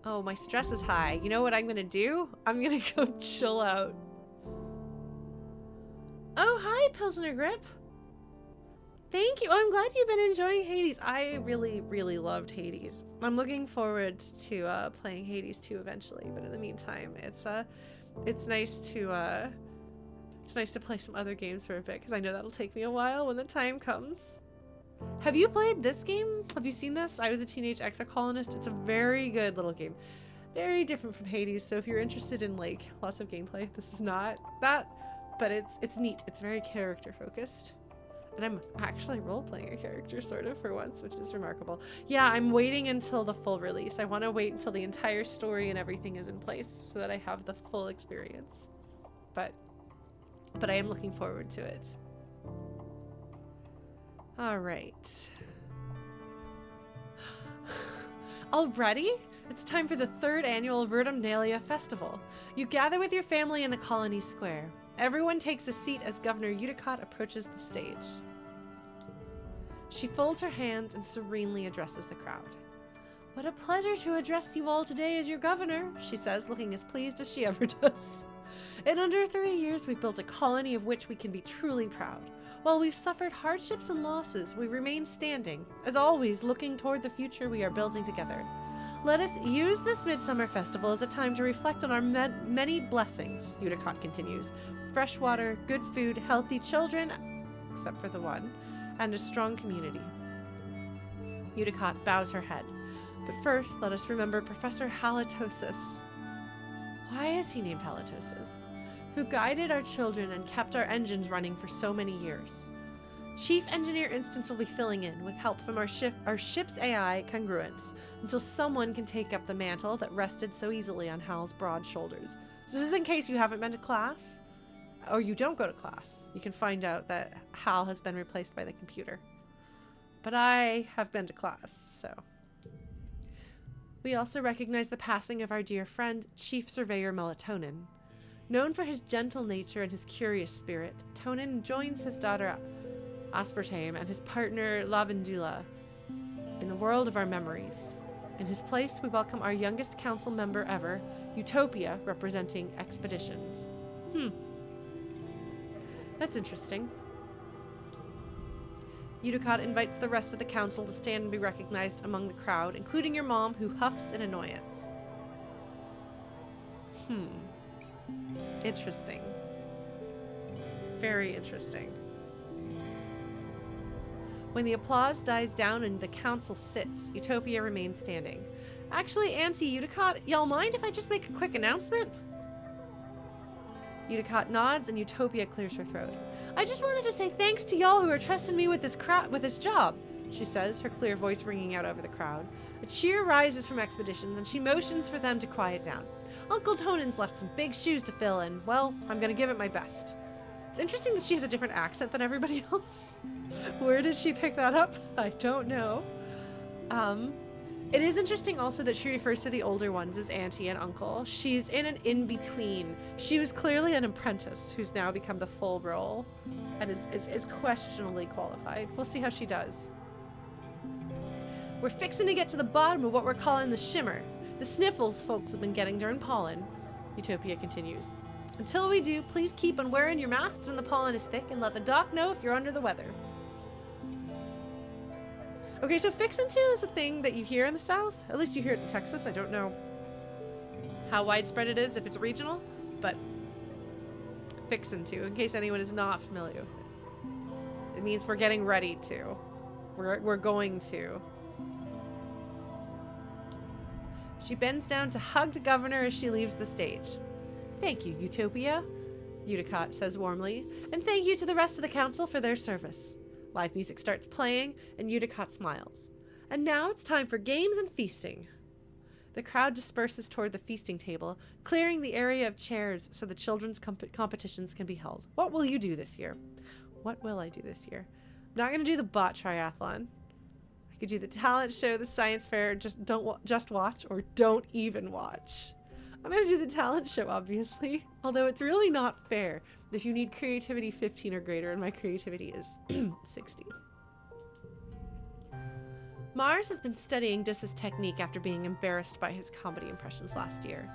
Speaker 1: Oh, my stress is high. You know what I'm gonna do? I'm gonna go chill out. Oh, hi, Pilsner Grip. Thank you. Oh, I'm glad you've been enjoying Hades. I really, really loved Hades. I'm looking forward to playing Hades 2 eventually, but in the meantime, it's nice to play some other games for a bit, because I know that'll take me a while when the time comes. Have you played this game? Have you seen this? I Was a Teenage Exocolonist. It's a very good little game. Very different from Hades, so if you're interested in like lots of gameplay, this is not that, but it's neat. It's very character focused. And I'm actually role-playing a character, sort of, for once, which is remarkable. Yeah, I'm waiting until the full release. I want to wait until the entire story and everything is in place so that I have the full experience. But I am looking forward to it. All right. Already? It's time for the 3rd annual Vertumnalia festival. You gather with your family in the colony square. Everyone takes a seat as Governor Udicott approaches the stage. She folds her hands and serenely addresses the crowd. What a pleasure to address you all today as your governor, she says, looking as pleased as she ever does. In under 3 years, we've built a colony of which we can be truly proud. While we've suffered hardships and losses, we remain standing, as always looking toward the future we are building together. Let us use this midsummer festival as a time to reflect on our many blessings, Udicott continues. Fresh water, good food, healthy children, except for the one, and a strong community. Udicott bows her head. But first, let us remember Professor Halitosis. Why is he named Halitosis? Who guided our children and kept our engines running for so many years. Chief Engineer Instance will be filling in with help from our ship's AI congruence until someone can take up the mantle that rested so easily on Hal's broad shoulders. So this is in case you haven't been to class, or you don't go to class. You can find out that Hal has been replaced by the computer. But I have been to class, so. We also recognize the passing of our dear friend, Chief Surveyor Melatonin. Known for his gentle nature and his curious spirit, Tonin joins his daughter Aspartame and his partner Lavandula in the world of our memories. In his place, we welcome our youngest council member ever, Utopia, representing expeditions. That's interesting. Udicott invites the rest of the council to stand and be recognized among the crowd, including your mom, who huffs in annoyance. Interesting. Very interesting. When the applause dies down and the council sits, Utopia remains standing. Actually, Auntie Udicott, y'all mind if I just make a quick announcement? Udicott nods and Utopia clears her throat. I just wanted to say thanks to y'all who are trusting me with this job, she says, her clear voice ringing out over the crowd. A cheer rises from Expeditions and she motions for them to quiet down. Uncle Tonin's left some big shoes to fill and, well, I'm gonna give it my best. It's interesting that she has a different accent than everybody else. Where did she pick that up? I don't know. It is interesting also that she refers to the older ones as auntie and uncle. She's in an in-between. She was clearly an apprentice who's now become the full role and is questionably qualified. We'll see how she does. We're fixing to get to the bottom of what we're calling the shimmer. The sniffles folks have been getting during pollen, Utopia continues. Until we do, please keep on wearing your masks when the pollen is thick and let the doc know if you're under the weather. Okay, so fixin' to is a thing that you hear in the South. At least you hear it in Texas. I don't know how widespread it is, if it's regional, but fixin' to, in case anyone is not familiar with it. It means we're getting ready to. We're going to. She bends down to hug the governor as she leaves the stage. Thank you, Utopia, Udicott says warmly, and thank you to the rest of the council for their service. Live music starts playing, and Udicott smiles. And now it's time for games and feasting. The crowd disperses toward the feasting table, clearing the area of chairs so the children's competitions can be held. What will you do this year? What will I do this year? I'm not going to do the bot triathlon. I could do the talent show, the science fair, just watch, or don't even watch. I'm going to do the talent show, obviously, although it's really not fair if you need creativity 15 or greater, and my creativity is 60. Mars has been studying Dis's technique after being embarrassed by his comedy impressions last year.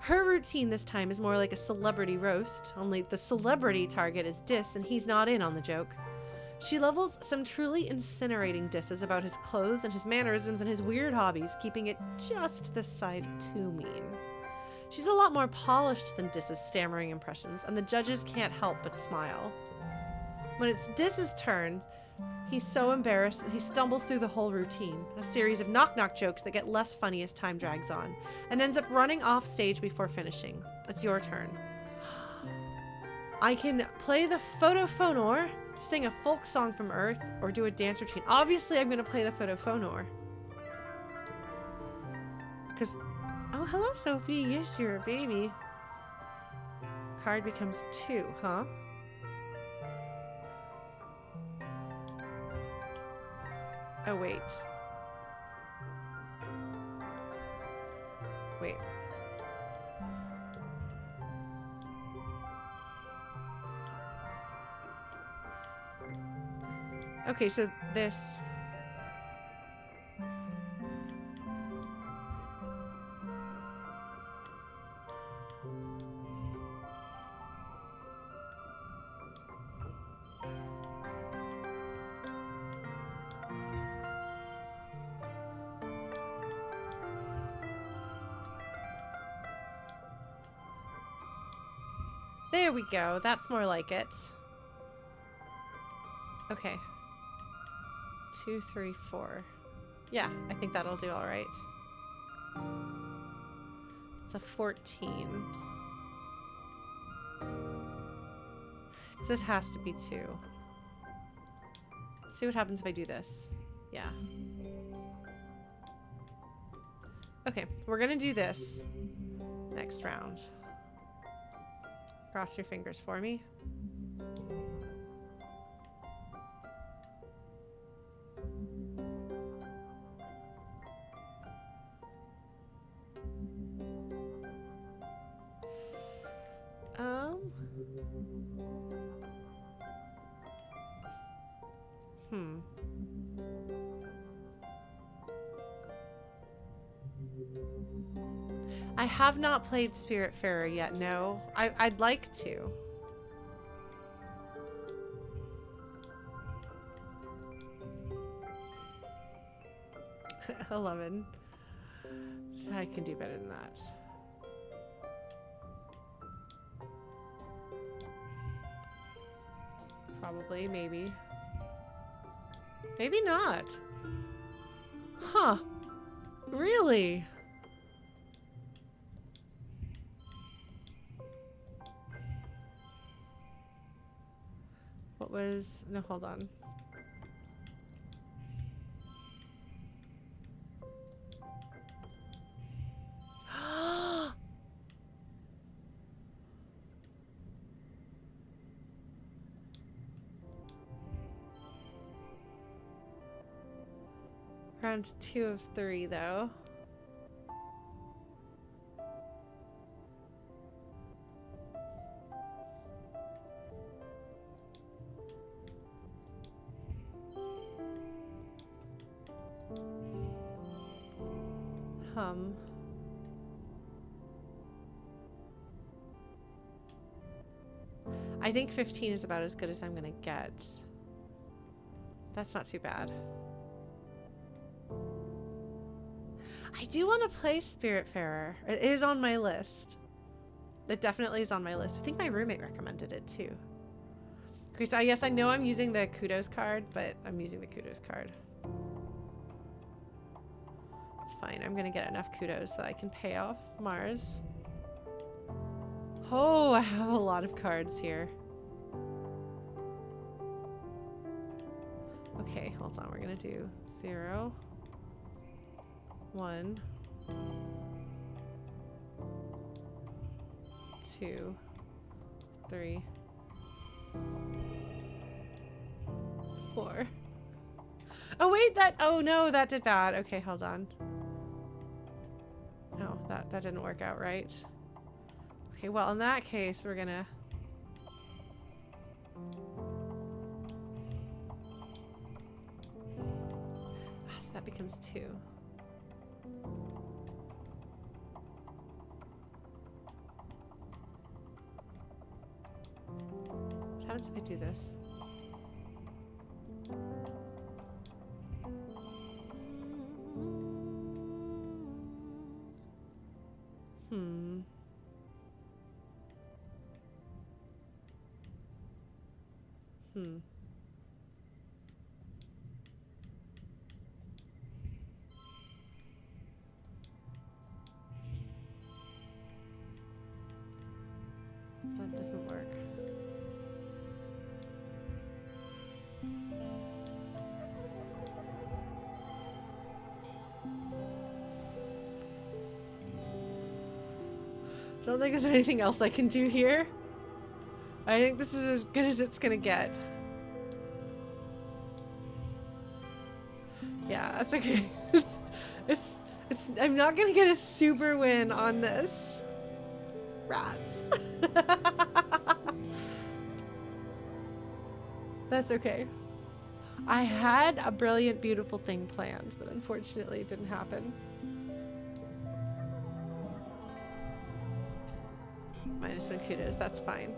Speaker 1: Her routine this time is more like a celebrity roast, only the celebrity target is Dis and he's not in on the joke. She levels some truly incinerating disses about his clothes and his mannerisms and his weird hobbies, keeping it just this side of too mean. She's a lot more polished than Dis's stammering impressions, and the judges can't help but smile. When it's Dis's turn, he's so embarrassed that he stumbles through the whole routine, a series of knock-knock jokes that get less funny as time drags on, and ends up running off stage before finishing. It's your turn. I can play the photophonor, sing a folk song from Earth, or do a dance routine. Obviously, I'm going to play the photophonor. Because, oh, hello, Sophie. Yes, you're a baby. Card becomes 2, huh? Oh, wait. Wait. Okay, so this... There we go. That's more like it. Okay. 2, 3, 4. Yeah, I think that'll do all right. It's a 14. This has to be 2. Let's see what happens if I do this. Yeah. Okay, we're gonna do this next round. Cross your fingers for me. I have not played Spiritfarer yet, no. I'd like to. $11. I can do better than that. Probably, maybe. Maybe not. Huh. Really? What was... No, hold on. Round 2 of 3, though. I think 15 is about as good as I'm gonna get. That's not too bad. I do want to play Spiritfarer. It is on my list. It definitely is on my list. I think my roommate recommended it too. Okay, so yes, I know I'm using the kudos card, but I'm using the kudos card. It's fine. I'm gonna get enough kudos that I can pay off Mars. Oh, I have a lot of cards here. Okay, hold on. We're gonna do 0, 1, 2, 3, 4. Oh wait, oh no, that did bad. Okay, hold on. No, that didn't work out right. Okay, well in that case, we're gonna... So that becomes 2. What happens if I do this? That doesn't work. I don't think there's anything else I can do here. I think this is as good as it's gonna get. Yeah, that's okay. I'm not gonna get a super win on this. Rats. That's okay. I had a brilliant, beautiful thing planned, but unfortunately it didn't happen. -1 kudos, that's fine.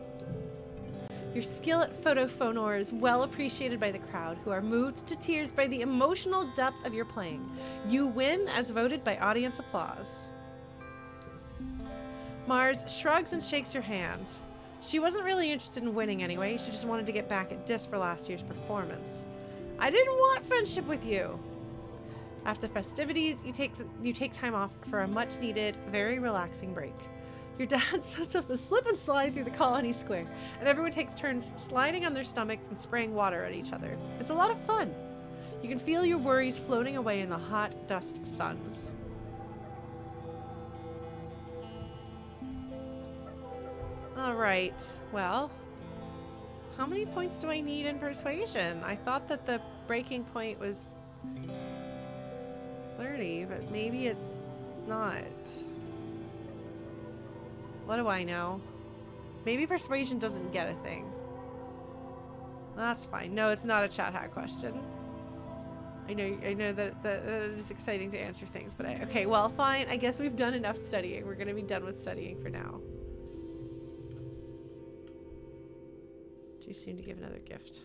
Speaker 1: Your skill at photophonor is well appreciated by the crowd, who are moved to tears by the emotional depth of your playing. You win as voted by audience applause. Mars shrugs and shakes your hands. She wasn't really interested in winning anyway, she just wanted to get back at Dis for last year's performance. I didn't want friendship with you. After festivities, you take time off for a much needed, very relaxing break. Your dad sets up a slip and slide through the colony square, and everyone takes turns sliding on their stomachs and spraying water at each other. It's a lot of fun. You can feel your worries floating away in the hot dust suns. Alright, well, how many points do I need in persuasion? I thought that the breaking point was 30, but maybe it's not. What do I know? Maybe persuasion doesn't get a thing. Well, that's fine. No, it's not a chat hack question. I know that it is exciting to answer things, but okay, well, fine. I guess we've done enough studying. We're gonna be done with studying for now. Too soon to give another gift.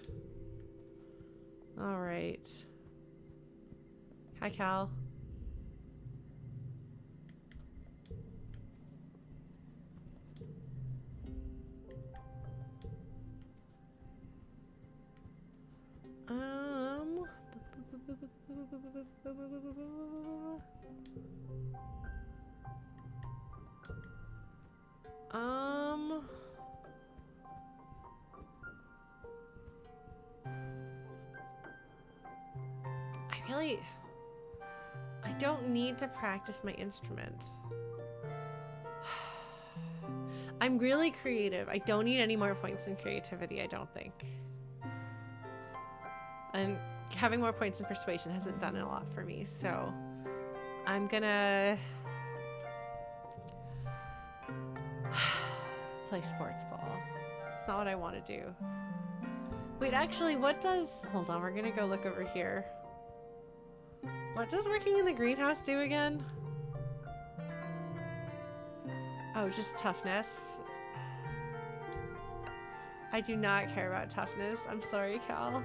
Speaker 1: All right. Hi, Cal. I don't need to practice my instrument. I'm really creative. I don't need any more points in creativity, I don't think. And having more points in persuasion hasn't done a lot for me, so I'm gonna play sports ball. It's not what I want to do. Wait, actually, what does... Hold on, we're gonna go look over here. What does working in the greenhouse do again? Oh, just toughness. I do not care about toughness. I'm sorry, Cal.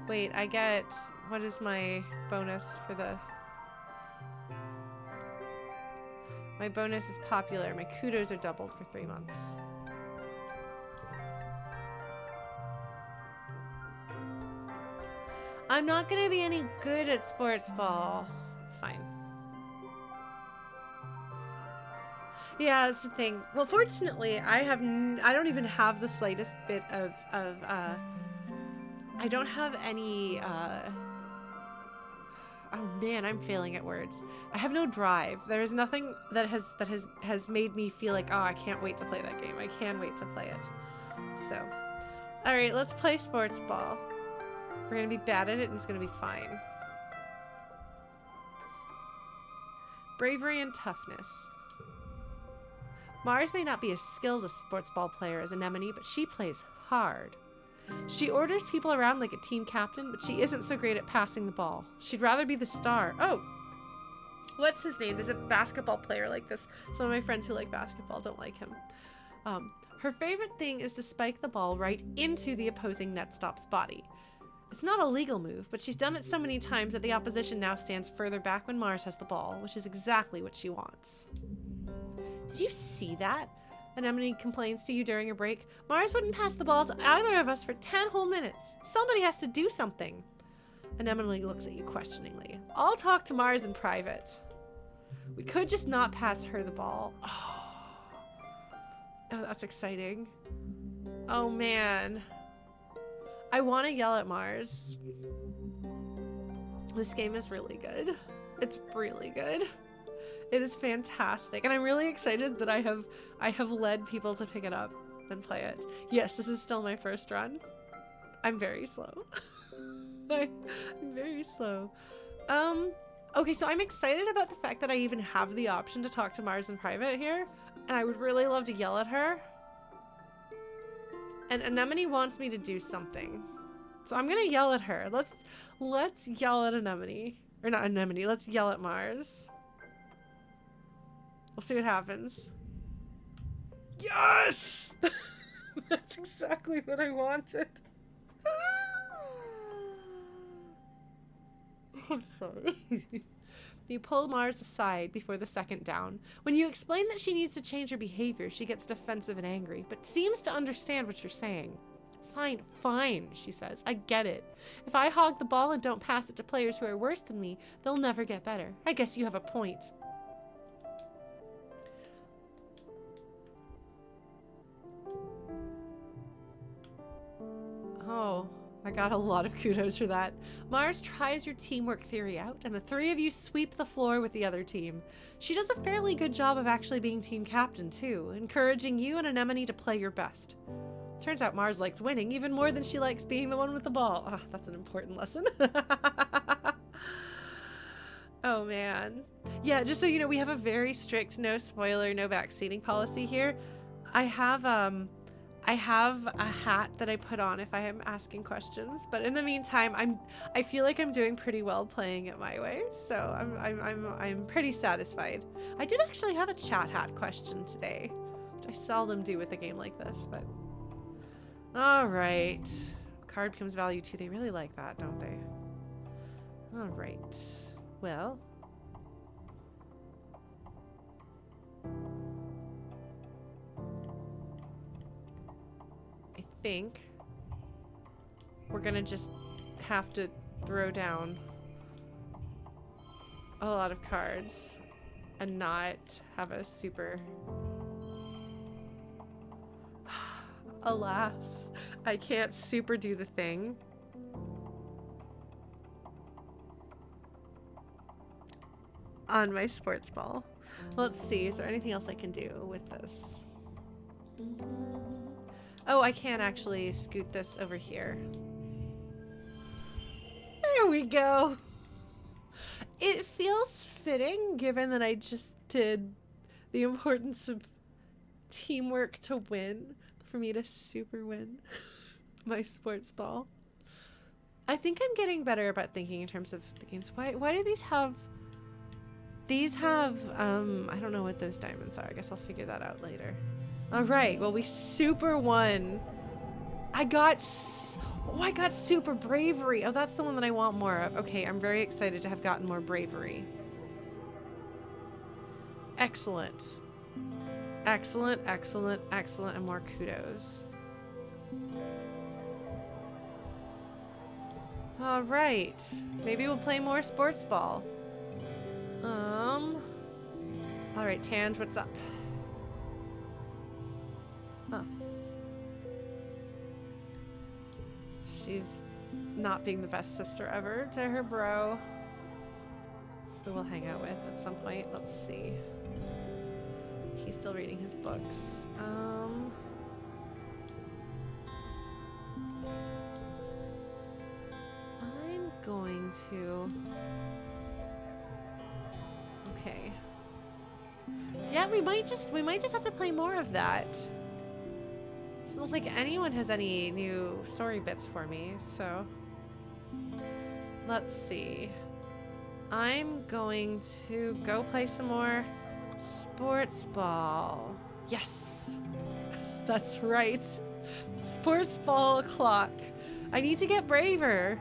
Speaker 1: Wait, I get... What is my bonus for the... My bonus is popular. My kudos are doubled for 3 months. I'm not gonna be any good at sports ball. It's fine. Yeah, that's the thing. Well, fortunately, I don't even have the slightest bit of I don't have any, oh man, I'm failing at words. I have no drive. There is nothing that has made me feel like, oh, I can't wait to play that game. I can wait to play it. So, all right, let's play sports ball. We're gonna be bad at it and it's gonna be fine. Bravery and toughness. Mars may not be as skilled a sports ball player as Anemone, but she plays hard. She orders people around like a team captain, but she isn't so great at passing the ball. She'd rather be the star. Oh, what's his name? There's a basketball player like this. Some of my friends who like basketball don't like him. Her favorite thing is to spike the ball right into the opposing net stop's body. It's not a legal move, but she's done it so many times that the opposition now stands further back when Mars has the ball, which is exactly what she wants. Did you see that? Anemone complains to you during a break. Mars wouldn't pass the ball to either of us for 10 whole minutes. Somebody has to do something. Anemone looks at you questioningly. I'll talk to Mars in private. We could just not pass her the ball. Oh, that's exciting. Oh, man. I want to yell at Mars. This game is really good. It's really good. It is fantastic. And I'm really excited that I have led people to pick it up and play it. Yes, this is still my first run. I'm very slow. I'm very slow. Okay, so I'm excited about the fact that I even have the option to talk to Mars in private here. And I would really love to yell at her. And Anemone wants me to do something. So I'm gonna yell at her. Let's yell at Anemone. Or not Anemone, let's yell at Mars. We'll see what happens. Yes! That's exactly what I wanted. I'm sorry. You pull Mars aside before the second down. When you explain that she needs to change her behavior, she gets defensive and angry, but seems to understand what you're saying. Fine, fine, she says. I get it. If I hog the ball and don't pass it to players who are worse than me, they'll never get better. I guess you have a point. Oh, I got a lot of kudos for that. Mars tries your teamwork theory out, and the three of you sweep the floor with the other team. She does a fairly good job of actually being team captain, too, encouraging you and Anemone to play your best. Turns out Mars likes winning even more than she likes being the one with the ball. Ah, that's an important lesson. Oh, man. Yeah, just so you know, we have a very strict no spoiler, no backseating policy here. I have a hat that I put on if I am asking questions, but in the meantime, I feel like I'm doing pretty well playing it my way, so I'm pretty satisfied. I did actually have a chat hat question today, which I seldom do with a game like this, but all right. Card becomes value too. They really like that, don't they? All right. Well. I think we're gonna just have to throw down a lot of cards and not have a super... Alas, I can't super do the thing. On my sports ball. Let's see, is there anything else I can do with this? Oh, I can actually scoot this over here. There we go. It feels fitting given that I just did the importance of teamwork to win, for me to super win my sports ball. I think I'm getting better about thinking in terms of the games. Why do these have... These have, I don't know what those diamonds are. I guess I'll figure that out later. All right, well, we super won. I got super bravery. Oh, that's the one that I want more of. Okay, I'm very excited to have gotten more bravery. Excellent. Excellent, excellent, excellent, and more kudos. All right, maybe we'll play more sports ball. All right, Tange, what's up? Huh. She's not being the best sister ever to her bro, who we'll hang out with at some point. Let's see. He's still reading his books. I'm going to... Okay. Yeah, we might just have to play more of that. doesn't think anyone has any new story bits for me, so let's see. I'm going to go play some more sportsball. Yes, that's right. Sportsball o'clock. I need to get braver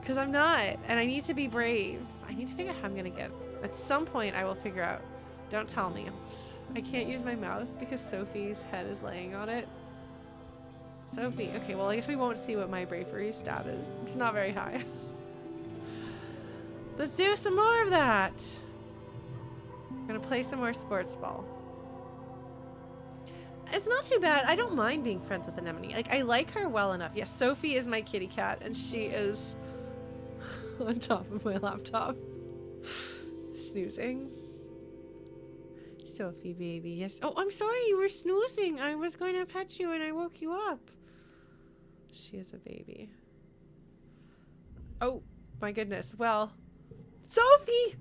Speaker 1: because I'm not, and I need to be brave. I need to figure out how I'm gonna get. At some point, I will figure out. Don't tell me. I can't use my mouse because Sophie's head is laying on it. Sophie. Okay, well, I guess we won't see what my bravery stat is. It's not very high. Let's do some more of that. I'm gonna play some more sports ball. It's not too bad. I don't mind being friends with Anemone. Like, I like her well enough. Yes, Sophie is my kitty cat, and she is on top of my laptop. Snoozing. Sophie, baby, yes. Oh, I'm sorry, you were snoozing. I was going to pet you and I woke you up. She is a baby. Oh, my goodness. Well, Sophie!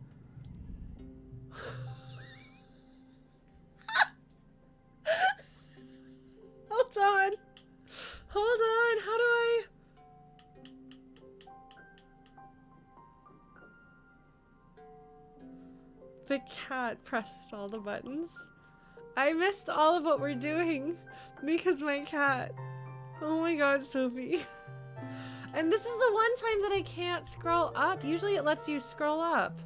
Speaker 1: Hold on. Hold on. How do I... The cat pressed all the buttons. I missed all of what we're doing because my cat. Oh my god, Sophie. And this is the one time that I can't scroll up. Usually it lets you scroll up.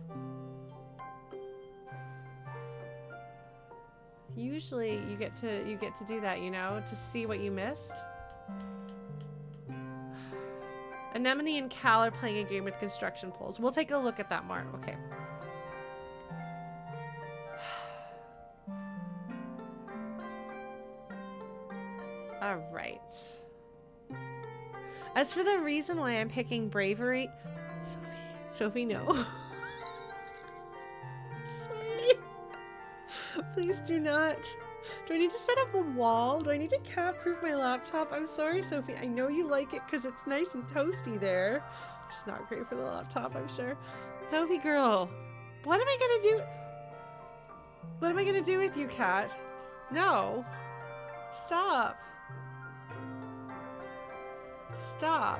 Speaker 1: Usually you get to do that, you know, to see what you missed. Anemone and Cal are playing a game with construction poles. We'll take a look at that more. Okay. All right. As for the reason why I'm picking bravery, Sophie, no. Sorry. Please do not. Do I need to set up a wall? Do I need to cat-proof my laptop? I'm sorry, Sophie. I know you like it because it's nice and toasty there. Which is not great for the laptop, I'm sure. Sophie girl, what am I gonna do? What am I gonna do with you, cat? No. Stop. Stop.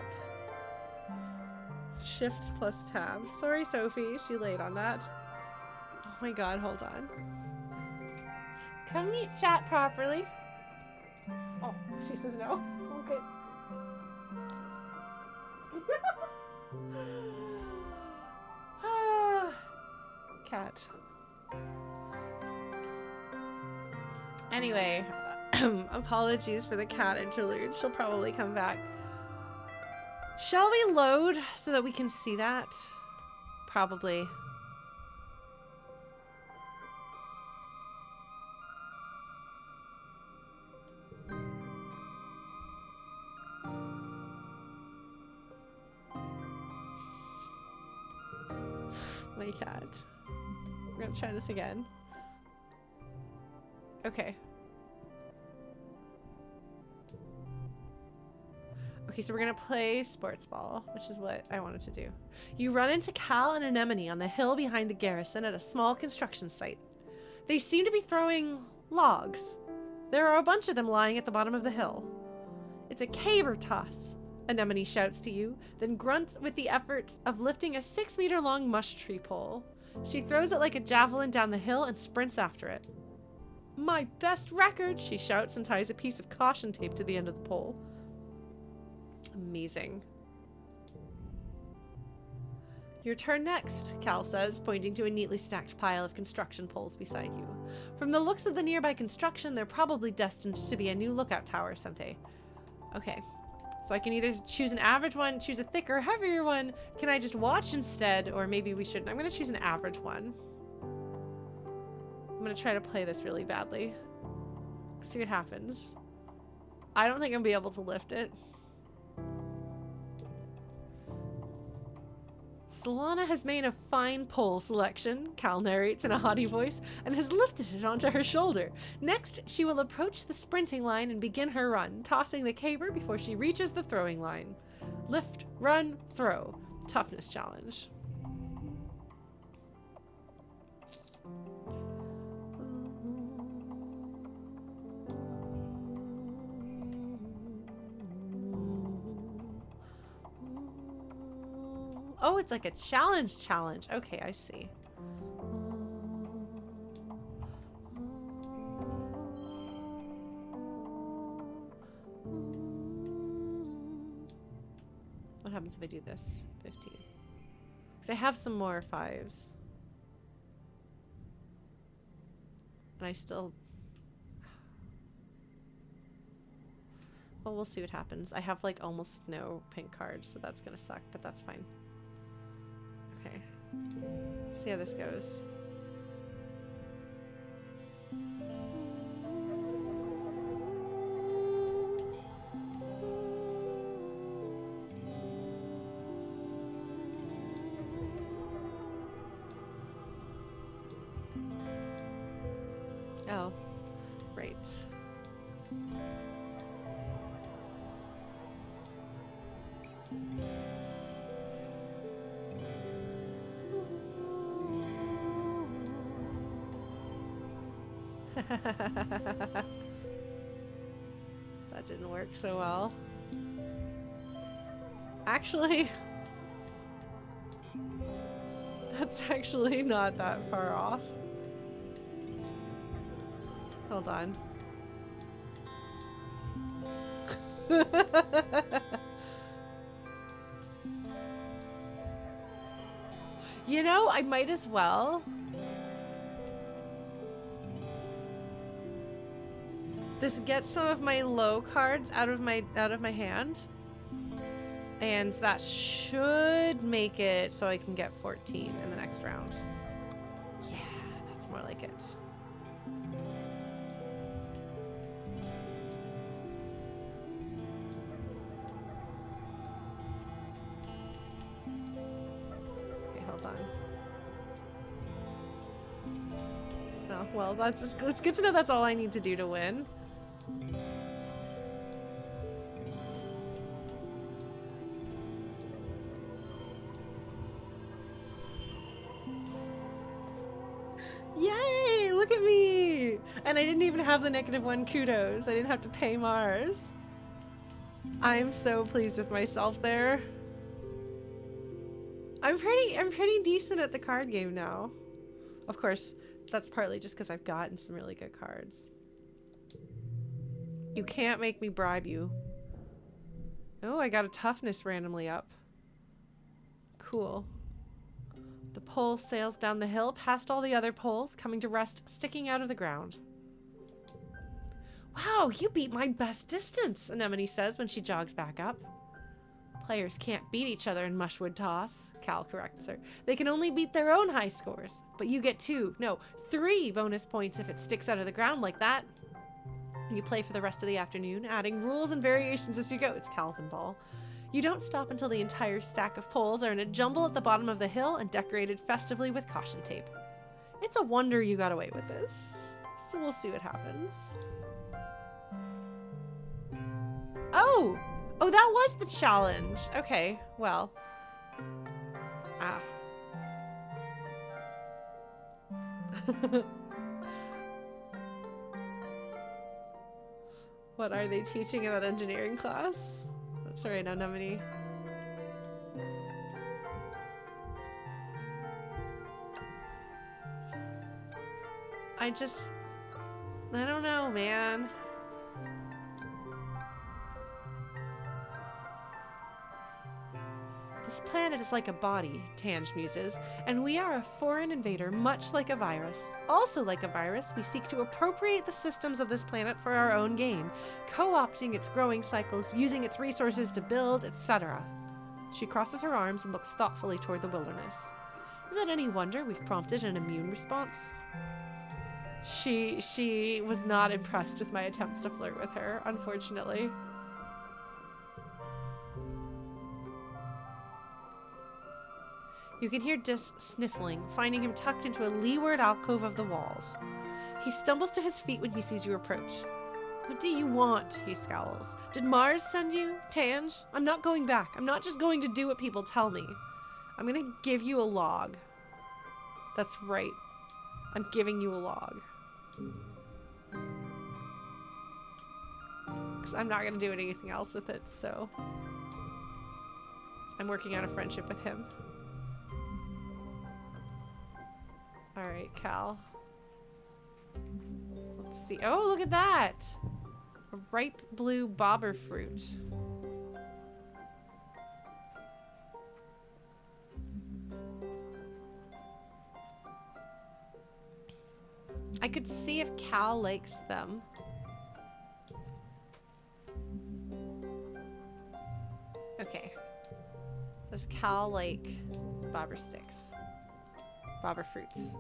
Speaker 1: Shift plus tab. Sorry, Sophie. She laid on that. Oh my god, hold on. Come meet chat properly. Oh, she says no. Okay. Cat. Anyway, apologies for the cat interlude. She'll probably come back. Shall we load so that we can see that? Probably. My cat. We're gonna try this again. Okay. Okay, so we're gonna play sports ball, which is what I wanted to do. You run into Cal and Anemone on the hill behind the garrison at a small construction site. They seem to be throwing logs. There are a bunch of them lying at the bottom of the hill. It's a caber toss, Anemone shouts to you, then grunts with the effort of lifting a 6-meter-long mush tree pole. She throws it like a javelin down the hill and sprints after it. My best record, she shouts and ties a piece of caution tape to the end of the pole. Amazing. Your turn next, Cal says, pointing to a neatly stacked pile of construction poles beside you. From the looks of the nearby construction, they're probably destined to be a new lookout tower someday. Okay, so I can either choose an average one, choose a thicker, heavier one. Can I just watch instead? Or maybe we shouldn't. I'm going to choose an average one. I'm going to try to play this really badly. See what happens. I don't think I'm going to be able to lift it. Solana has made a fine pole selection, Cal narrates in a haughty voice, and has lifted it onto her shoulder. Next, she will approach the sprinting line and begin her run, tossing the caber before she reaches the throwing line. Lift, run, throw. Toughness challenge. Oh, it's like a challenge. Okay, I see. What happens if I do this? 15. Because I have some more 5s. And I still... Well, we'll see what happens. I have like almost no pink cards, so that's gonna suck, but that's fine. Okay. See how this goes. Oh, right. That didn't work so well. Actually, that's actually not that far off. Hold on. You know, I might as well. This gets some of my low cards out of my hand. And that should make it so I can get 14 in the next round. Yeah, that's more like it. Okay, hold on. Oh, well, it's good to know that's all I need to do to win. Yay! Look at me! And I didn't even have the -1 kudos. I didn't have to pay Mars. I'm so pleased with myself there. I'm pretty decent at the card game now. Of course, that's partly just because I've gotten some really good cards. You can't make me bribe you. Oh, I got a toughness randomly up. Cool. The pole sails down the hill past all the other poles, coming to rest sticking out of the ground. Wow, you beat my best distance, Anemone says when she jogs back up. Players can't beat each other in Mushwood Toss, Cal corrects her. They can only beat their own high scores, but you get 2, no, 3 bonus points if it sticks out of the ground like that. You play for the rest of the afternoon, adding rules and variations as you go. It's Calvin Ball. You don't stop until the entire stack of poles are in a jumble at the bottom of the hill and decorated festively with caution tape. It's a wonder you got away with this. So we'll see what happens. Oh! Oh, that was the challenge. Okay, well. Ah. What are they teaching in that engineering class? That's right, Anemone. I don't know, man. This planet is like a body, Tange muses, and we are a foreign invader much like a virus. Also like a virus, we seek to appropriate the systems of this planet for our own gain, co-opting its growing cycles, using its resources to build, etc. She crosses her arms and looks thoughtfully toward the wilderness. Is it any wonder we've prompted an immune response? She was not impressed with my attempts to flirt with her, unfortunately. You can hear Dis sniffling, finding him tucked into a leeward alcove of the walls. He stumbles to his feet when he sees you approach. What do you want? He scowls. Did Mars send you? Tange? I'm not going back. I'm not just going to do what people tell me. I'm gonna give you a log. That's right. I'm giving you a log. Because I'm not gonna do anything else with it, so... I'm working out a friendship with him. Alright, Cal. Let's see. Oh, look at that! A ripe blue bobber fruit. I could see if Cal likes them. Okay. Does Cal like bobber sticks? Bobber fruits.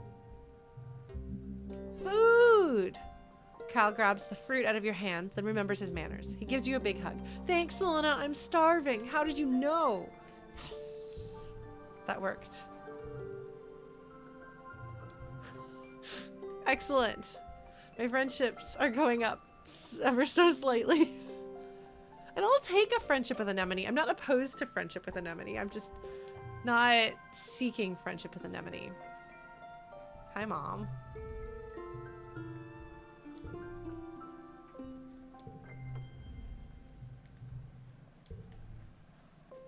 Speaker 1: Food! Cal grabs the fruit out of your hand, then remembers his manners. He gives you a big hug. Thanks, Solana. I'm starving. How did you know? Yes. That worked. Excellent. My friendships are going up ever so slightly. And I'll take a friendship with Anemone. I'm not opposed to friendship with Anemone. I'm just not seeking friendship with Anemone. Hi, Mom.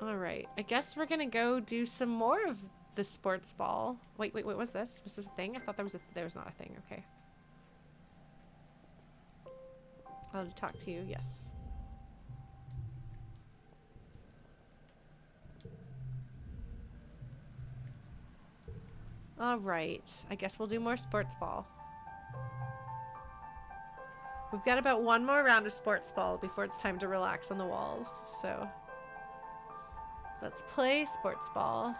Speaker 1: Alright, I guess we're gonna go do some more of the sports ball. Wait, what's this? Was this a thing? I thought there was not a thing. Okay. I'll talk to you, yes. Alright, I guess we'll do more sports ball. We've got about one more round of sports ball before it's time to relax on the walls, so let's play sports ball.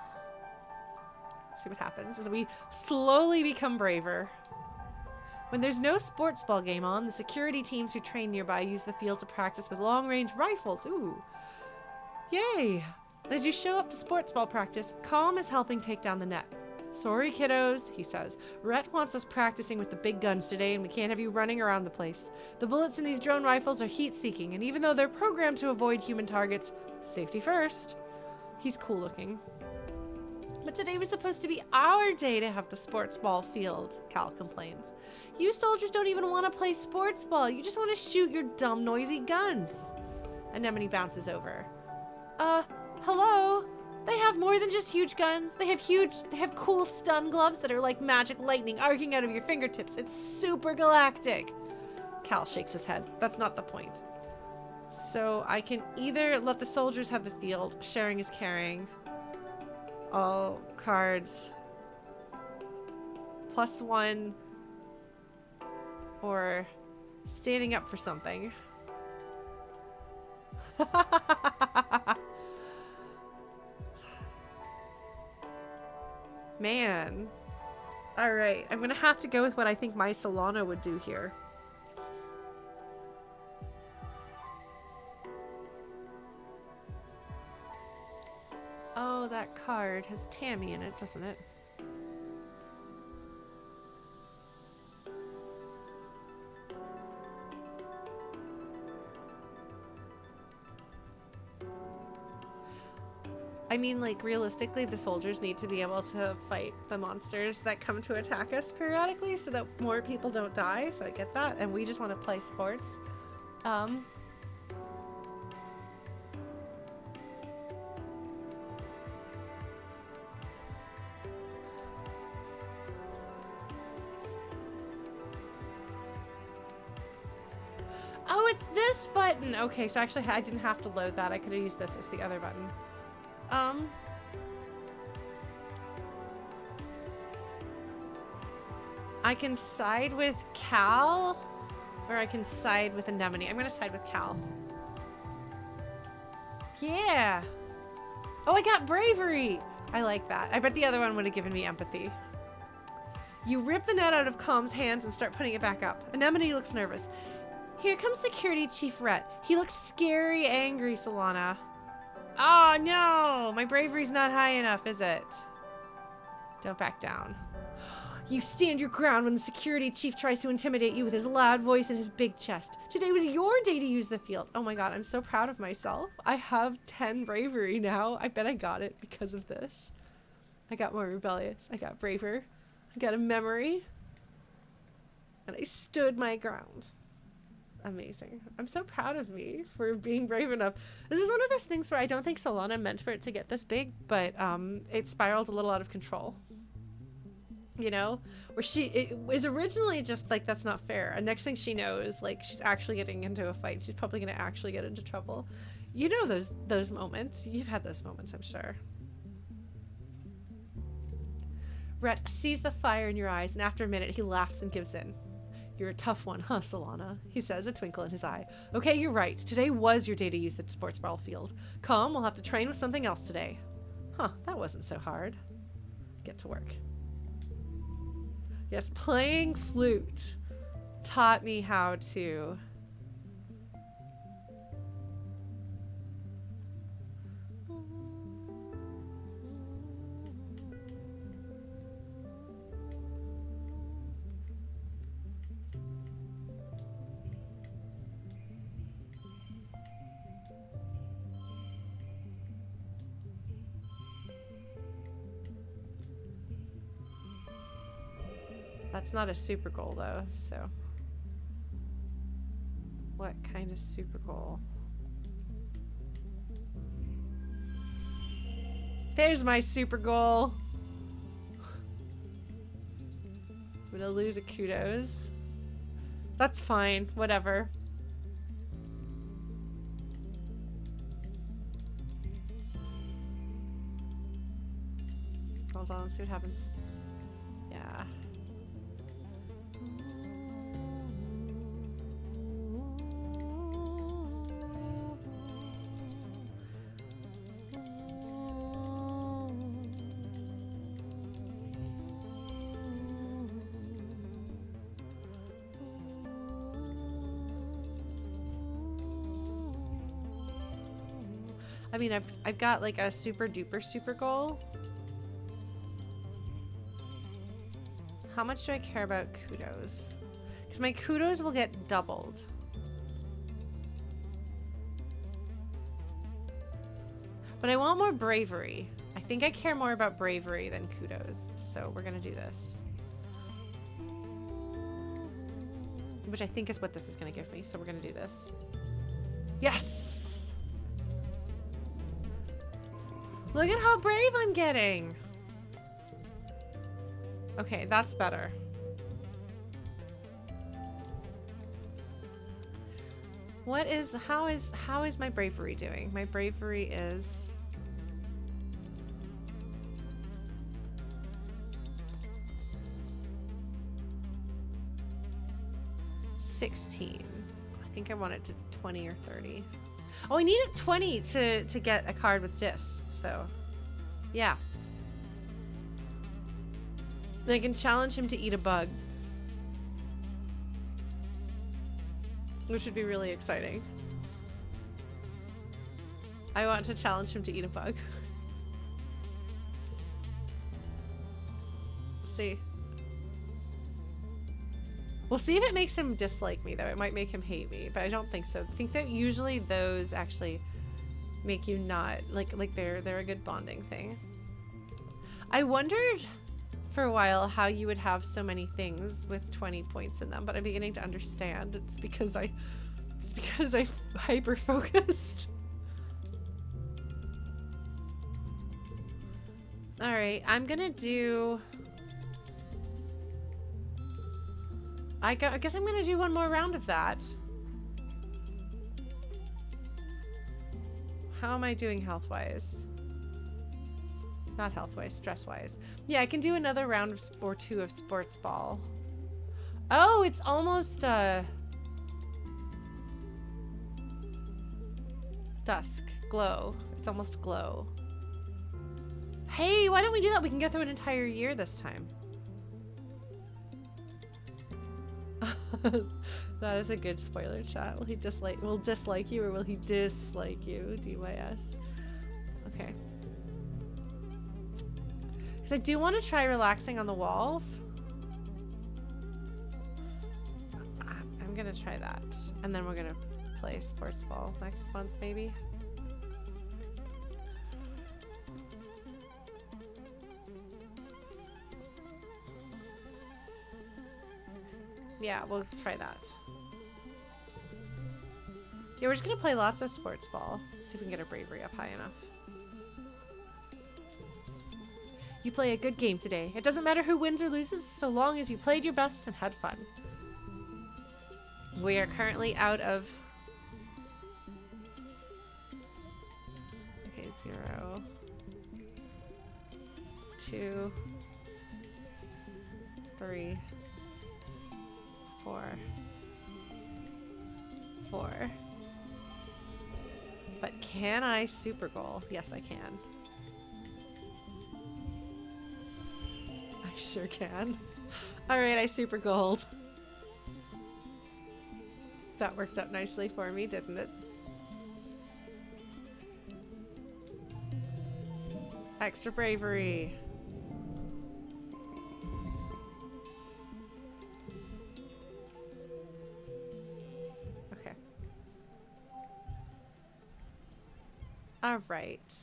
Speaker 1: See what happens as we slowly become braver. When there's no sports ball game on, the security teams who train nearby use the field to practice with long-range rifles. Ooh. Yay! As you show up to sports ball practice, Calm is helping take down the net. Sorry, kiddos, he says. Rhett wants us practicing with the big guns today, and we can't have you running around the place. The bullets in these drone rifles are heat-seeking, and even though they're programmed to avoid human targets, safety first. He's cool looking. But today was supposed to be our day to have the sports ball field, Cal complains. You soldiers don't even want to play sports ball. You just want to shoot your dumb, noisy guns. Anemone bounces over. Hello? They have more than just huge guns. They have cool stun gloves that are like magic lightning arcing out of your fingertips. It's super galactic. Cal shakes his head. That's not the point. So I can either let the soldiers have the field, sharing is caring. All cards. +1. Or standing up for something. Man. Alright, I'm gonna have to go with what I think my Solana would do here. Oh, that card has Tammy in it, doesn't it? I mean, like, realistically, the soldiers need to be able to fight the monsters that come to attack us periodically so that more people don't die, so I get that, and we just want to play sports. Oh, it's this button! Okay, so actually I didn't have to load that. I could have used this as the other button. I can side with Cal, or I can side with Anemone. I'm gonna side with Cal. Yeah! Oh, I got bravery! I like that. I bet the other one would have given me empathy. You rip the net out of Calm's hands and start putting it back up. Anemone looks nervous. Here comes Security Chief Rhett. He looks scary angry, Solana. Oh no! My bravery's not high enough, is it? Don't back down. You stand your ground when the security chief tries to intimidate you with his loud voice and his big chest. Today was your day to use the field. Oh my god, I'm so proud of myself. I have 10 bravery now. I bet I got it because of this. I got more rebellious. I got braver. I got a memory. And I stood my ground. Amazing. I'm so proud of me for being brave enough. This is one of those things where I don't think Solana meant for it to get this big, but it spiraled a little out of control. You know, where it was originally just like, that's not fair, and next thing she knows, like, she's actually getting into a fight. She's probably gonna actually get into trouble. You know, those moments. You've had those moments, I'm sure. Rhett sees the fire in your eyes, and after a minute he laughs and gives in. You're a tough one, huh, Solana? He says, a twinkle in his eye. Okay, you're right. Today was your day to use the sportsball field. Come, we'll have to train with something else today. Huh, that wasn't so hard. Get to work. Yes, playing flute taught me how to... That's not a super goal, though, so... What kind of super goal? There's my super goal! I'm gonna lose a kudos. That's fine, whatever. Hold on, let's see what happens. Yeah. I mean, I've got like a super duper super goal. How much do I care about kudos? Because my kudos will get doubled. But I want more bravery. I think I care more about bravery than kudos. So we're gonna do this. Which I think is what this is gonna give me. So we're gonna do this. Yes! Look at how brave I'm getting. Okay, that's better. How is my bravery doing? My bravery is 16. I think I want it to 20 or 30. Oh, I need a 20 to get a card with dis. So, yeah. I can challenge him to eat a bug, which would be really exciting. I want to challenge him to eat a bug. See. We'll see if it makes him dislike me, though. It might make him hate me, but I don't think so. I think that usually those actually make you not like they're a good bonding thing. I wondered for a while how you would have so many things with 20 points in them, but I'm beginning to understand. It's because I hyper focused. All right, I'm gonna do. I guess I'm gonna do one more round of that. How am I doing health-wise? Not health-wise, stress-wise. Yeah, I can do another round of or two of sports ball. Oh, it's almost dusk. Glow. It's almost glow. Hey, why don't we do that? We can go through an entire year this time. That is a good spoiler chat. Will he dislike you or will he dislike you? DYS. Okay. Because I do want to try relaxing on the walls. I'm going to try that. And then we're going to play sports ball next month, maybe. Yeah, we'll try that. Yeah, we're just gonna play lots of sports ball. See if we can get our bravery up high enough. You play a good game today. It doesn't matter who wins or loses, so long as you played your best and had fun. We are currently out of... Okay, 0, 2, 3, 4, 4. But can I super goal? Yes, I can. I sure can. Alright, I super gold. That worked out nicely for me, didn't it? Extra bravery. Okay. All right.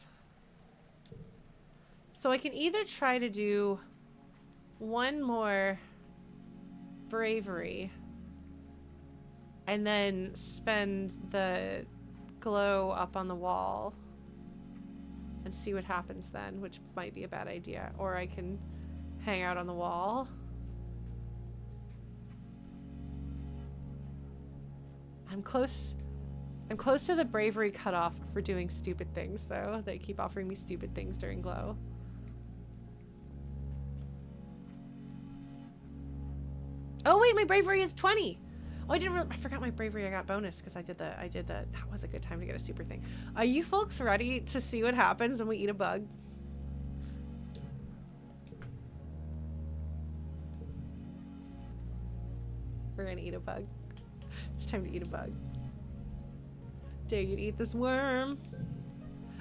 Speaker 1: So I can either try to do one more bravery and then spend the glow up on the wall and see what happens then, which might be a bad idea. Or I can hang out on the wall. I'm close to the bravery cutoff for doing stupid things, though. They keep offering me stupid things during glow. Oh wait, my bravery is 20. Oh, I forgot my bravery. I got bonus because I did the. That was a good time to get a super thing. Are you folks ready to see what happens when we eat a bug? We're gonna eat a bug. It's time to eat a bug. Dare you to eat this worm?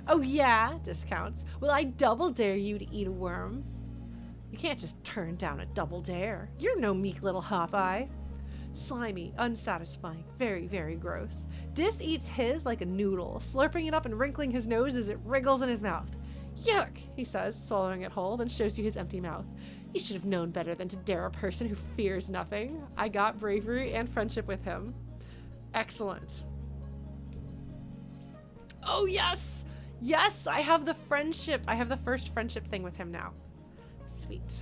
Speaker 1: Oh yeah, discounts. Well, I double dare you to eat a worm. You can't just turn down a double dare. You're no meek little hop-eye. Slimy, unsatisfying, very, very gross. Dis eats his like a noodle, slurping it up and wrinkling his nose as it wriggles in his mouth. Yuck, he says, swallowing it whole, then shows you his empty mouth. You should have known better than to dare a person who fears nothing. I got bravery and friendship with him. Excellent. Oh, yes! Yes, I have the friendship. I have the first friendship thing with him now. Sweet.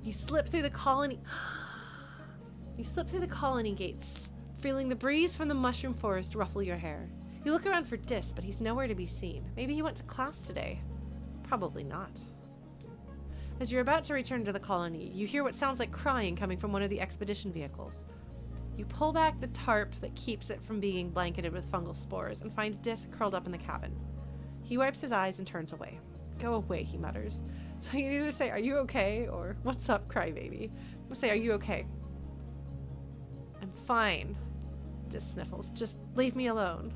Speaker 1: You slip through the colony... You slip through the colony gates, feeling the breeze from the mushroom forest ruffle your hair. You look around for Dis, but he's nowhere to be seen. Maybe he went to class today. Probably not. As you're about to return to the colony, you hear what sounds like crying coming from one of the expedition vehicles. You pull back the tarp that keeps it from being blanketed with fungal spores and find Dis curled up in the cabin. He wipes his eyes and turns away. Go away, he mutters. So you either say, are you okay? Or, what's up, crybaby? Or say, are you okay? I'm fine. Dis sniffles. Just leave me alone.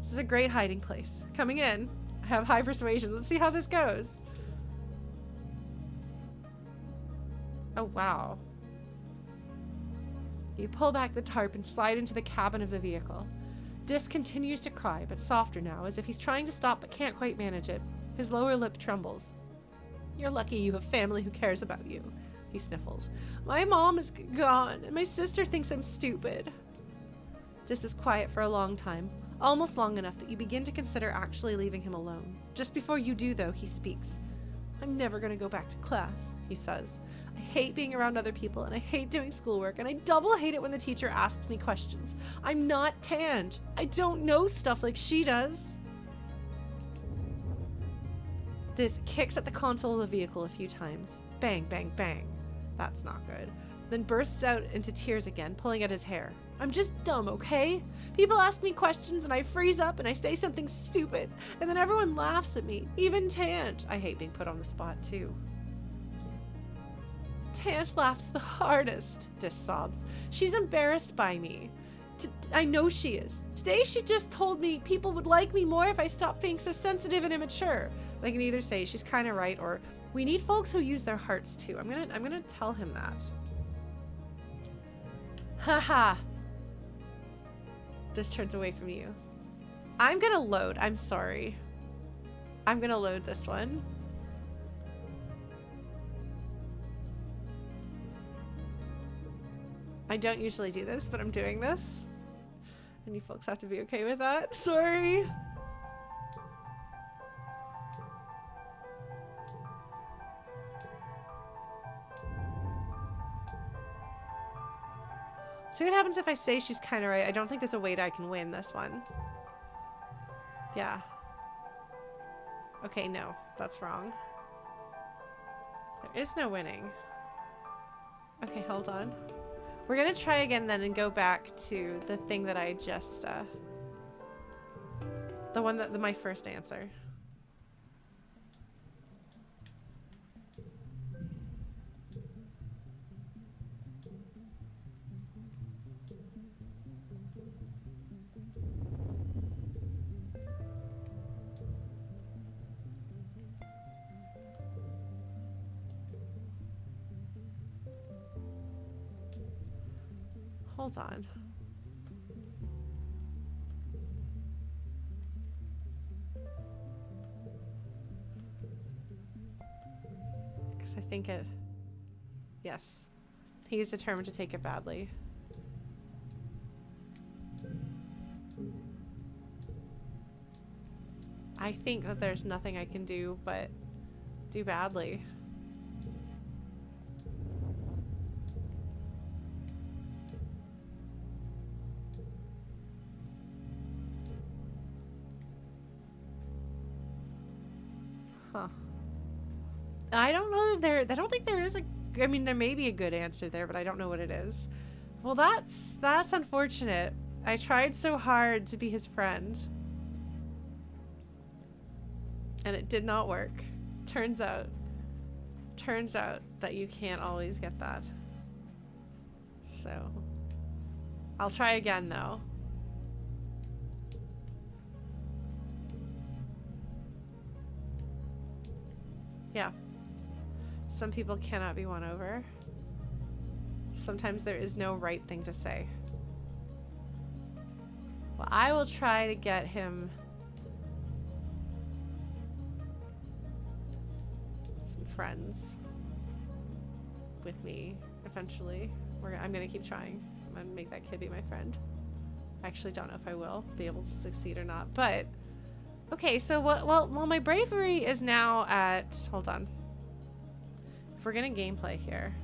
Speaker 1: This is a great hiding place. Coming in. I have high persuasion. Let's see how this goes. Oh, wow. You pull back the tarp and slide into the cabin of the vehicle. Dis continues to cry, but softer now, as if he's trying to stop but can't quite manage it. His lower lip trembles. You're lucky you have family who cares about you, he sniffles. My mom is gone, and my sister thinks I'm stupid. Dis is quiet for a long time, almost long enough that you begin to consider actually leaving him alone. Just before you do, though, he speaks. I'm never going to go back to class, he says. I hate being around other people, and I hate doing schoolwork, and I double hate it when the teacher asks me questions. I'm not Tange. I don't know stuff like she does. Dis kicks at the console of the vehicle a few times. Bang, bang, bang. That's not good. Then bursts out into tears again, pulling at his hair. I'm just dumb, okay? People ask me questions and I freeze up and I say something stupid, and then everyone laughs at me, even Tange. I hate being put on the spot, too. Tange laughs the hardest, Dis sobs. She's embarrassed by me. I know she is. Today she just told me people would like me more if I stopped being so sensitive and immature. I can either say she's kind of right, or we need folks who use their hearts too. I'm gonna tell him that. Haha. This turns away from you. I'm gonna load. I'm sorry. I'm gonna load this one. I don't usually do this, but I'm doing this. And you folks have to be okay with that. Sorry. See what happens if I say she's kind of right. I don't think there's a way that I can win this one. Yeah. Okay, no. That's wrong. There is no winning. Okay, hold on. We're gonna try again then and go back to the thing that I just, the one that, my first answer. Hold on. Because I think it... Yes. He's determined to take it badly. I think that there's nothing I can do but do badly. Huh. I don't know if there... I don't think there is a... I mean, there may be a good answer there, but I don't know what it is. Well, that's unfortunate. I tried so hard to be his friend. And it did not work. Turns out that you can't always get that. So, I'll try again though. Yeah. Some people cannot be won over. Sometimes there is no right thing to say. Well, I will try to get him some friends with me eventually. I'm gonna keep trying. I'm gonna make that kid be my friend. I actually don't know if I will be able to succeed or not, but okay, so well, my bravery is now at, hold on. If we're gonna gameplay here,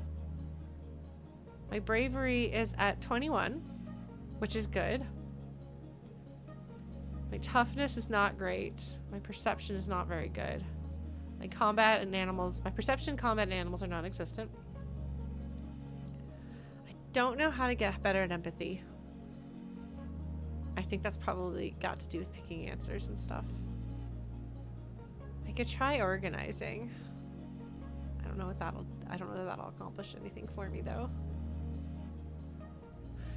Speaker 1: my bravery is at 21, which is good. My toughness is not great. My perception is not very good. My combat and animals, my perception, combat, and animals are non-existent. I don't know how to get better at empathy. I think that's probably got to do with picking answers and stuff. I could try organizing. I don't know if that'll accomplish anything for me though.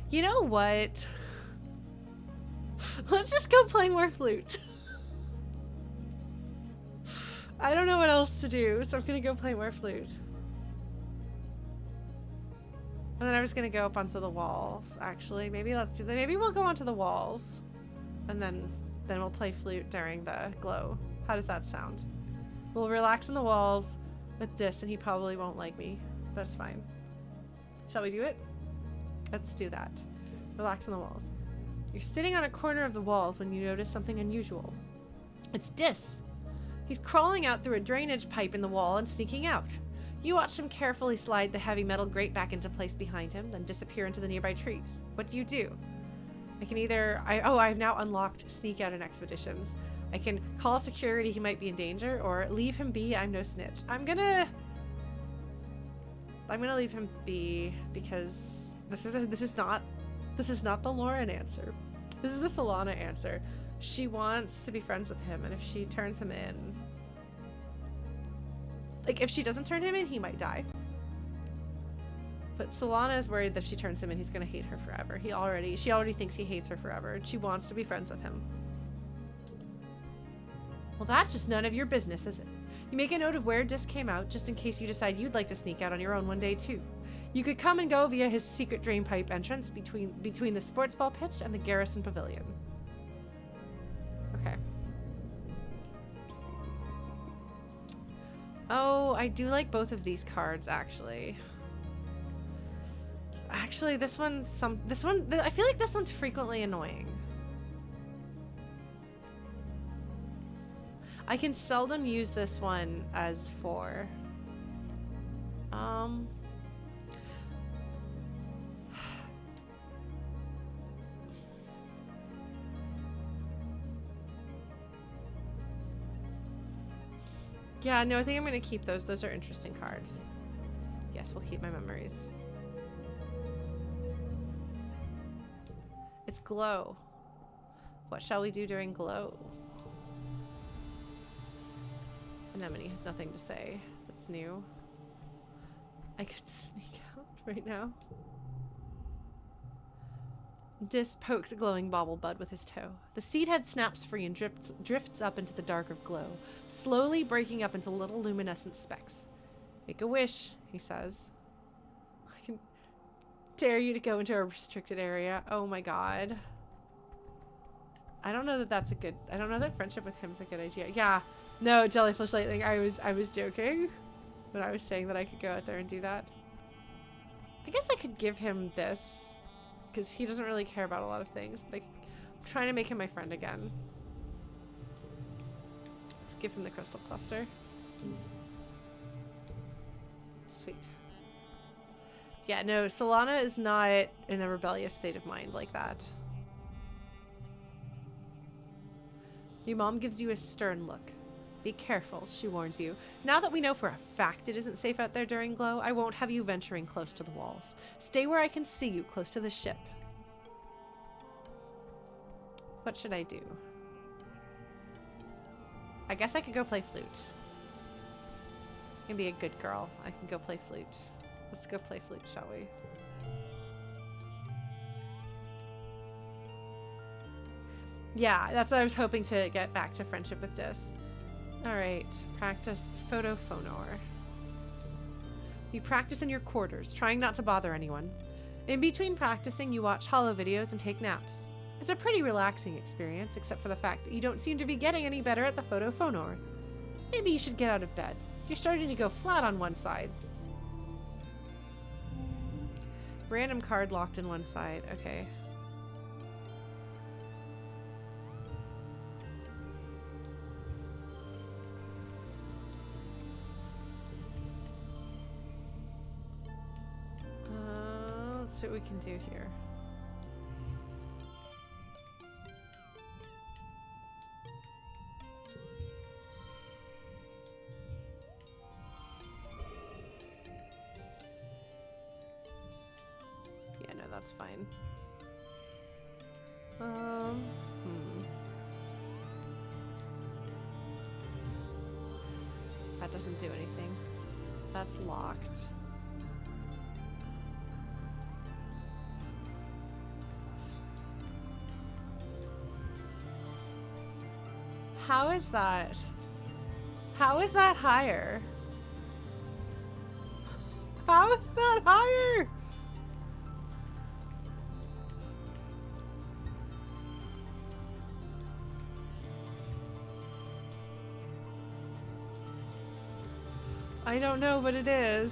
Speaker 1: You know what? Let's just go play more Flute. I don't know what else to do, so I'm gonna go play more Flute. And then I was gonna go up onto the walls, actually. Maybe we'll go onto the walls. And then we'll play Flute during the glow. How does that sound? We'll relax on the walls with Dis, and he probably won't like me. That's fine. Shall we do it? Let's do that. Relax on the walls. You're sitting on a corner of the walls when you notice something unusual. It's Dis. He's crawling out through a drainage pipe in the wall and sneaking out. You watch him carefully slide the heavy metal grate back into place behind him, then disappear into the nearby trees. What do? I can either... I've now unlocked Sneak Out in Expeditions. I can call security, he might be in danger, or leave him be, I'm no snitch. I'm gonna leave him be, because this is not the Lauren answer. This is the Solana answer. She wants to be friends with him, and if she turns him in... Like, if she doesn't turn him in, he might die. But Solana is worried that if she turns him in, he's gonna hate her forever. She already thinks he hates her forever, and she wants to be friends with him. Well, that's just none of your business, is it? You make a note of where Dis came out, just in case you decide you'd like to sneak out on your own one day, too. You could come and go via his secret drain pipe entrance between the sportsball pitch and the garrison pavilion. Okay. Oh, I do like both of these cards, actually. Actually, I feel like this one's frequently annoying. I can seldom use this one as 4. Yeah, no, I think I'm going to keep those. Those are interesting cards. Yes, we'll keep my memories. It's glow. What shall we do during glow? Anemone has nothing to say. That's new. I could sneak out right now. Dis pokes a glowing bauble bud with his toe. The seed head snaps free and drifts up into the dark of glow, slowly breaking up into little luminescent specks. Make a wish, he says. I can dare you to go into a restricted area. Oh my god. I don't know that that's a good... I don't know that friendship with him is a good idea. Yeah. No, Jellyfish Lightning, I was joking when I was saying that I could go out there and do that. I guess I could give him this, because he doesn't really care about a lot of things, but I'm trying to make him my friend again. Let's give him the crystal cluster. Sweet. Yeah, no, Solana is not in a rebellious state of mind like that. Your mom gives you a stern look. Be careful, she warns you. Now that we know for a fact it isn't safe out there during glow, I won't have you venturing close to the walls. Stay where I can see you, close to the ship. What should I do? I guess I could go play flute. I can be a good girl. I can go play flute. Let's go play flute, shall we? Yeah, that's what I was hoping to get back to friendship with Dis. Alright, practice photophonor. You practice in your quarters, trying not to bother anyone. In between practicing, you watch holo videos and take naps. It's a pretty relaxing experience, except for the fact that you don't seem to be getting any better at the photophonor. Maybe you should get out of bed. You're starting to go flat on one side. Random card locked in one side. Okay. Let's see what we can do here. Yeah, no, that's fine. That doesn't do anything. That's locked. How is that? How is that higher? How is that higher? I don't know what it is.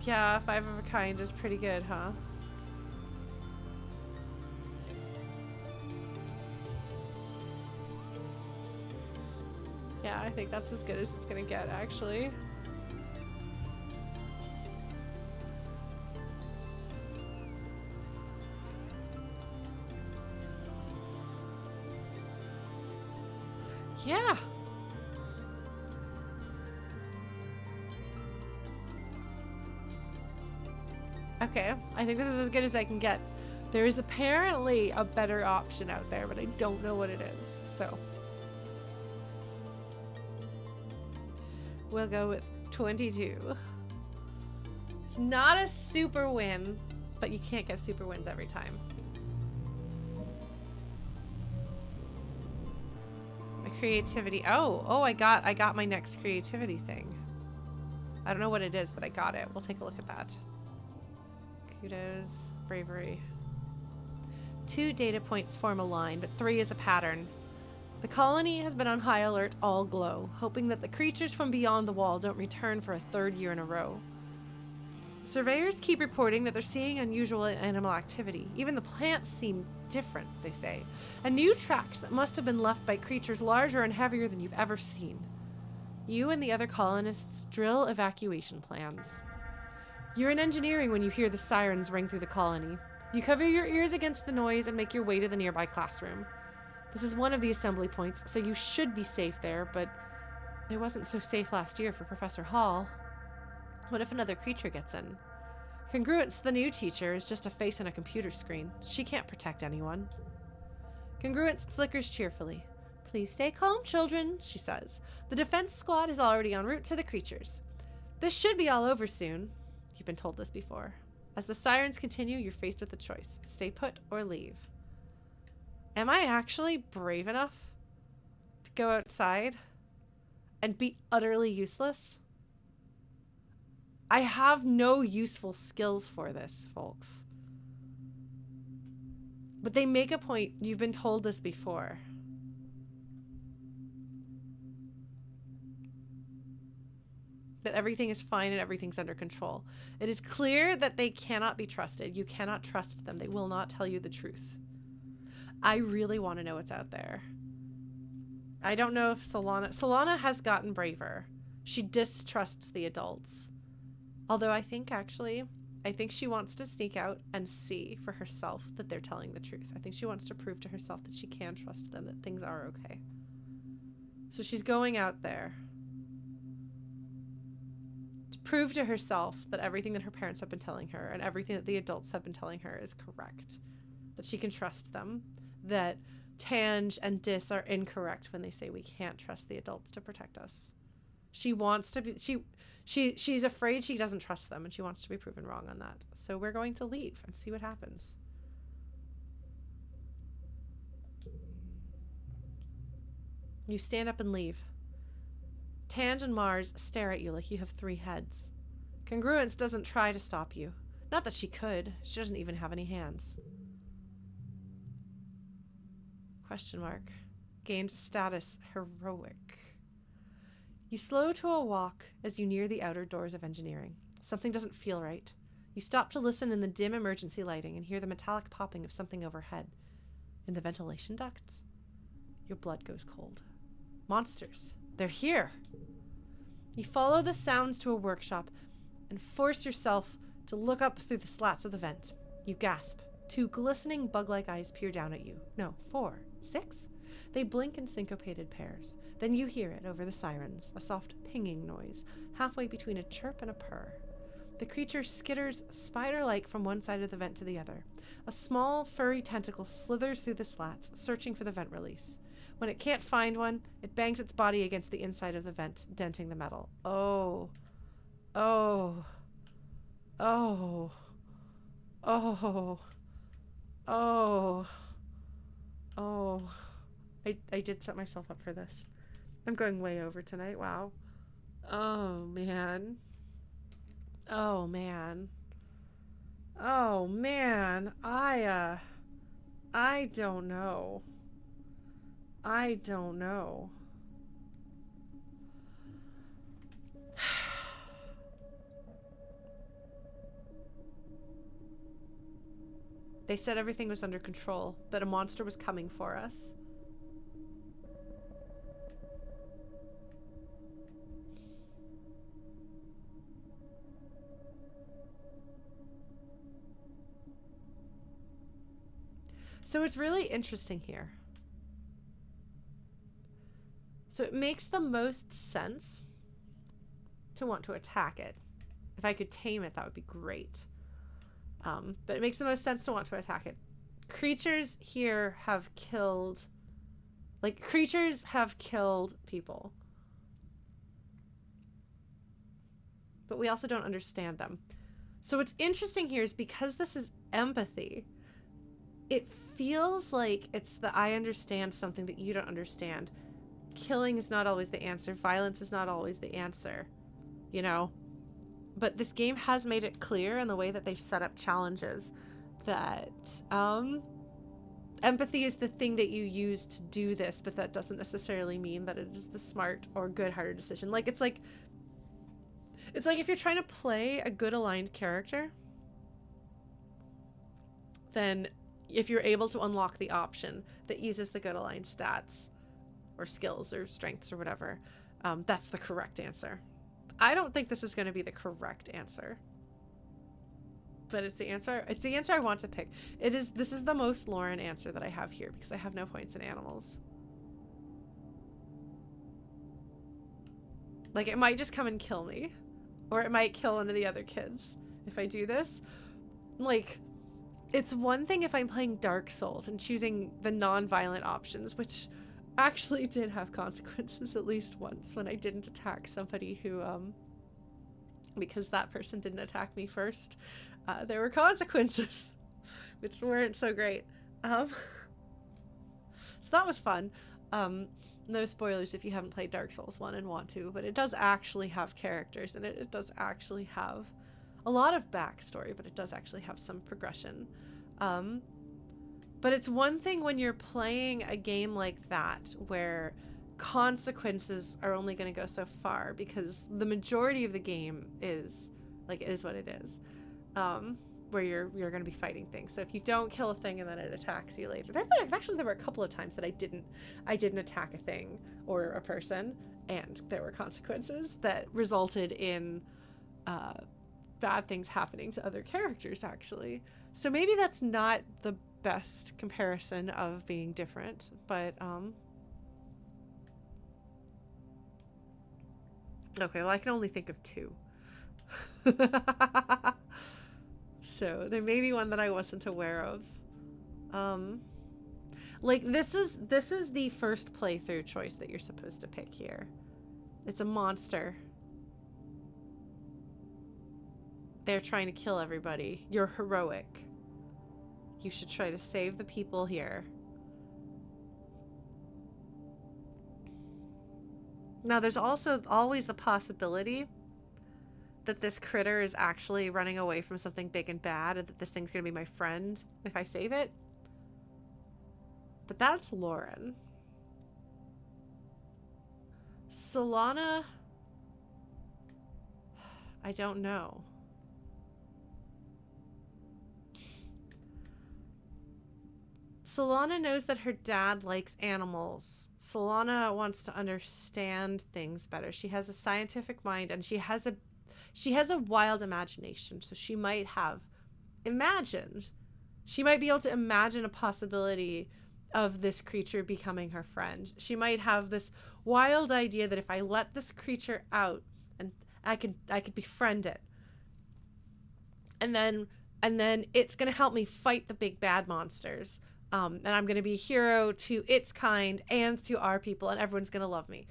Speaker 1: Yeah, 5 of a kind is pretty good, huh? Yeah, I think that's as good as it's gonna get, actually. Yeah. Okay, I think this is as good as I can get. There is apparently a better option out there, but I don't know what it is, so. We'll go with 22. It's not a super win, but you can't get super wins every time. My creativity. Oh, I got my next creativity thing. I don't know what it is, but I got it. We'll take a look at that. Kudos, bravery. 2 data points form a line, but 3 is a pattern. The colony has been on high alert all glow, hoping that the creatures from beyond the wall don't return for a 3rd year in a row. Surveyors keep reporting that they're seeing unusual animal activity. Even the plants seem different, they say. And new tracks that must have been left by creatures larger and heavier than you've ever seen. You and the other colonists drill evacuation plans. You're in engineering when you hear the sirens ring through the colony. You cover your ears against the noise and make your way to the nearby classroom. This is one of the assembly points, so you should be safe there, but it wasn't so safe last year for Professor Hall. What if another creature gets in? Congruence, the new teacher, is just a face on a computer screen. She can't protect anyone. Congruence flickers cheerfully. Please stay calm, children, she says. The defense squad is already en route to the creatures. This should be all over soon. You've been told this before. As the sirens continue, you're faced with a choice. Stay put or leave. Am I actually brave enough to go outside and be utterly useless? I have no useful skills for this, folks. But they make a point. You've been told this before. That everything is fine and everything's under control. It is clear that they cannot be trusted. You cannot trust them. They will not tell you the truth. I really want to know what's out there. I don't know if Solana has gotten braver. She distrusts the adults. Although I think she wants to sneak out and see for herself that they're telling the truth. I think she wants to prove to herself that she can trust them, that things are okay. So she's going out there to prove to herself that everything that her parents have been telling her and everything that the adults have been telling her is correct. That she can trust them. That Tange and Dis are incorrect when they say we can't trust the adults to protect us. She wants to be... She's afraid she doesn't trust them, and she wants to be proven wrong on that. So we're going to leave and see what happens. You stand up and leave. Tange and Mars stare at you like you have 3 heads. Congruence doesn't try to stop you. Not that she could. She doesn't even have any hands. Question mark. Gains status heroic. You slow to a walk as you near the outer doors of engineering. Something doesn't feel right. You stop to listen in the dim emergency lighting and hear the metallic popping of something overhead. In the ventilation ducts? Your blood goes cold. Monsters. They're here. You follow the sounds to a workshop and force yourself to look up through the slats of the vent. You gasp. 2 glistening bug-like eyes peer down at you. No, 4. 6? They blink in syncopated pairs. Then you hear it over the sirens, a soft pinging noise, halfway between a chirp and a purr. The creature skitters spider-like from one side of the vent to the other. A small, furry tentacle slithers through the slats, searching for the vent release. When it can't find one, it bangs its body against the inside of the vent, denting the metal. Oh. Oh. Oh. Oh. Oh. Oh. I did set myself up for this. I'm going way over tonight. Wow. Oh, man. Oh, man. Oh, man. I don't know. I don't know. They said everything was under control, that a monster was coming for us. So it's really interesting here. So it makes the most sense to want to attack it. If I could tame it, that would be great. But it makes the most sense to want to attack it. Creatures here have killed... creatures have killed people. But we also don't understand them. So what's interesting here is because this is empathy, it feels like it's the I understand something that you don't understand. Killing is not always the answer. Violence is not always the answer. You know? But this game has made it clear in the way that they've set up challenges that empathy is the thing that you use to do this, but that doesn't necessarily mean that it is the smart or good-hearted decision. It's like if you're trying to play a good aligned character, then if you're able to unlock the option that uses the good aligned stats or skills or strengths or whatever, that's the correct answer. I don't think this is going to be the correct answer. but it's the answer. It's the answer I want to pick. This is the most Lauren answer that I have here because I have no points in animals. Like, it might just come and kill me, or it might kill one of the other kids if I do this. Like, it's one thing if I'm playing Dark Souls and choosing the non-violent options, which actually did have consequences at least once when I didn't attack somebody who, because that person didn't attack me first. There were consequences, which weren't so great. So that was fun. No spoilers if you haven't played Dark Souls 1 and want to, but it does actually have characters, and it does actually have a lot of backstory, but it does actually have some progression. But it's one thing when you're playing a game like that where consequences are only going to go so far, because the majority of the game is like, it is what it is, where you're going to be fighting things. So if you don't kill a thing and then it attacks you later, there were a couple of times that I didn't attack a thing or a person, and there were consequences that resulted in bad things happening to other characters, actually. So maybe that's not the best comparison of being different, but okay, well, I can only think of two. So there may be one that I wasn't aware of. Like, this is the first playthrough choice that you're supposed to pick here. It's a monster. They're trying to kill everybody. You're heroic. You should try to save the people here. Now, there's also always a possibility that this critter is actually running away from something big and bad, and that this thing's gonna be my friend if I save it. But that's Lauren. Solana, I don't know. Solana knows that her dad likes animals. Solana wants to understand things better. She has a scientific mind, and she has a wild imagination. So she might have imagined. She might be able to imagine a possibility of this creature becoming her friend. She might have this wild idea that if I let this creature out, and I could befriend it. And then it's going to help me fight the big bad monsters. And I'm going to be a hero to its kind and to our people, and everyone's going to love me.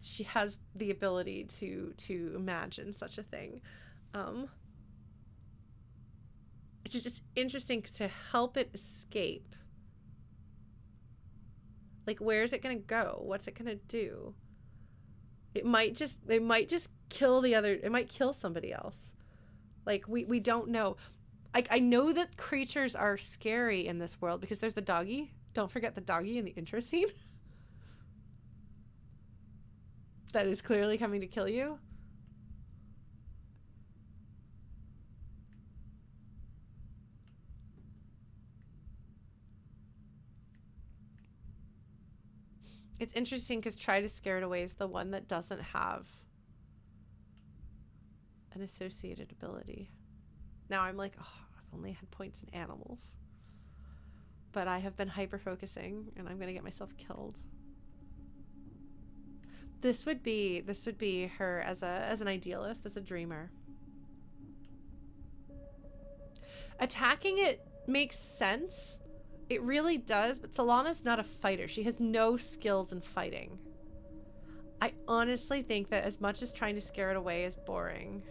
Speaker 1: She has the ability to imagine such a thing. It's interesting to help it escape. Like, where's it going to go? What's it going to do? It might just kill the other. It might kill somebody else. Like, we don't know. I know that creatures are scary in this world because there's the doggy. Don't forget the doggy in the intro scene. That is clearly coming to kill you. It's interesting because Try to Scare It Away is the one that doesn't have an associated ability. Now I'm like, oh, I've only had points in animals. But I have been hyper-focusing, and I'm going to get myself killed. This would be her as an idealist, as a dreamer. Attacking it makes sense. It really does, but Solana's not a fighter. She has no skills in fighting. I honestly think that as much as Trying to Scare It Away is boring.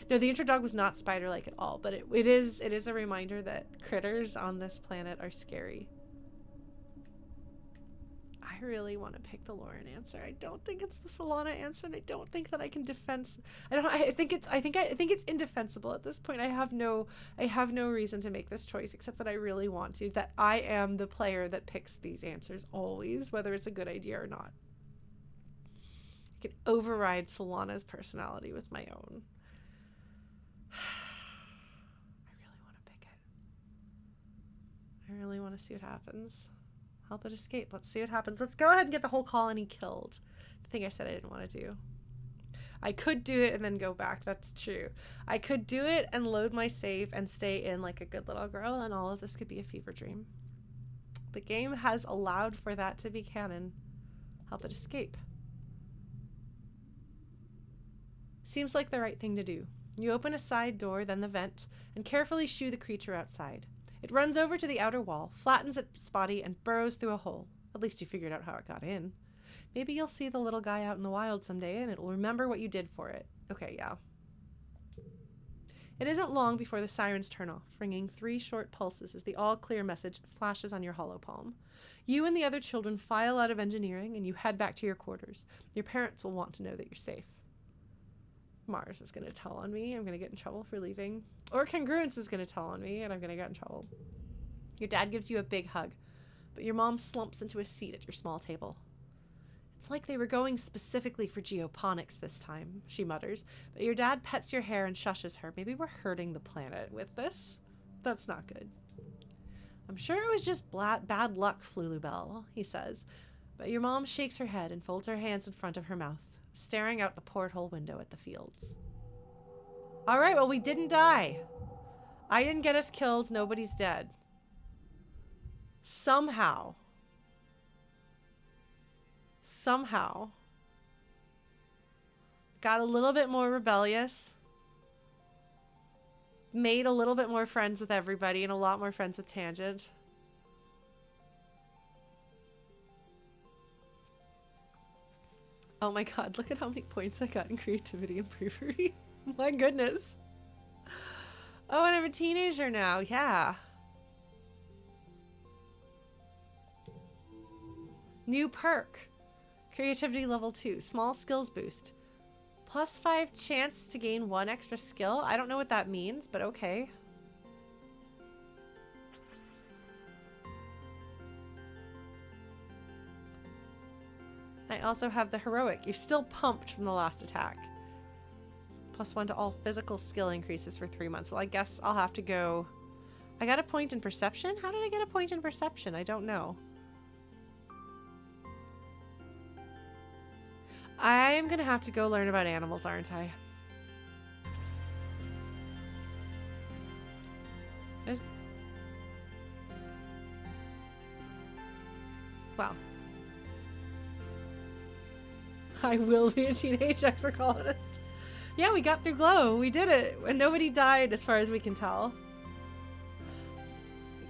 Speaker 1: No, the intro dog was not spider-like at all, but it is a reminder that critters on this planet are scary. I really want to pick the Lauren answer. I don't think it's the Solana answer, and I don't think that I can defense. I think it's indefensible at this point. I have no reason to make this choice except that I really want to. That I am the player that picks these answers always, whether it's a good idea or not. I can override Solana's personality with my own. I really want to pick it. I really want to see what happens. Help it escape. Let's see what happens. Let's go ahead and get the whole colony killed. The thing I said I didn't want to do. I could do it and then go back. That's true. I could do it and load my save and stay in like a good little girl, and all of this could be a fever dream. The game has allowed for that to be canon. Help it escape. Seems like the right thing to do. You open a side door, then the vent, and carefully shoo the creature outside. It runs over to the outer wall, flattens its body, and burrows through a hole. At least you figured out how it got in. Maybe you'll see the little guy out in the wild someday, and it'll remember what you did for it. Okay, yeah. It isn't long before the sirens turn off, ringing 3 short pulses as the all-clear message flashes on your hollow palm. You and the other children file out of engineering, and you head back to your quarters. Your parents will want to know that you're safe. Mars is going to tell on me. I'm going to get in trouble for leaving. Or Congruence is going to tell on me, and I'm going to get in trouble. Your dad gives you a big hug, but your mom slumps into a seat at your small table. It's like they were going specifically for geoponics this time, she mutters, but your dad pets your hair and shushes her. Maybe we're hurting the planet with this? That's not good. I'm sure it was just bad luck, Flulubelle, he says, but your mom shakes her head and folds her hands in front of her mouth, staring out the porthole window at the fields. All right, well, we didn't die. I didn't get us killed. Nobody's dead. Somehow. Got a little bit more rebellious. Made a little bit more friends with everybody and a lot more friends with Tangent. Oh my god, look at how many points I got in creativity and bravery. My goodness. Oh, and I'm a teenager now. Yeah. New perk. Creativity level 2. Small skills boost. +5 chance to gain 1 extra skill. I don't know what that means, but okay. I also have the heroic. You're still pumped from the last attack. +1 to all physical skill increases for 3 months. Well, I guess I'll have to go... I got a point in perception? How did I get a point in perception? I don't know. I'm gonna have to go learn about animals, aren't I? Well. I will be a teenage exocolonist. Yeah, we got through Glow. We did it. And nobody died as far as we can tell.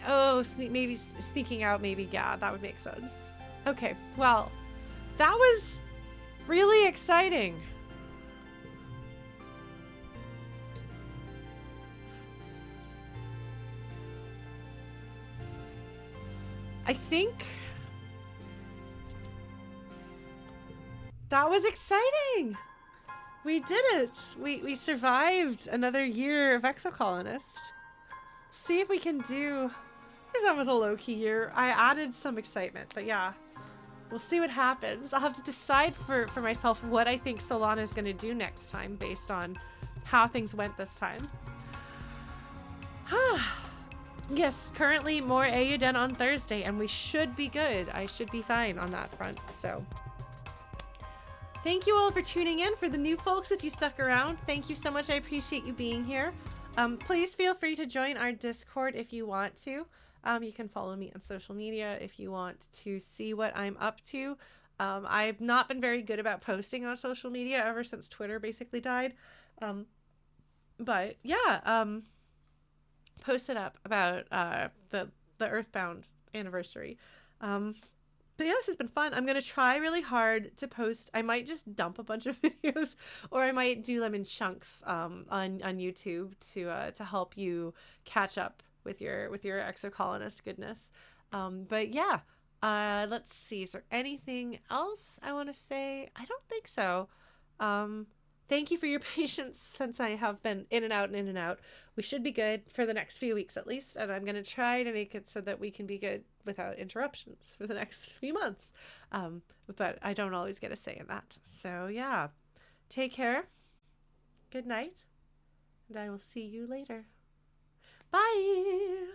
Speaker 1: Oh, maybe sneaking out, maybe. Yeah, that would make sense. Okay, well, that was really exciting. I think that was exciting. We did it. We survived another year of Exocolonist. See if we can do... Because that was a low-key year. I added some excitement, but yeah. We'll see what happens. I'll have to decide for myself what I think Solana is going to do next time based on how things went this time. Yes, currently more Ayuden on Thursday, and we should be good. I should be fine on that front, so... Thank you all for tuning in. For the new folks, if you stuck around, thank you so much. I appreciate you being here. Please feel free to join our Discord if you want to. You can follow me on social media if you want to see what I'm up to. I've not been very good about posting on social media ever since Twitter basically died. But yeah, posted up about the Earthbound anniversary. But yeah, this has been fun. I'm going to try really hard to post. I might just dump a bunch of videos, or I might do them in chunks on YouTube to help you catch up with your exocolonist goodness. But yeah, let's see. Is there anything else I want to say? I don't think so. Thank you for your patience since I have been in and out and in and out. We should be good for the next few weeks at least, and I'm going to try to make it so that we can be good without interruptions for the next few months. But I don't always get a say in that. So yeah, take care. Good night, and I will see you later. Bye!